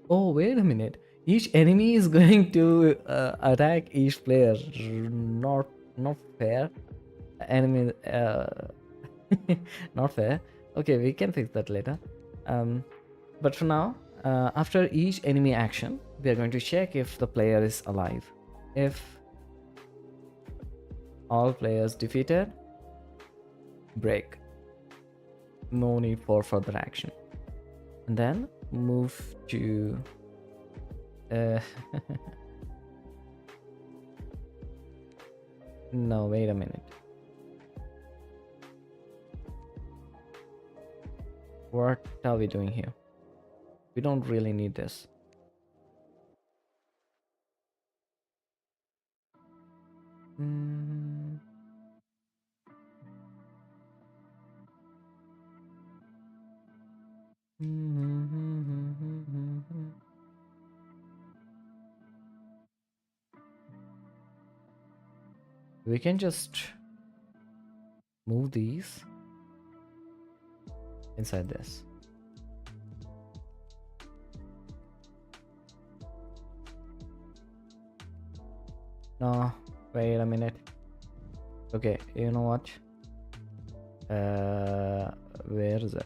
Oh, wait a minute. Each enemy is going to attack each player. Not fair. Enemy, not fair. Okay, we can fix that later. But for now, after each enemy action, we are going to check if the player is alive. If all players defeated, break. No need for further action. And then move to uh, no, wait a minute. What are we doing here? We don't really need this. Mm, we can just move these inside this. No, wait a minute. Okay, you know what? Where is it?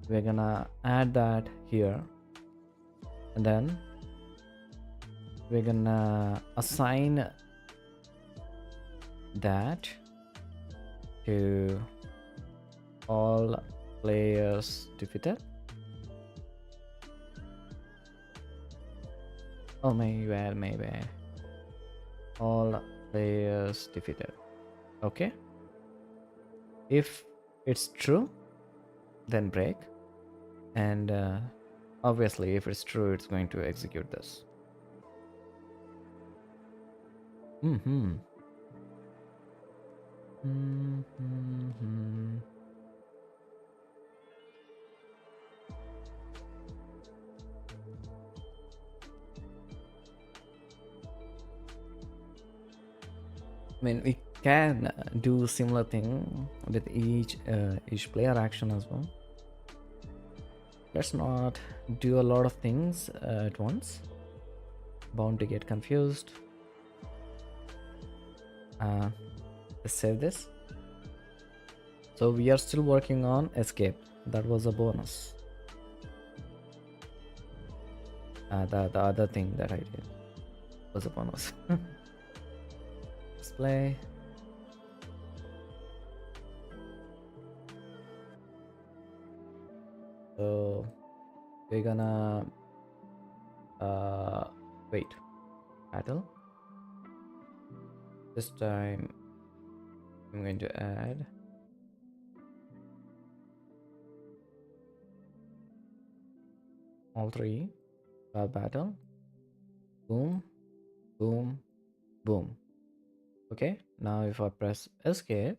We're gonna add that here, and then we're gonna assign that to all players defeated. Oh, maybe all players defeated. Okay, if it's true, then break, and obviously if it's true, it's going to execute this. Mm-hmm. Mm-hmm. I mean, we can do similar thing with each player action as well. Let's not do a lot of things at once. Bound to get confused. Let's save this. So we are still working on escape. That was a bonus. The other thing that I did was a bonus. Display. So we're gonna wait. Battle. This time I'm going to add all three. Battle. Boom, boom, boom. Okay, now if I press escape,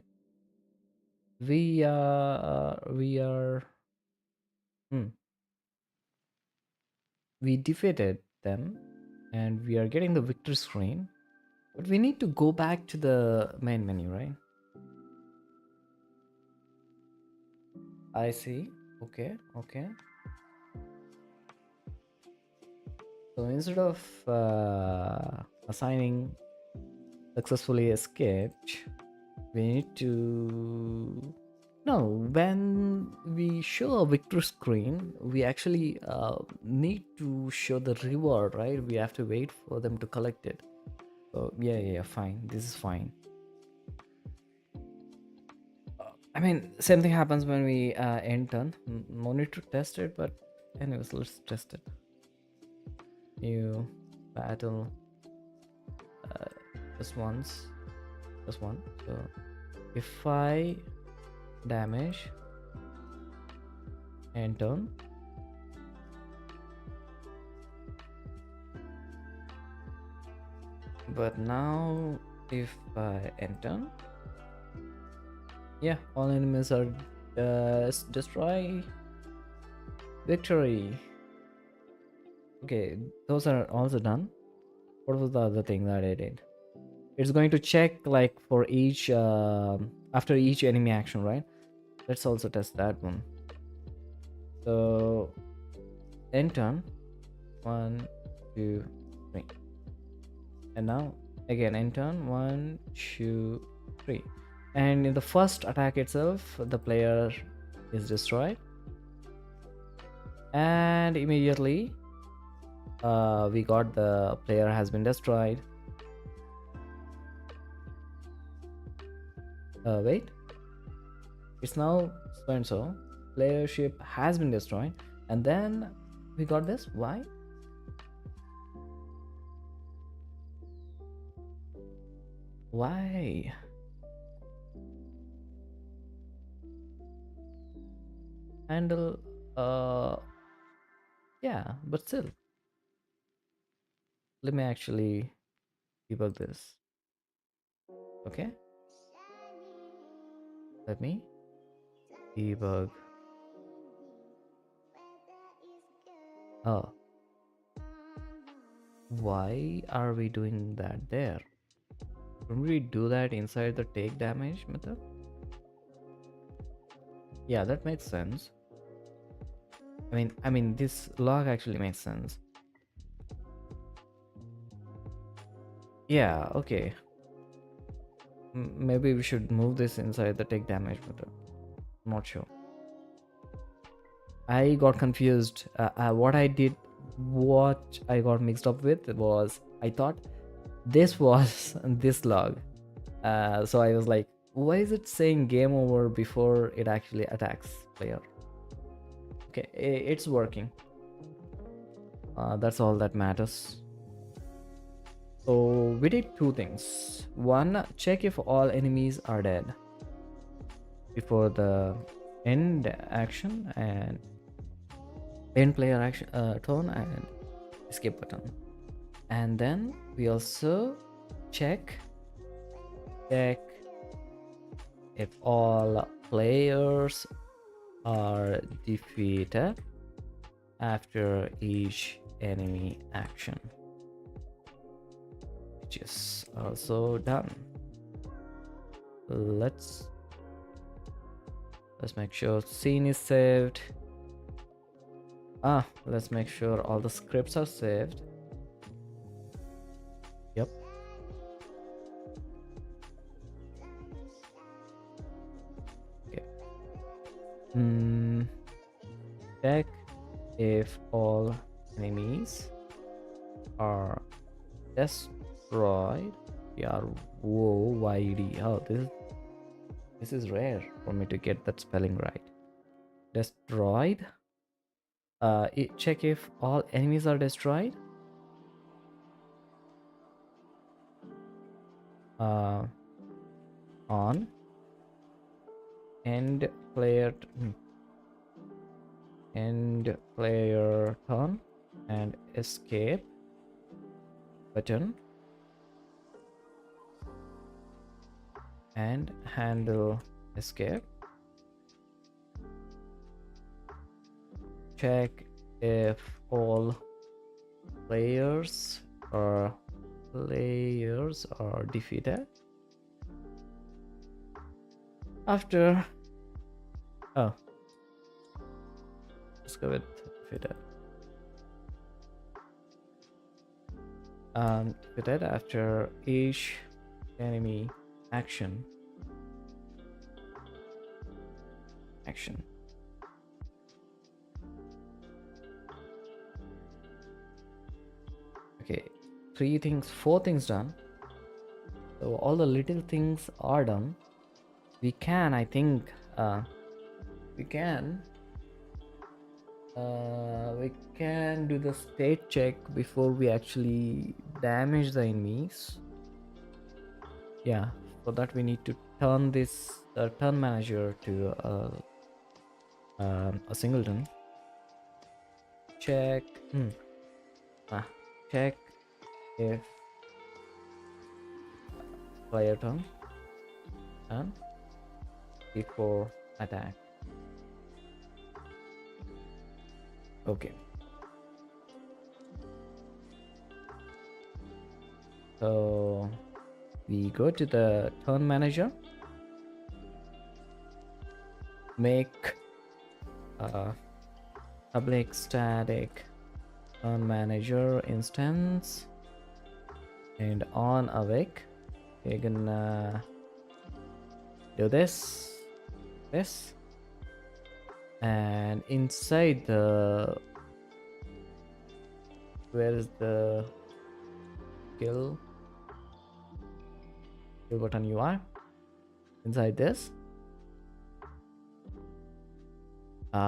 we are hmm, we defeated them, and we are getting the victory screen. But we need to go back to the main menu, right? I see. Okay, okay. So instead of assigning successfully escaped, we need to no, when we show a victory screen, we actually need to show the reward, right? We have to wait for them to collect it. So yeah, fine, this is fine. I mean, same thing happens when we end turn. No need to test it, but anyways, let's test it. New battle, uh, just once, just one. So if I damage and turn, but now if I enter, yeah, all enemies are destroy. Victory. Okay, those are also done. What was the other thing that I did? It's going to check like for each after each enemy action, right? Let's also test that one. So end turn, 1, 2, 3, and now again end turn, 1, 2, 3, and in the first attack itself, the player is destroyed, and immediately we got the player has been destroyed. Wait, it's now so and so. Playership has been destroyed, and then we got this. Why? Why? Handle. Yeah, but still, let me actually debug this. Okay, let me debug. Oh, why are we doing that there? Couldn't we do that inside the take damage method? Yeah, that makes sense. I mean, this log actually makes sense. Yeah, okay. Maybe we should move this inside the take damage method. Not sure. I got confused. What I got mixed up with was I thought this was this log. So I was like, why is it saying game over before it actually attacks player? Okay, it's working. That's all that matters. So we did two things. One, check if all enemies are dead before the end action and end player action turn and escape button. And then we also check if all players are defeated after each enemy action, which is also done. Let's make sure scene is saved. Let's make sure all the scripts are saved. Yep. Okay. Check if all enemies are destroyed. Yeah. Whoa, YD. Oh, this is rare for me to get that spelling right. Destroyed. Check if all enemies are destroyed. uh, on end player end player turn and escape button and handle escape. Check if all players are defeated. After let's go with defeated. Defeated after each enemy action. Okay, 4 things done. So all the little things are done. We can, I think, we can do the state check before we actually damage the enemies. Yeah, for that we need to turn this turn manager to a singleton. Check check if player turn and before attack. Okay, so we go to the turn manager, make public static turn manager instance, and on awake we're gonna do this and inside the where is the kill button UI inside this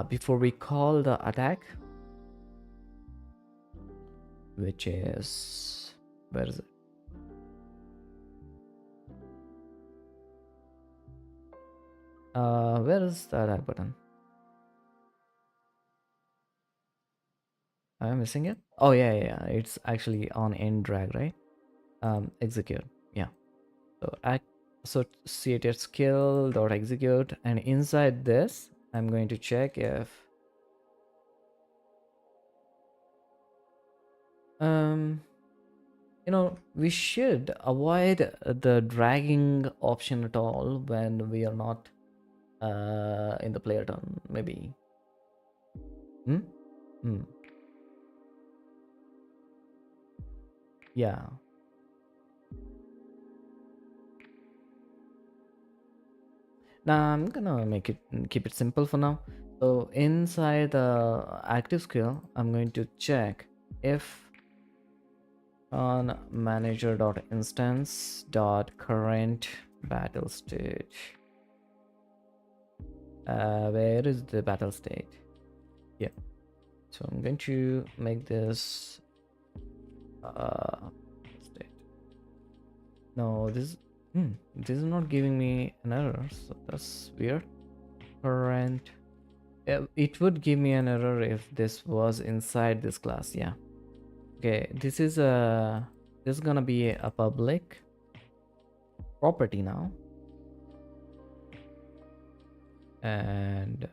before we call the attack, which is where is it? Where is the attack button? Am I missing it? Oh yeah, it's actually on end drag, right? Execute, yeah. So ctr skill dot execute, and inside this I'm going to check if we should avoid the dragging option at all when we are not in the player turn, maybe. Yeah. Now I'm gonna keep it simple for now. So inside the active skill, I'm going to check if on manager.instance.current battle state. Where is the battle state? Yeah. So I'm going to make this state. No, this is not giving me an error, so that's weird. Current. It would give me an error if this was inside this class. Yeah. Okay, this is gonna be a public property now, and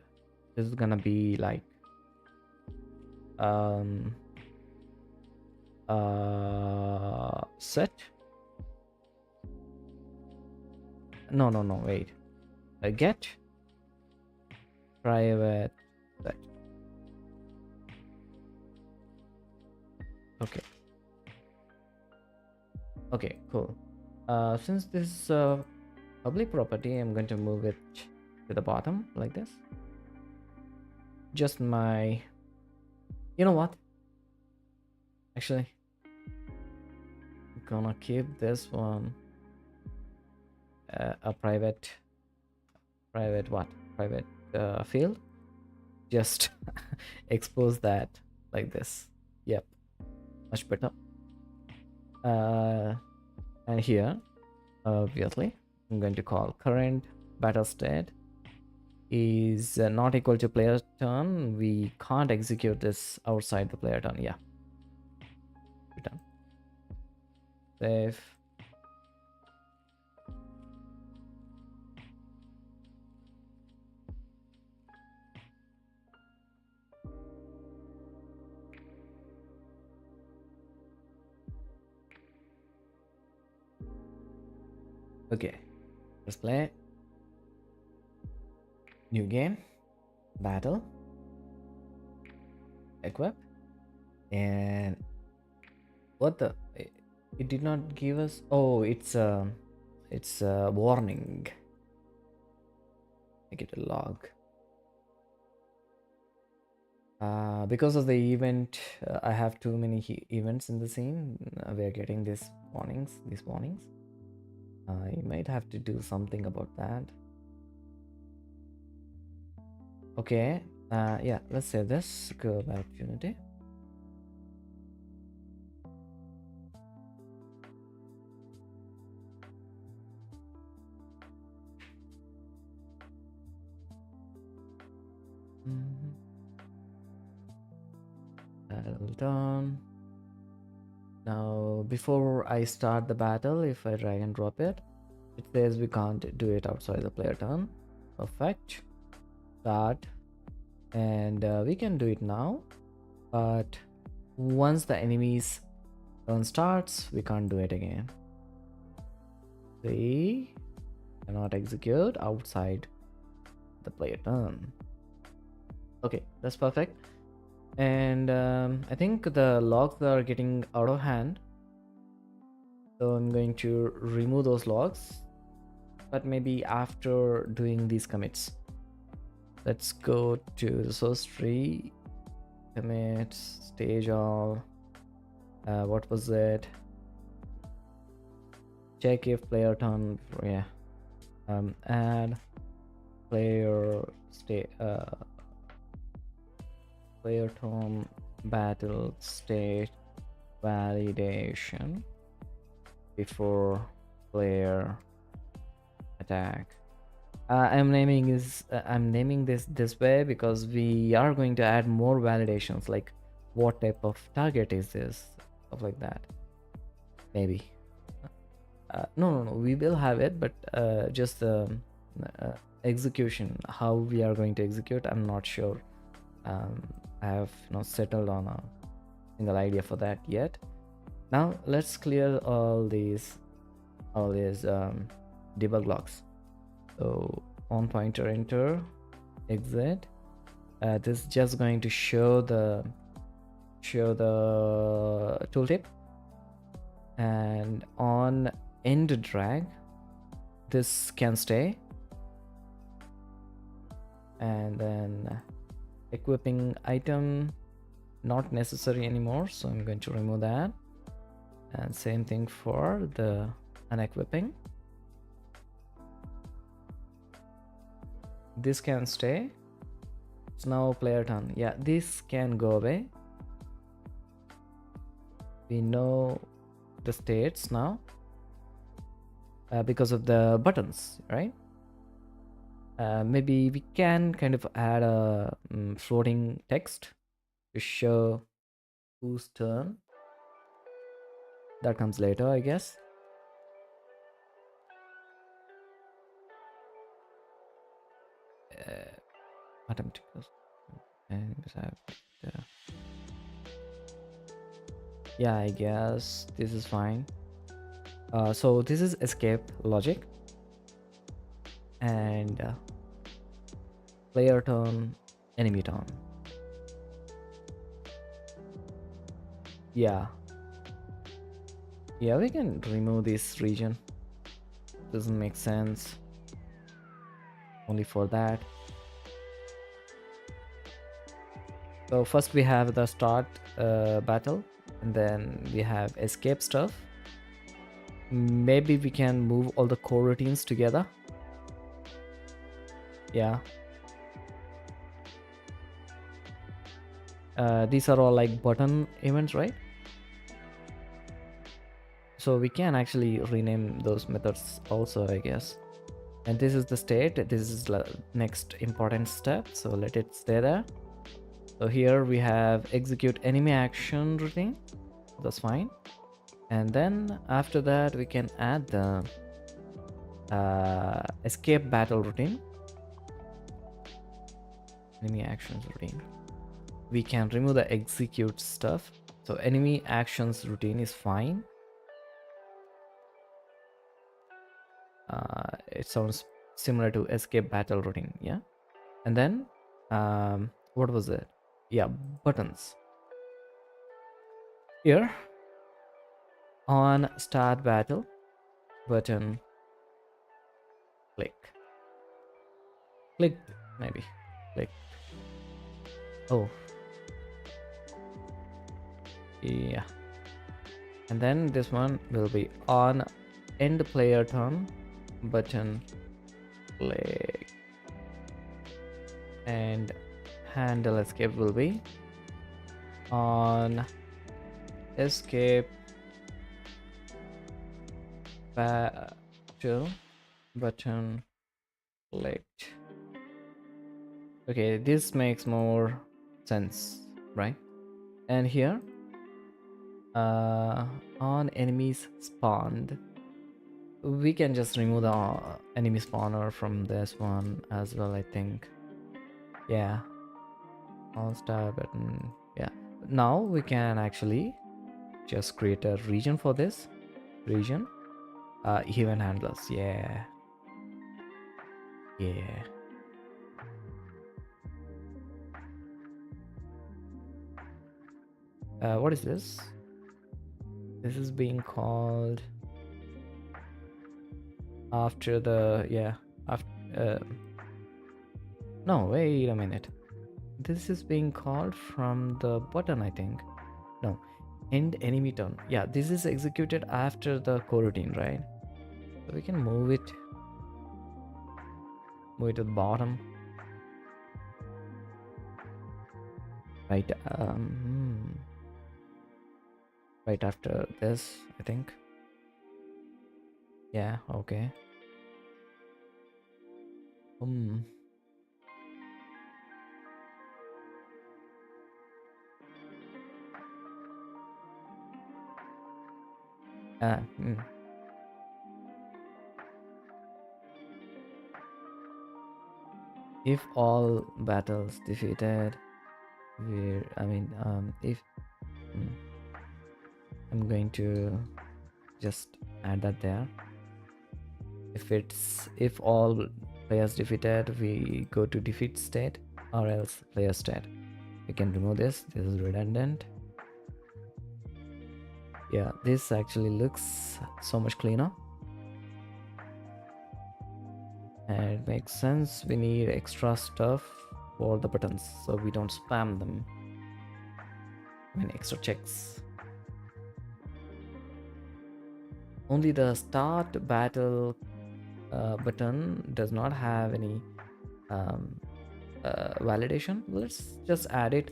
this is gonna be like set. No, wait. Get private set. Okay, cool. Since this is a public property, I'm going to move it to the bottom like this. Just my, you know what? Actually, I'm gonna keep this one a private field. Just expose that like this. Yep, much better. And here Obviously, I'm going to call current battle state is not equal to player turn. We can't execute this outside the player turn. Yeah, return. Save. Okay, let's play. New game, battle, equip, and what the? It did not give us. Oh, it's a warning. I get a log. Because of the event, I have too many events in the scene. We are getting these warnings. I might have to do something about that. Okay. Yeah, let's say this. Go back to Unity. Battle done. Now, before I start the battle, if I drag and drop it, it says we can't do it outside the player turn. Perfect. Start. And we can do it now. But once the enemy's turn starts, we can't do it again. See? Cannot execute outside the player turn. Okay, that's perfect. And I think the logs are getting out of hand, so I'm going to remove those logs, but maybe after doing these commits. Let's go to the source tree, commit, stage all, what was it, check if player turn, yeah, add player state, player turn battle state validation before player attack. I'm naming this way because we are going to add more validations, like what type of target is this, stuff like that. Maybe no, we will have it, but just the execution, how we are going to execute, I'm not sure. I have not settled on a single idea for that yet. Now let's clear all these debug logs. So on pointer enter, exit. This is just going to show the tooltip, and on end drag, this can stay, and then equipping item not necessary anymore, so I'm going to remove that, and same thing for the unequipping. This can stay. It's now player turn. Yeah, this can go away. We know the states now because of the buttons, right? Maybe we can kind of add a floating text to show whose turn. That comes later, I guess. Attempt and yeah, I guess this is fine. So this is escape logic, and player turn, enemy turn. Yeah, we can remove this region. Doesn't make sense. Only for that. So first we have the start battle, and then we have escape stuff. Maybe we can move all the core routines together. Yeah. These are all like button events, right? So we can actually rename those methods also, I guess. And this is the state. This is the next important step, so let it stay there. So here we have execute enemy action routine. That's fine. And then after that we can add the escape battle routine, enemy actions routine. We can remove the execute stuff. So enemy actions routine is fine. It sounds similar to escape battle routine. Yeah. And then what was it? Yeah, buttons. Here on start battle button, click, maybe click. Oh yeah. And then this one will be on end player turn button, click, and handle escape will be on escape battle button, clicked. Okay, this makes more sense, right? And here on enemies spawned, we can just remove the enemy spawner from this one as well, I think. Yeah, on start button. Yeah, now we can actually just create a region for this region. Event handlers. Yeah, yeah. What is this? This is being called after the, yeah, after no, wait a minute. This is being called from the button, I think. No, end enemy turn. Yeah, this is executed after the coroutine, right? So we can move it to the bottom, right? Right after this, I think. Yeah, okay. Hmm. Ah, If all battles defeated, if I'm going to just add that there. If all players defeated, we go to defeat state, or else player state. We can remove this. This is redundant. Yeah, this actually looks so much cleaner. And it makes sense. We need extra stuff for the buttons so we don't spam them. I mean, extra checks. Only the start battle button does not have any validation. Let's just add it.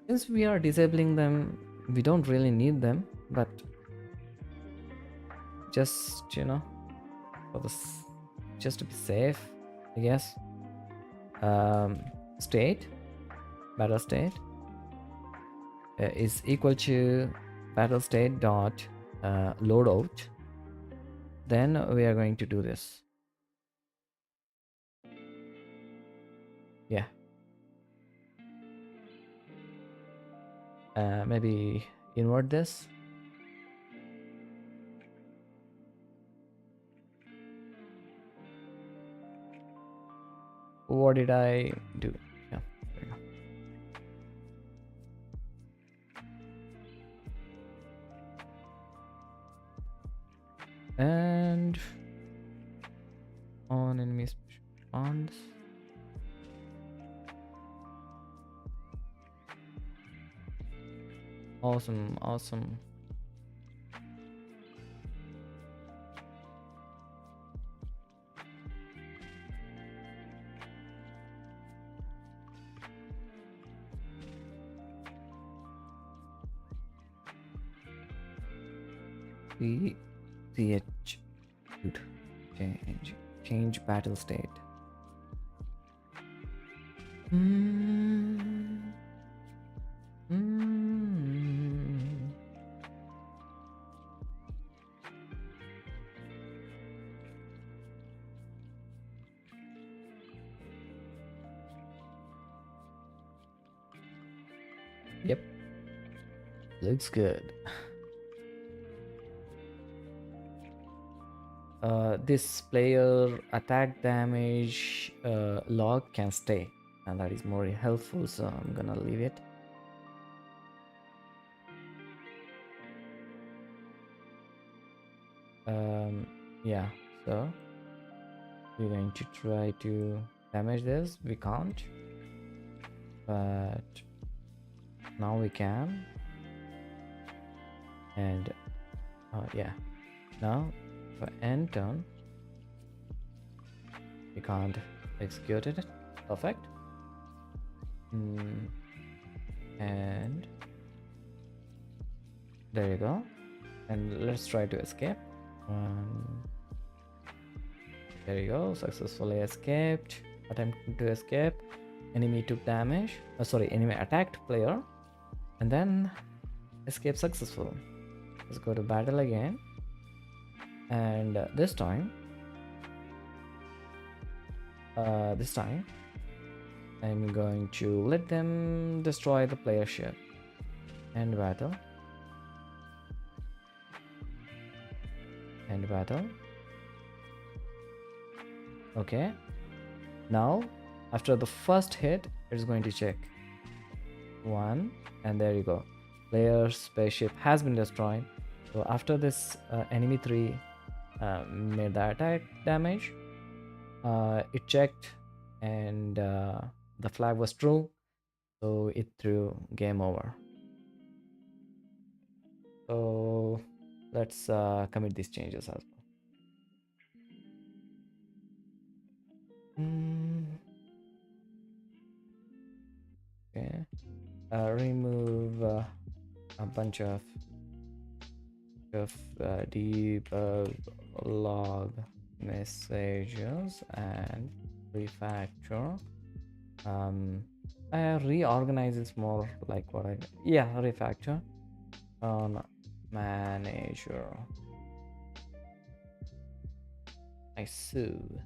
Since we are disabling them, we don't really need them, but just, for this, just to be safe, I guess. State, battle state is equal to battle state dot loadout. Then we are going to do this. Yeah. Maybe invert this. What did I do? Yeah, there we go. And on enemy spawns. Awesome, awesome. CH change battle state. Mm. Mm. Yep, looks good. This player attack damage log can stay, and that is more helpful, so I'm gonna leave it. Yeah, so we're going to try to damage this. We can't, but now we can. And yeah, now for end turn we can't execute it. Perfect. And there you go. And let's try to escape. There you go, successfully escaped. Attempting to escape, enemy took damage. Sorry, enemy attacked player, and then escape successful. Let's go to battle again, and this time I'm going to let them destroy the player ship. End battle. End battle. Okay, now after the first hit it's going to check one, and there you go, player's spaceship has been destroyed. So after this enemy 3 made the attack damage, it checked, and the flag was true, so it threw game over. So let's commit these changes as well. Okay, remove a bunch of debug log messages and refactor. I reorganize this more like what I refactor on manager. I sue.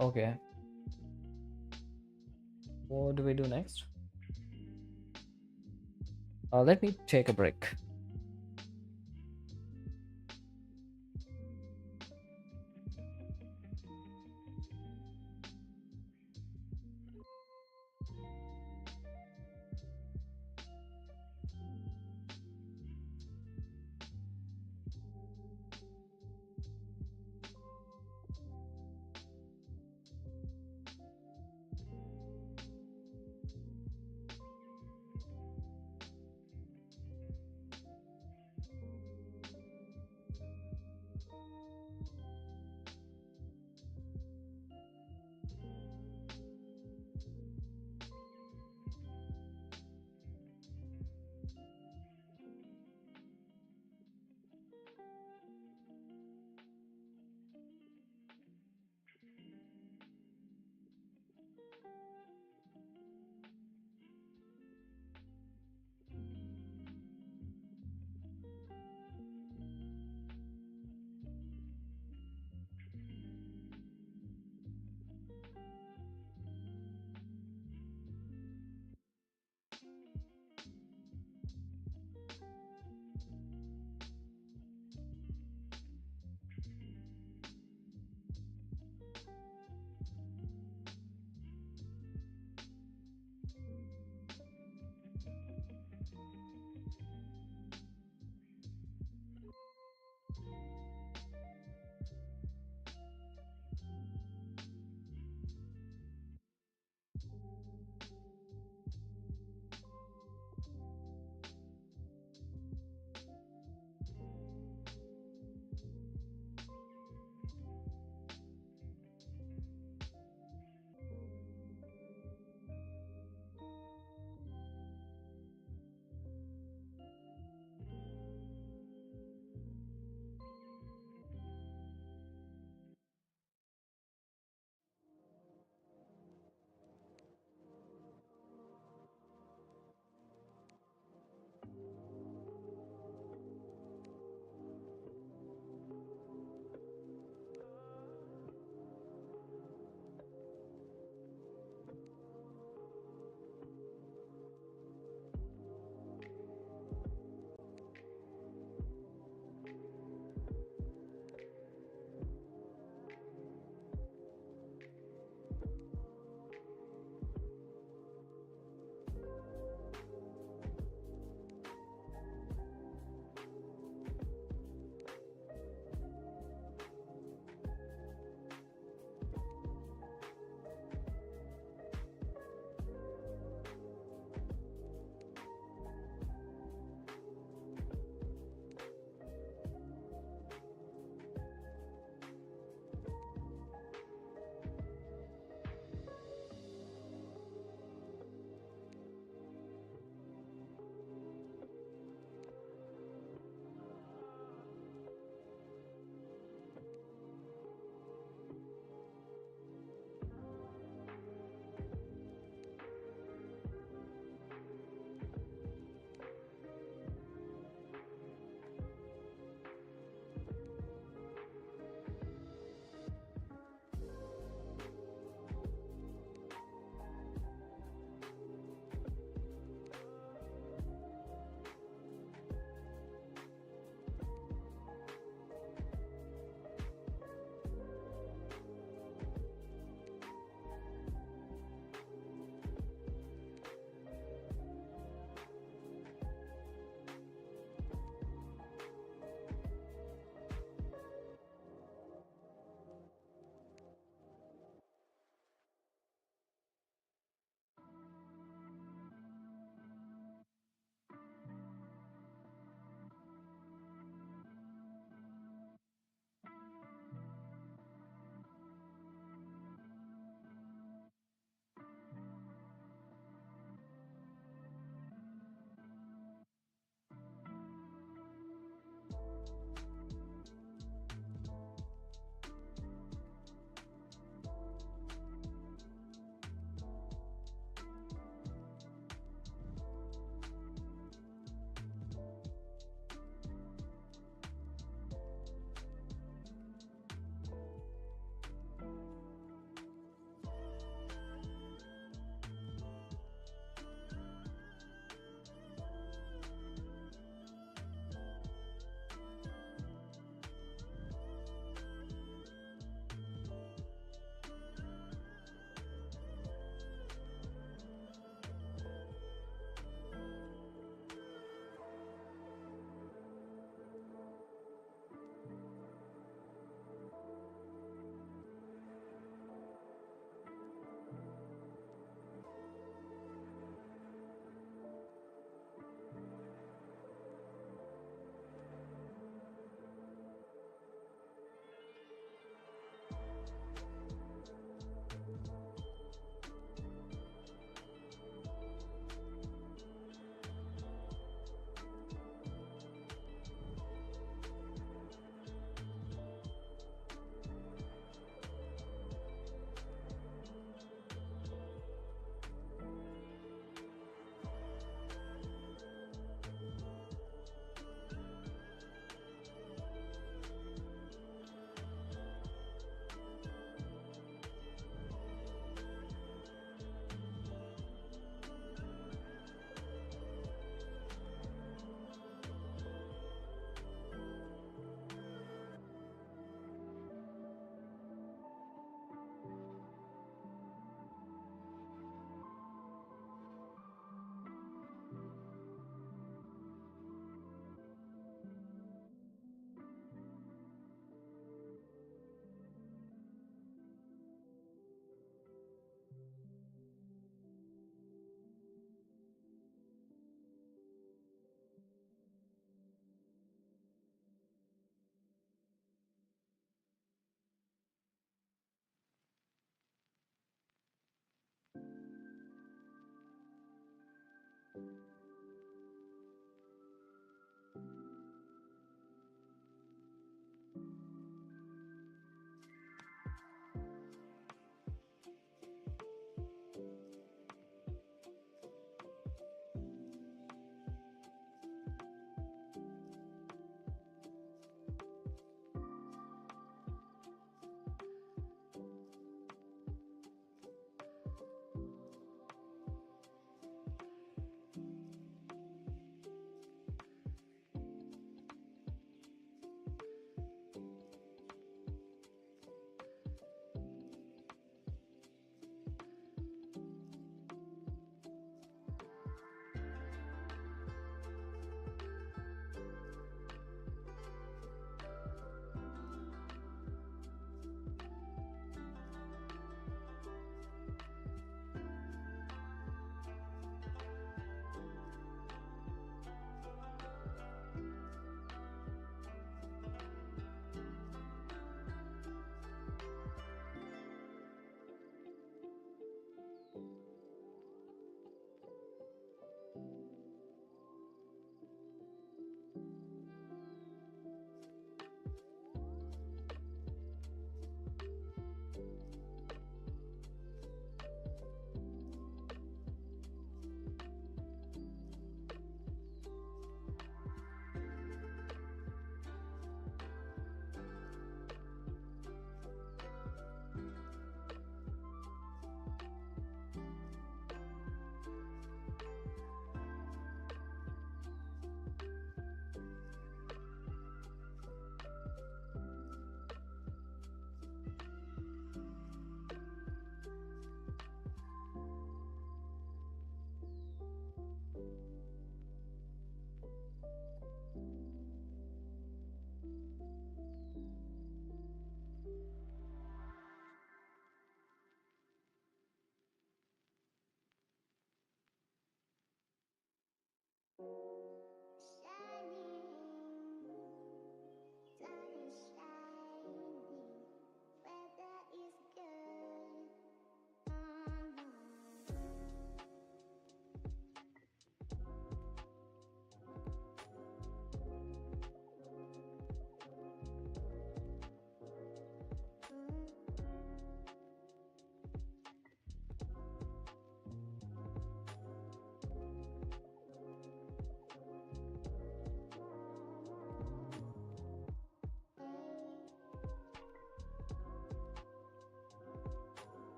Okay, what do we do next? Let me take a break.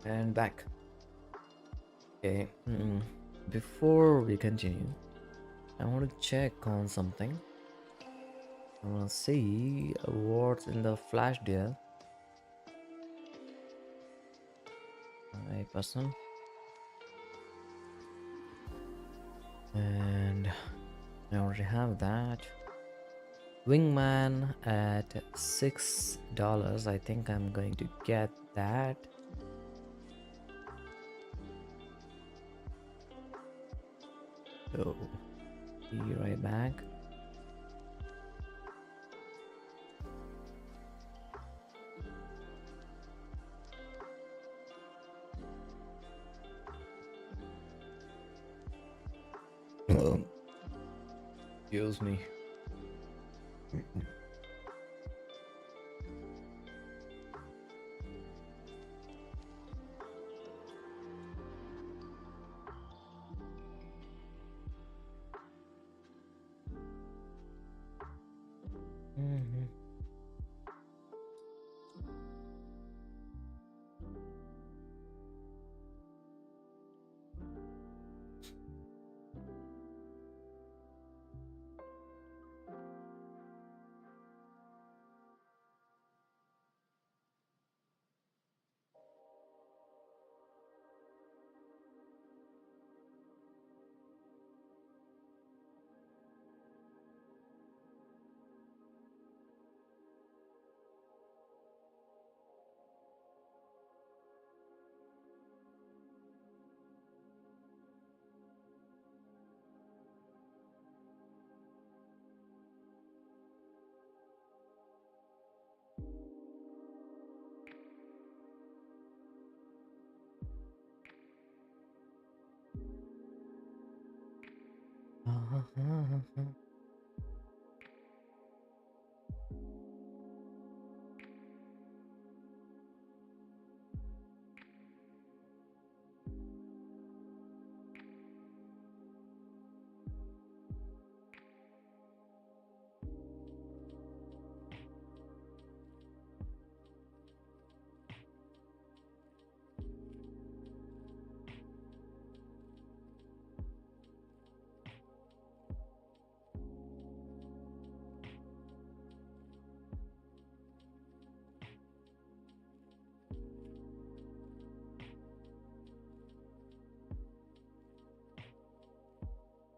And back. Okay. Before we continue, I want to check on something. I want to see what's in the flash deal. My person. And I already have that. Wingman at $6. I think I'm going to get that. So be right back. Excuse me. Mhm.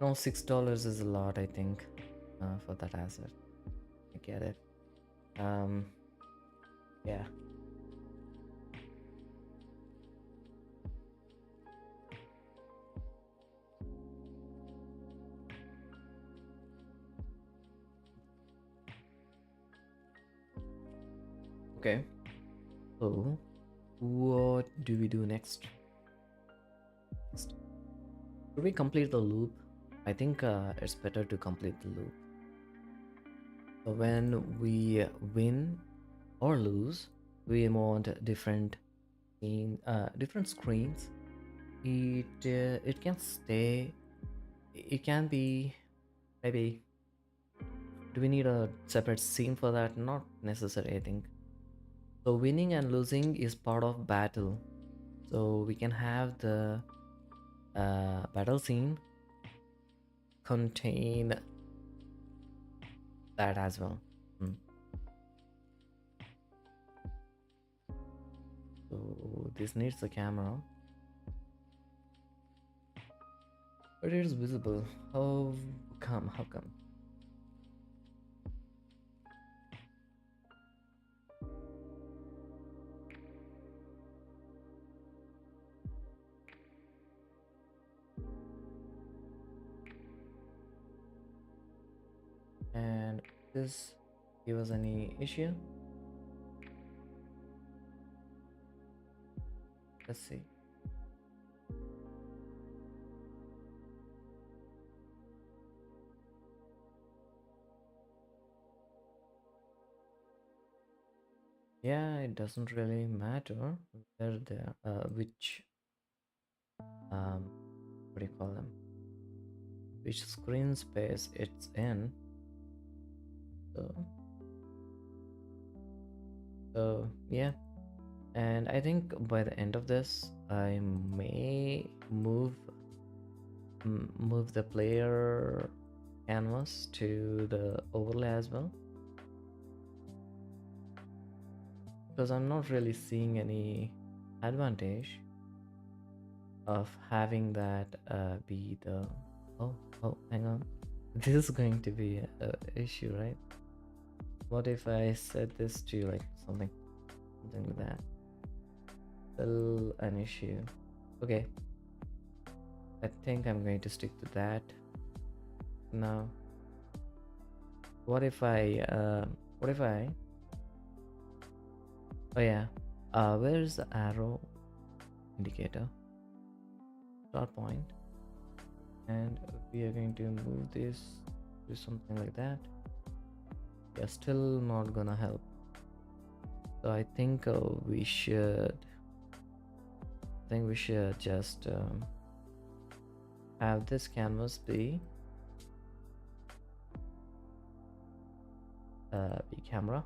No, $6 is a lot, I think, for that asset. I get it. Um, yeah. Okay. So, what do we do next? Should we complete the loop? I think it's better to complete the loop. So when we win or lose, we want different screens. It can stay. It can be maybe. Do we need a separate scene for that? Not necessary, I think. So winning and losing is part of battle. So we can have the battle scene contain that as well. So this needs a camera, but it is visible. How come? How come? And this give us any issue? Let's see. Yeah, it doesn't really matter where which what do you call them? Which screen space it's in. So yeah, And I think by the end of this I may move the player canvas to the overlay as well, because I'm not really seeing any advantage of having that be the oh hang on, this is going to be a issue, right? What if I set this to like something like that? Still an issue. Okay, I think I'm going to stick to that now. What if I oh yeah, where's the arrow indicator? Start point, and we are going to move this to something like that. Yeah, still not gonna help. So I think we should just have this canvas be camera,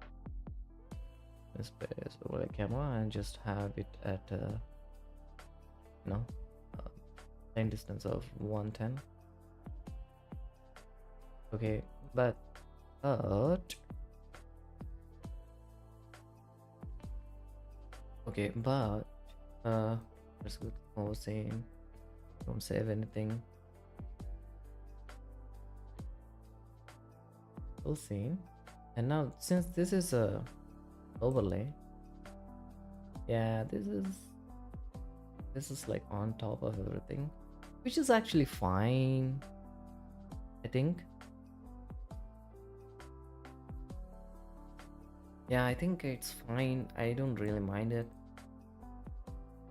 space over a camera, and just have it at you know time distance of 110. Okay, but okay, but let's go to the same. Don't save anything. Full scene. And now since this is a overlay, yeah, this is like on top of everything, which is actually fine, I think. Yeah, I think it's fine. I don't really mind it.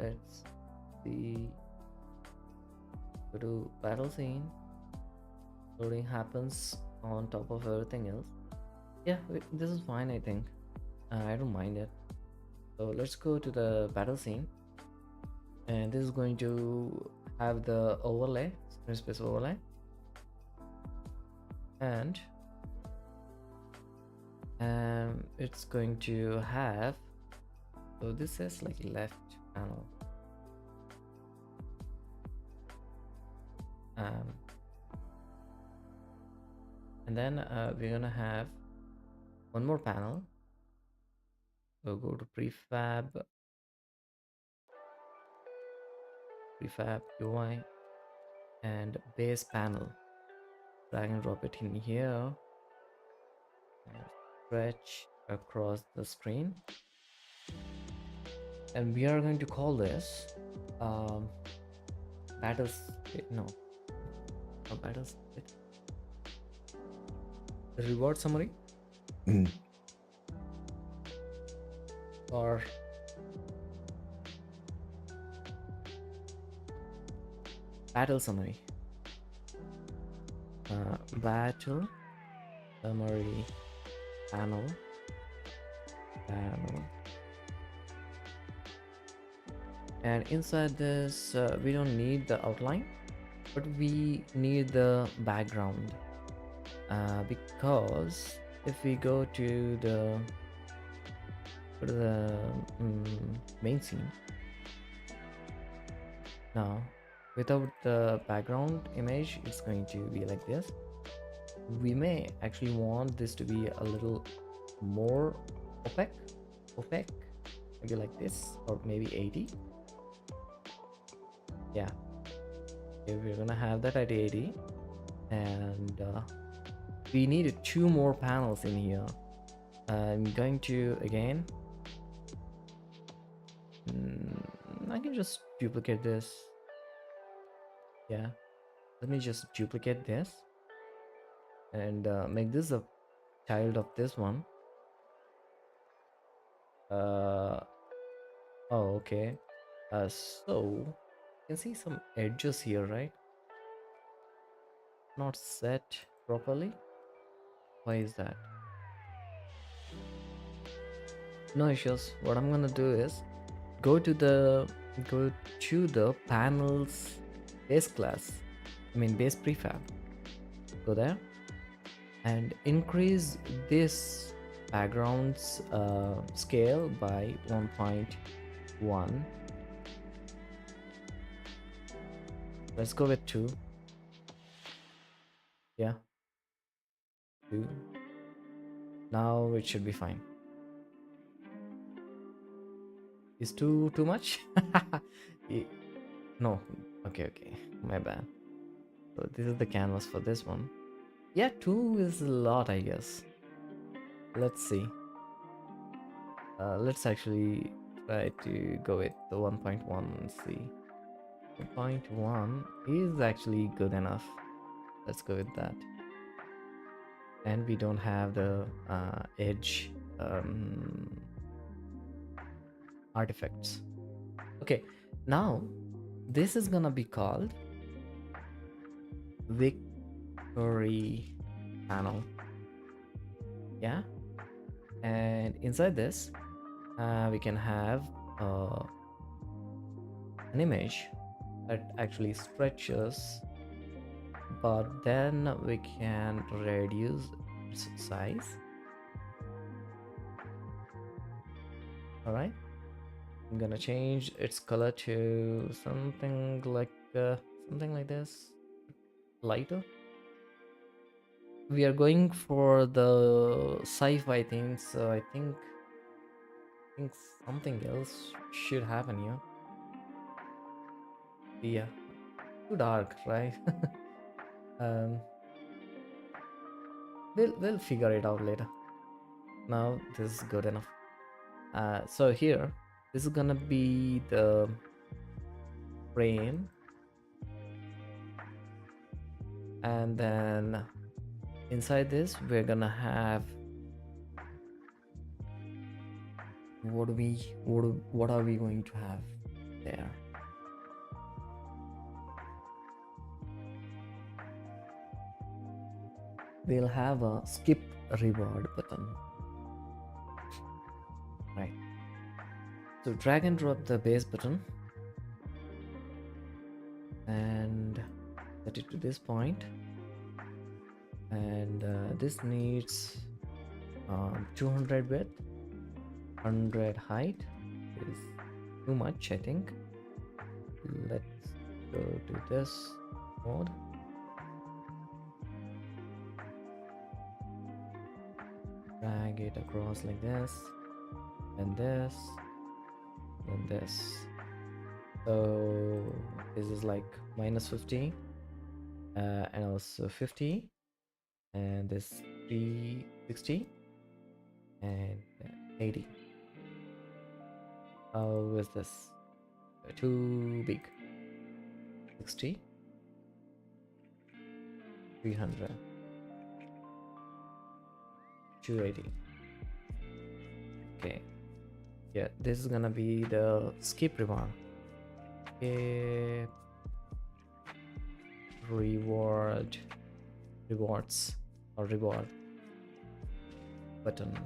Let's see. Go to battle scene. Loading happens on top of everything else. Yeah, this is fine, I think. I don't mind it. So let's go to the battle scene, and this is going to have the overlay, screen space overlay, and it's going to have, so this says like left panel, and then we're gonna have one more panel. We'll go to prefab UI and base panel, drag and drop it in here and stretch across the screen, and we are going to call this battles no battles reward summary or battle summary. Battle summary panel, and inside this we don't need the outline, but we need the background, because if we go to the main scene now, without the background image, it's going to be like this. We may actually want this to be a little more opaque, maybe like this, or maybe 80. Yeah, okay, we're gonna have that at 80, and we need 2 more panels in here. I'm going to again I can just duplicate this. Yeah, let me just duplicate this and make this a child of this one. Oh, okay. So you can see some edges here, right? Not set properly. Why is that? No issues. What I'm gonna do is go to the panels base class, base prefab. Go there and increase this background's scale by 1.5. 1. Let's go with 2. Yeah, 2. Now it should be fine. Is 2 too much? No. Okay, my bad. So this is the canvas for this one. Yeah, 2 is a lot, I guess. Let's see. Let's actually try to go with the 1.1 and see. 1.1 is actually good enough. Let's go with that. And we don't have the edge artifacts. Okay, now this is gonna be called victory panel. Yeah, and inside this we can have an image that actually stretches, but then we can reduce its size. All right, I'm gonna change its color to something like this, lighter. We are going for the sci-fi theme, so I think something else should happen here. Yeah, too dark, right? um we'll figure it out later. Now this is good enough. So here, this is gonna be the frame, and then inside this we're gonna have what are we going to have there? We'll have a skip reward button, right? So drag and drop the base button and set it to this point, and this needs 200 width, 100 height is too much, I think. Let's go to this mode. Drag it across like this, and this, and this. So this is like -50, and also 50, and this 360 and 80. How is this? Too big. 60, 300, 280. Okay, yeah, this is gonna be the skip reward. Skip rewards or reward button,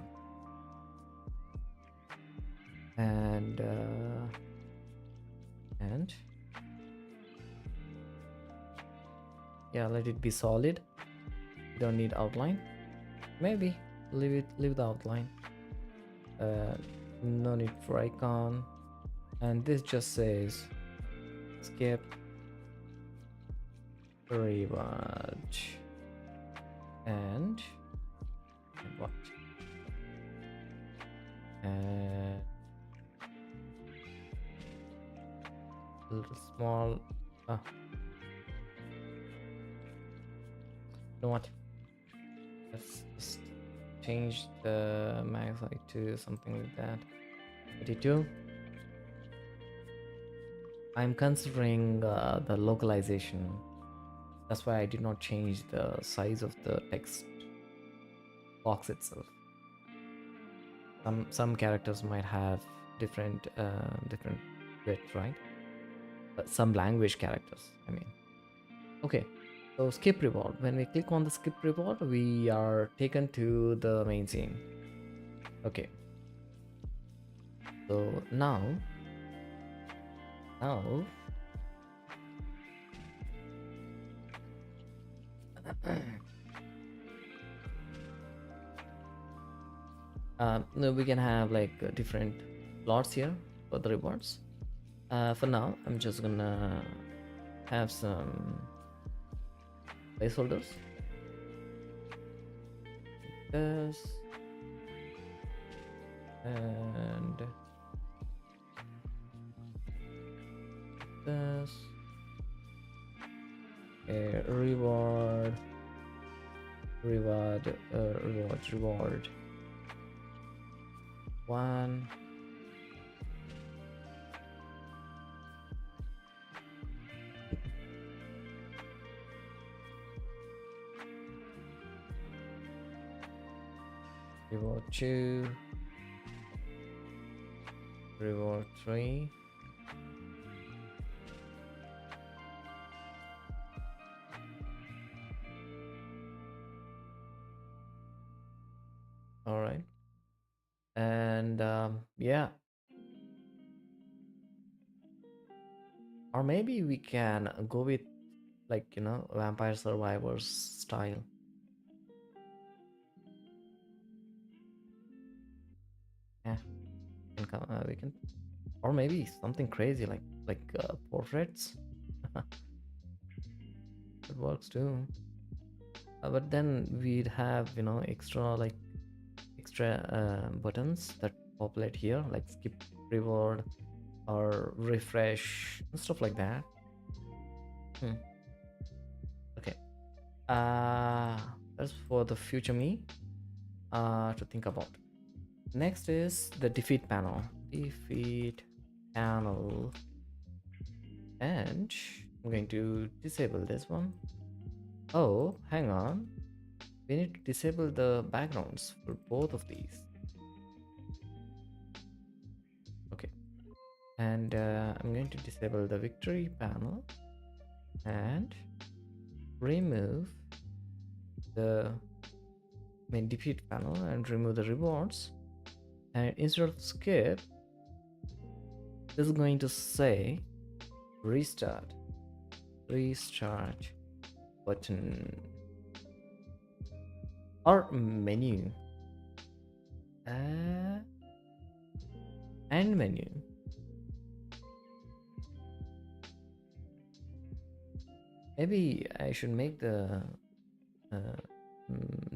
and yeah, let it be solid. Don't need outline. Maybe leave the outline. No need for icon, and this just says skip reward and what, and a little small. You know what, let's just change the max height to something like that, 82. I'm considering the localization. That's why I did not change the size of the text box itself. Some characters might have different width, right? But some language characters, I mean. Okay, so skip reward. When we click on the skip reward, we are taken to the main scene. Okay, so now no, we can have like different plots here. for the rewards. For now, I'm just gonna have some placeholders. This and this. A reward. One. Reward 2. Reward 3. All right. And yeah, or maybe we can go with, like, Vampire Survivors style. Yeah, we can, or maybe something crazy like portraits. It works too. But then we'd have extra buttons that populate here, like skip reward or refresh and stuff like that. Okay. That's for the future me to think about. Next is the defeat panel. Defeat panel. And I'm going to disable this one. Oh, hang on. We need to disable the backgrounds for both of these. Okay. And I'm going to disable the victory panel and remove the main defeat panel and remove the rewards. And instead of skip, this is going to say restart button or menu and menu. Maybe I should make the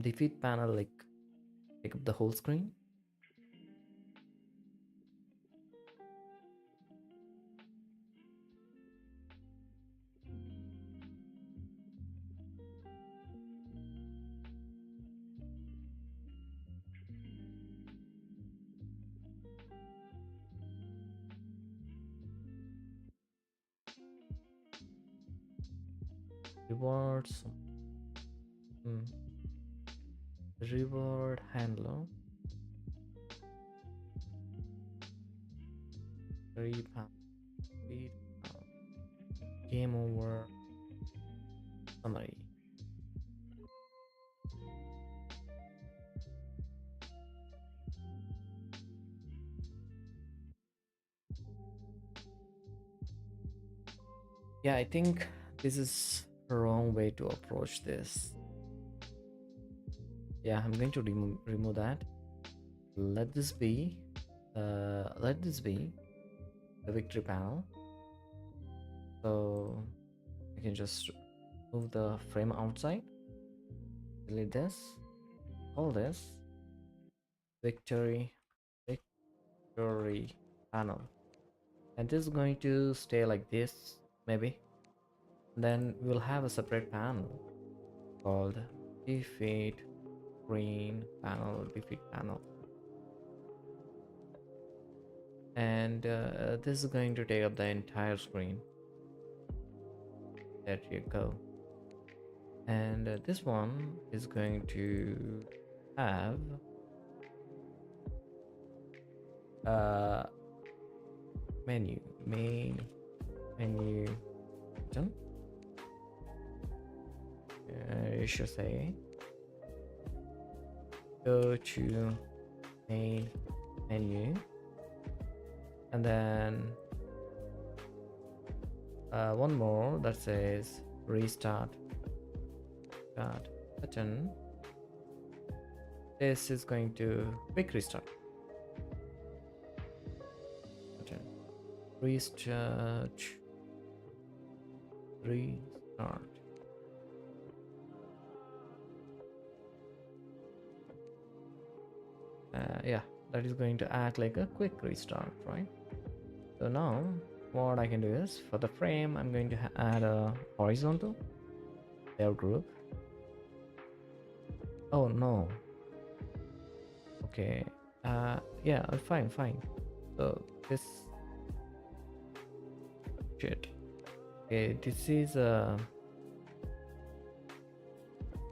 defeat panel like take up the whole screen. Rewards. Reward handler. 3 pound. Game over. Summary. Yeah, I think this is the wrong way to approach this. Yeah, I'm going to remove that. Let this be the victory panel. So I can just move the frame outside, delete this, all this, victory panel, and this is going to stay like this. Maybe then we'll have a separate panel called defeat panel, and this is going to take up the entire screen. There you go. And this one is going to have main menu button. You should say go to main menu, and then one more that says restart button. This is going to quick restart button. Restart. Restart. Yeah, that is going to act like a quick restart, right? So now what I can do is, for the frame, I'm going to add a horizontal layer group. Oh no. Okay. Yeah, fine. So this shit. Okay, this is oh,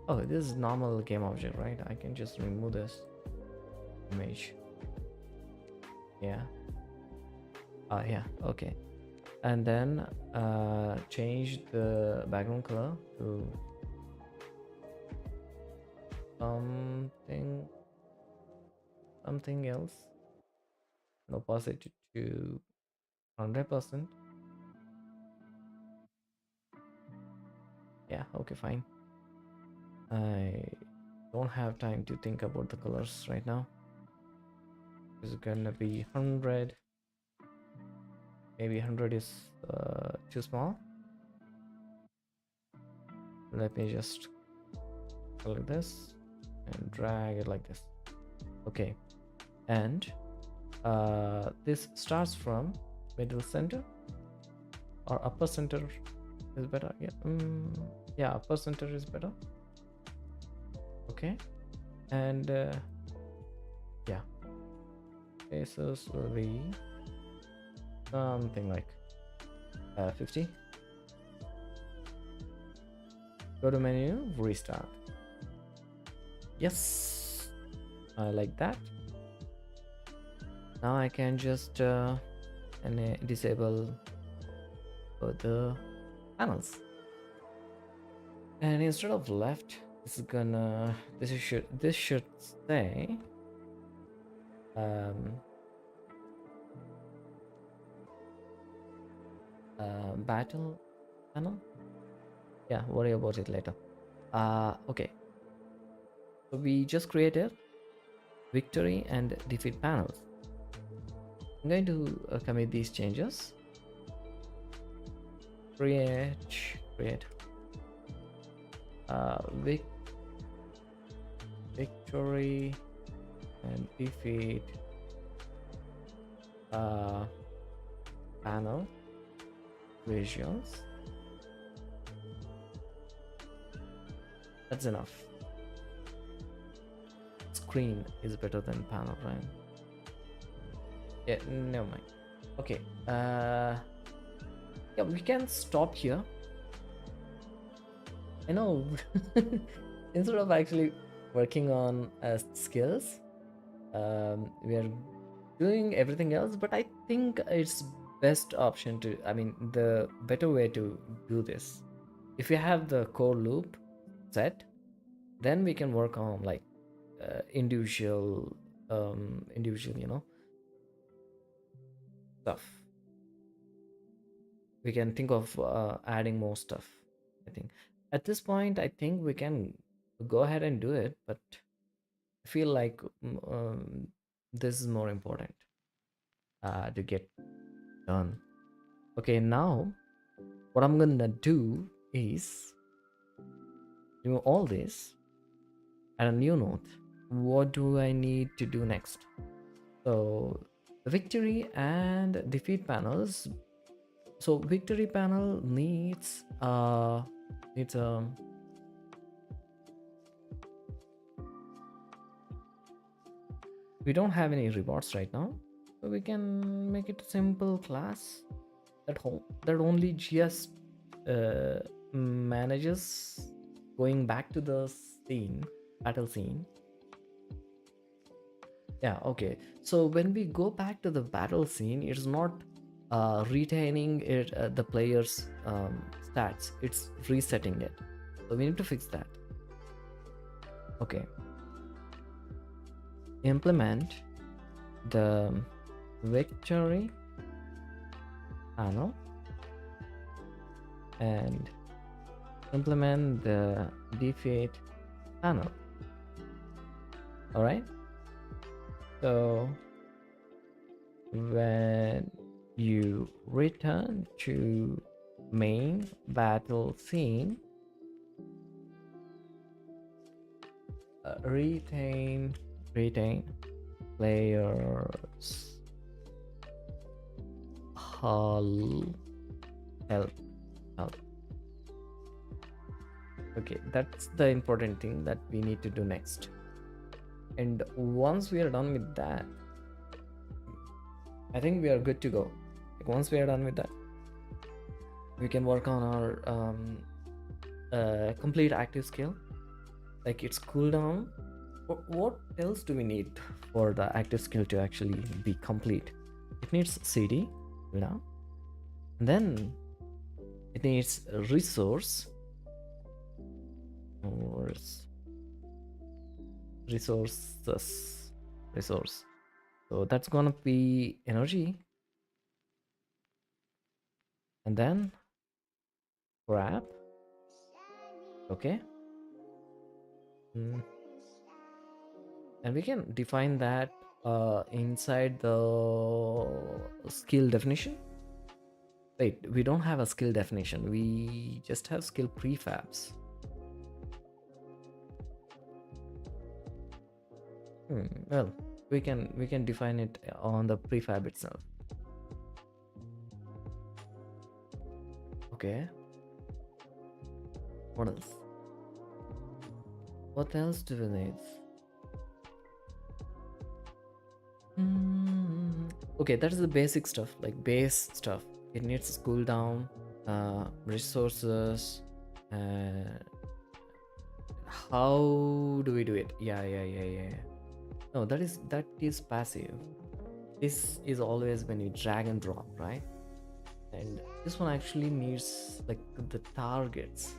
this is normal game object, right? I can just remove this image. Yeah. Yeah, okay. And then change the background color to something else, and opacity to 100%. Yeah, okay, fine. I don't have time to think about the colors right now. It's gonna be 100. Maybe 100 is too small. Let me just select this and drag it like this. Okay, and this starts from middle center, or upper center is better. Yeah, yeah, upper center is better. Okay, and yeah, faces will be something like 50. Go to menu, restart. Yes, I like that. Now I can just disable the panels, and instead of left, this should say battle panel. Yeah, worry about it later. Okay, so we just created victory and defeat panels. I'm going to commit these changes. Create victory and defeat panel visuals. That's enough. Screen is better than panel, right? Yeah, never mind. Okay, yeah, we can stop here. I know. Instead of actually working on skills, we are doing everything else, but I think it's best option to, I mean, the better way to do this, if you have the core loop set, then we can work on like individual stuff. We can think of adding more stuff. I think at this point, I think we can go ahead and do it, but I feel like this is more important to get done. Okay, now what I'm gonna do is do all this and a new note. What do I need to do next? So the victory and defeat panels. So victory panel needs we don't have any rewards right now, so we can make it a simple class that only just manages going back to the battle scene. Yeah, okay, so when we go back to the battle scene, it's not retaining the player's stats, it's resetting it. So we need to fix that. Okay, implement the victory panel and implement the defeat panel. All right, so when you return to main battle scene, retain players hull help help. Okay, that's the important thing that we need to do next. And once we are done with that, I think we are good to go. Like once we are done with that, we can work on our complete active skill, like its cooldown. What else do we need for the active skill to actually be complete? It needs CD cooldown, and then it needs a resource or resource. So that's gonna be energy, and then crap. Okay. Mm. And we can define that inside the skill definition. Wait, we don't have a skill definition, we just have skill prefabs. Well, we can define it on the prefab itself. Okay, what else? What else do we need? Okay, that is the basic stuff, like base stuff. It needs cooldown, resources. How do we do it? Yeah. No, that is passive. This is always when you drag and drop, right? And this one actually needs like the targets.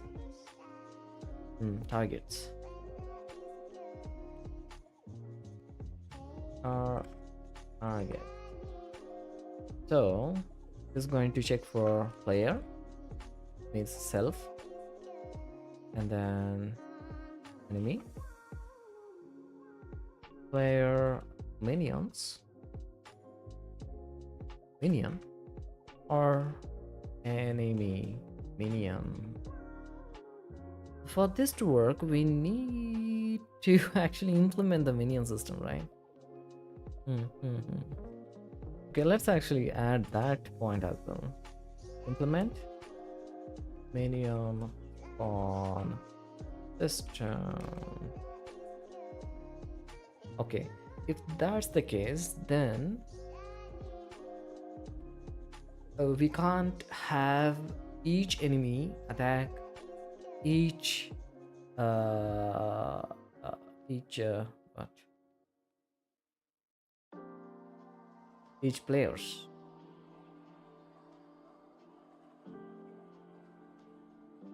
Targets. Target. So this is going to check for player, means self, and then enemy, player, minion, or enemy minion. For this to work, we need to actually implement the minion system, right? Okay, let's actually add that point as well. Implement minion on system. Okay, if that's the case, then we can't have each enemy attack each what each players.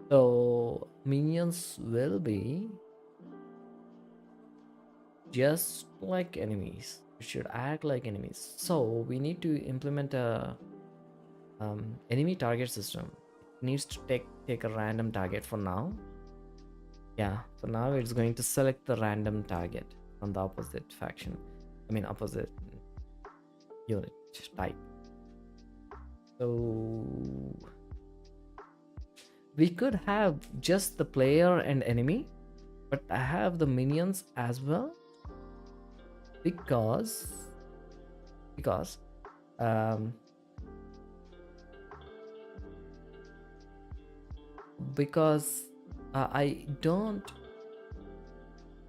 So minions will be just like enemies. We should act like enemies. So we need to implement a enemy target system. It needs to take a random target for now. Yeah, so now it's going to select the random target from the opposite faction. I mean opposite unit type. So we could have just the player and enemy, but I have the minions as well because um because I don't,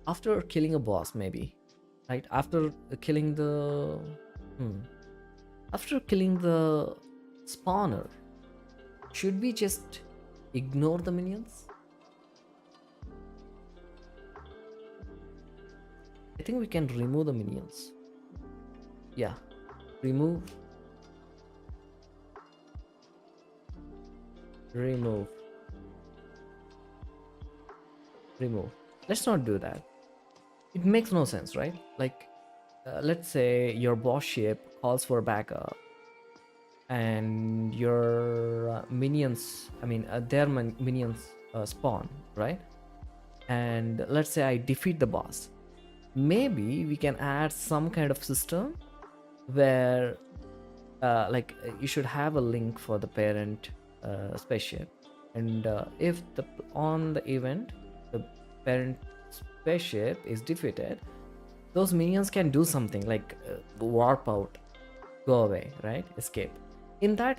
after killing a boss, maybe, right, after killing the spawner, should we just ignore the minions? I think we can remove the minions. Yeah, remove. Let's not do that. It makes no sense, right? Like let's say your boss ship calls for backup and your minions, I mean their minions spawn, right? And let's say I defeat the boss. Maybe we can add some kind of system where you should have a link for the parent spaceship, and if the on the event the parent spaceship is defeated, those minions can do something like warp out, go away, right, escape. In that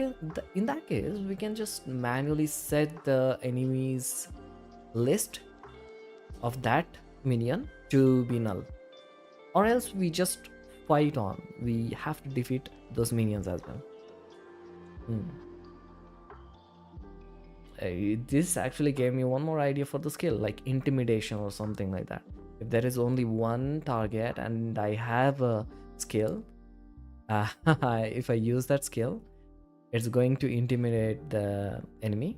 case, we can just manually set the enemies list of that minion to be null, or else we just fight on. We have to defeat those minions as well. Hmm. This actually gave me one more idea for the skill, like intimidation or something like that. If there is only one target and I have a skill, uh, if I use that skill, it's going to intimidate the enemy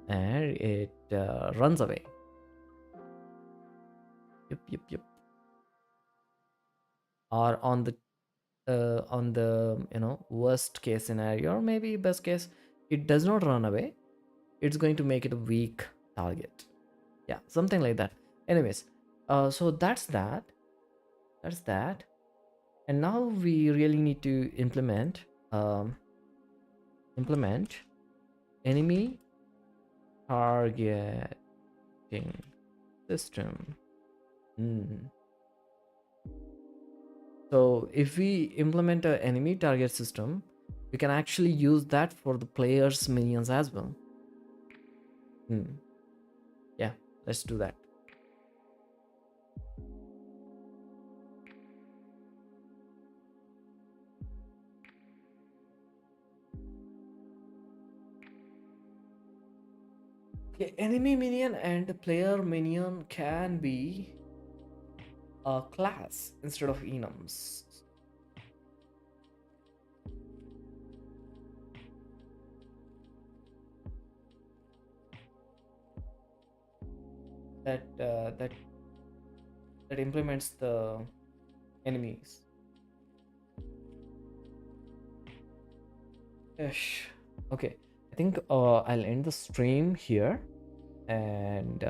and it runs away. Yep. Or on the worst case scenario, or maybe best case, it does not run away. It's going to make it a weak target. Yeah, something like that. Anyways, so that's that. And now we really need to implement enemy targeting system. So if we implement an enemy target system, we can actually use that for the player's minions as well. Yeah, let's do that. Okay, enemy minion and player minion can be a class instead of enums. That implements the enemies. Ish. Okay, I think I'll end the stream here, and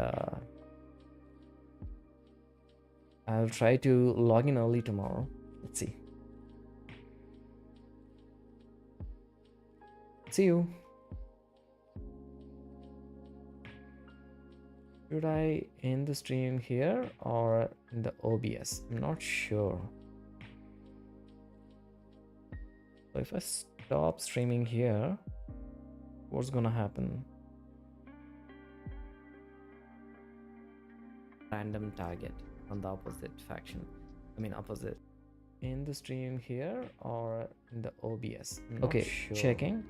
I'll try to log in early tomorrow. Let's see. See you. Should I end the stream here or in the OBS? I'm not sure. So if I stop streaming here, what's gonna happen? Random target on the opposite faction. I mean opposite. In the stream here or in the OBS? Okay, sure. Checking.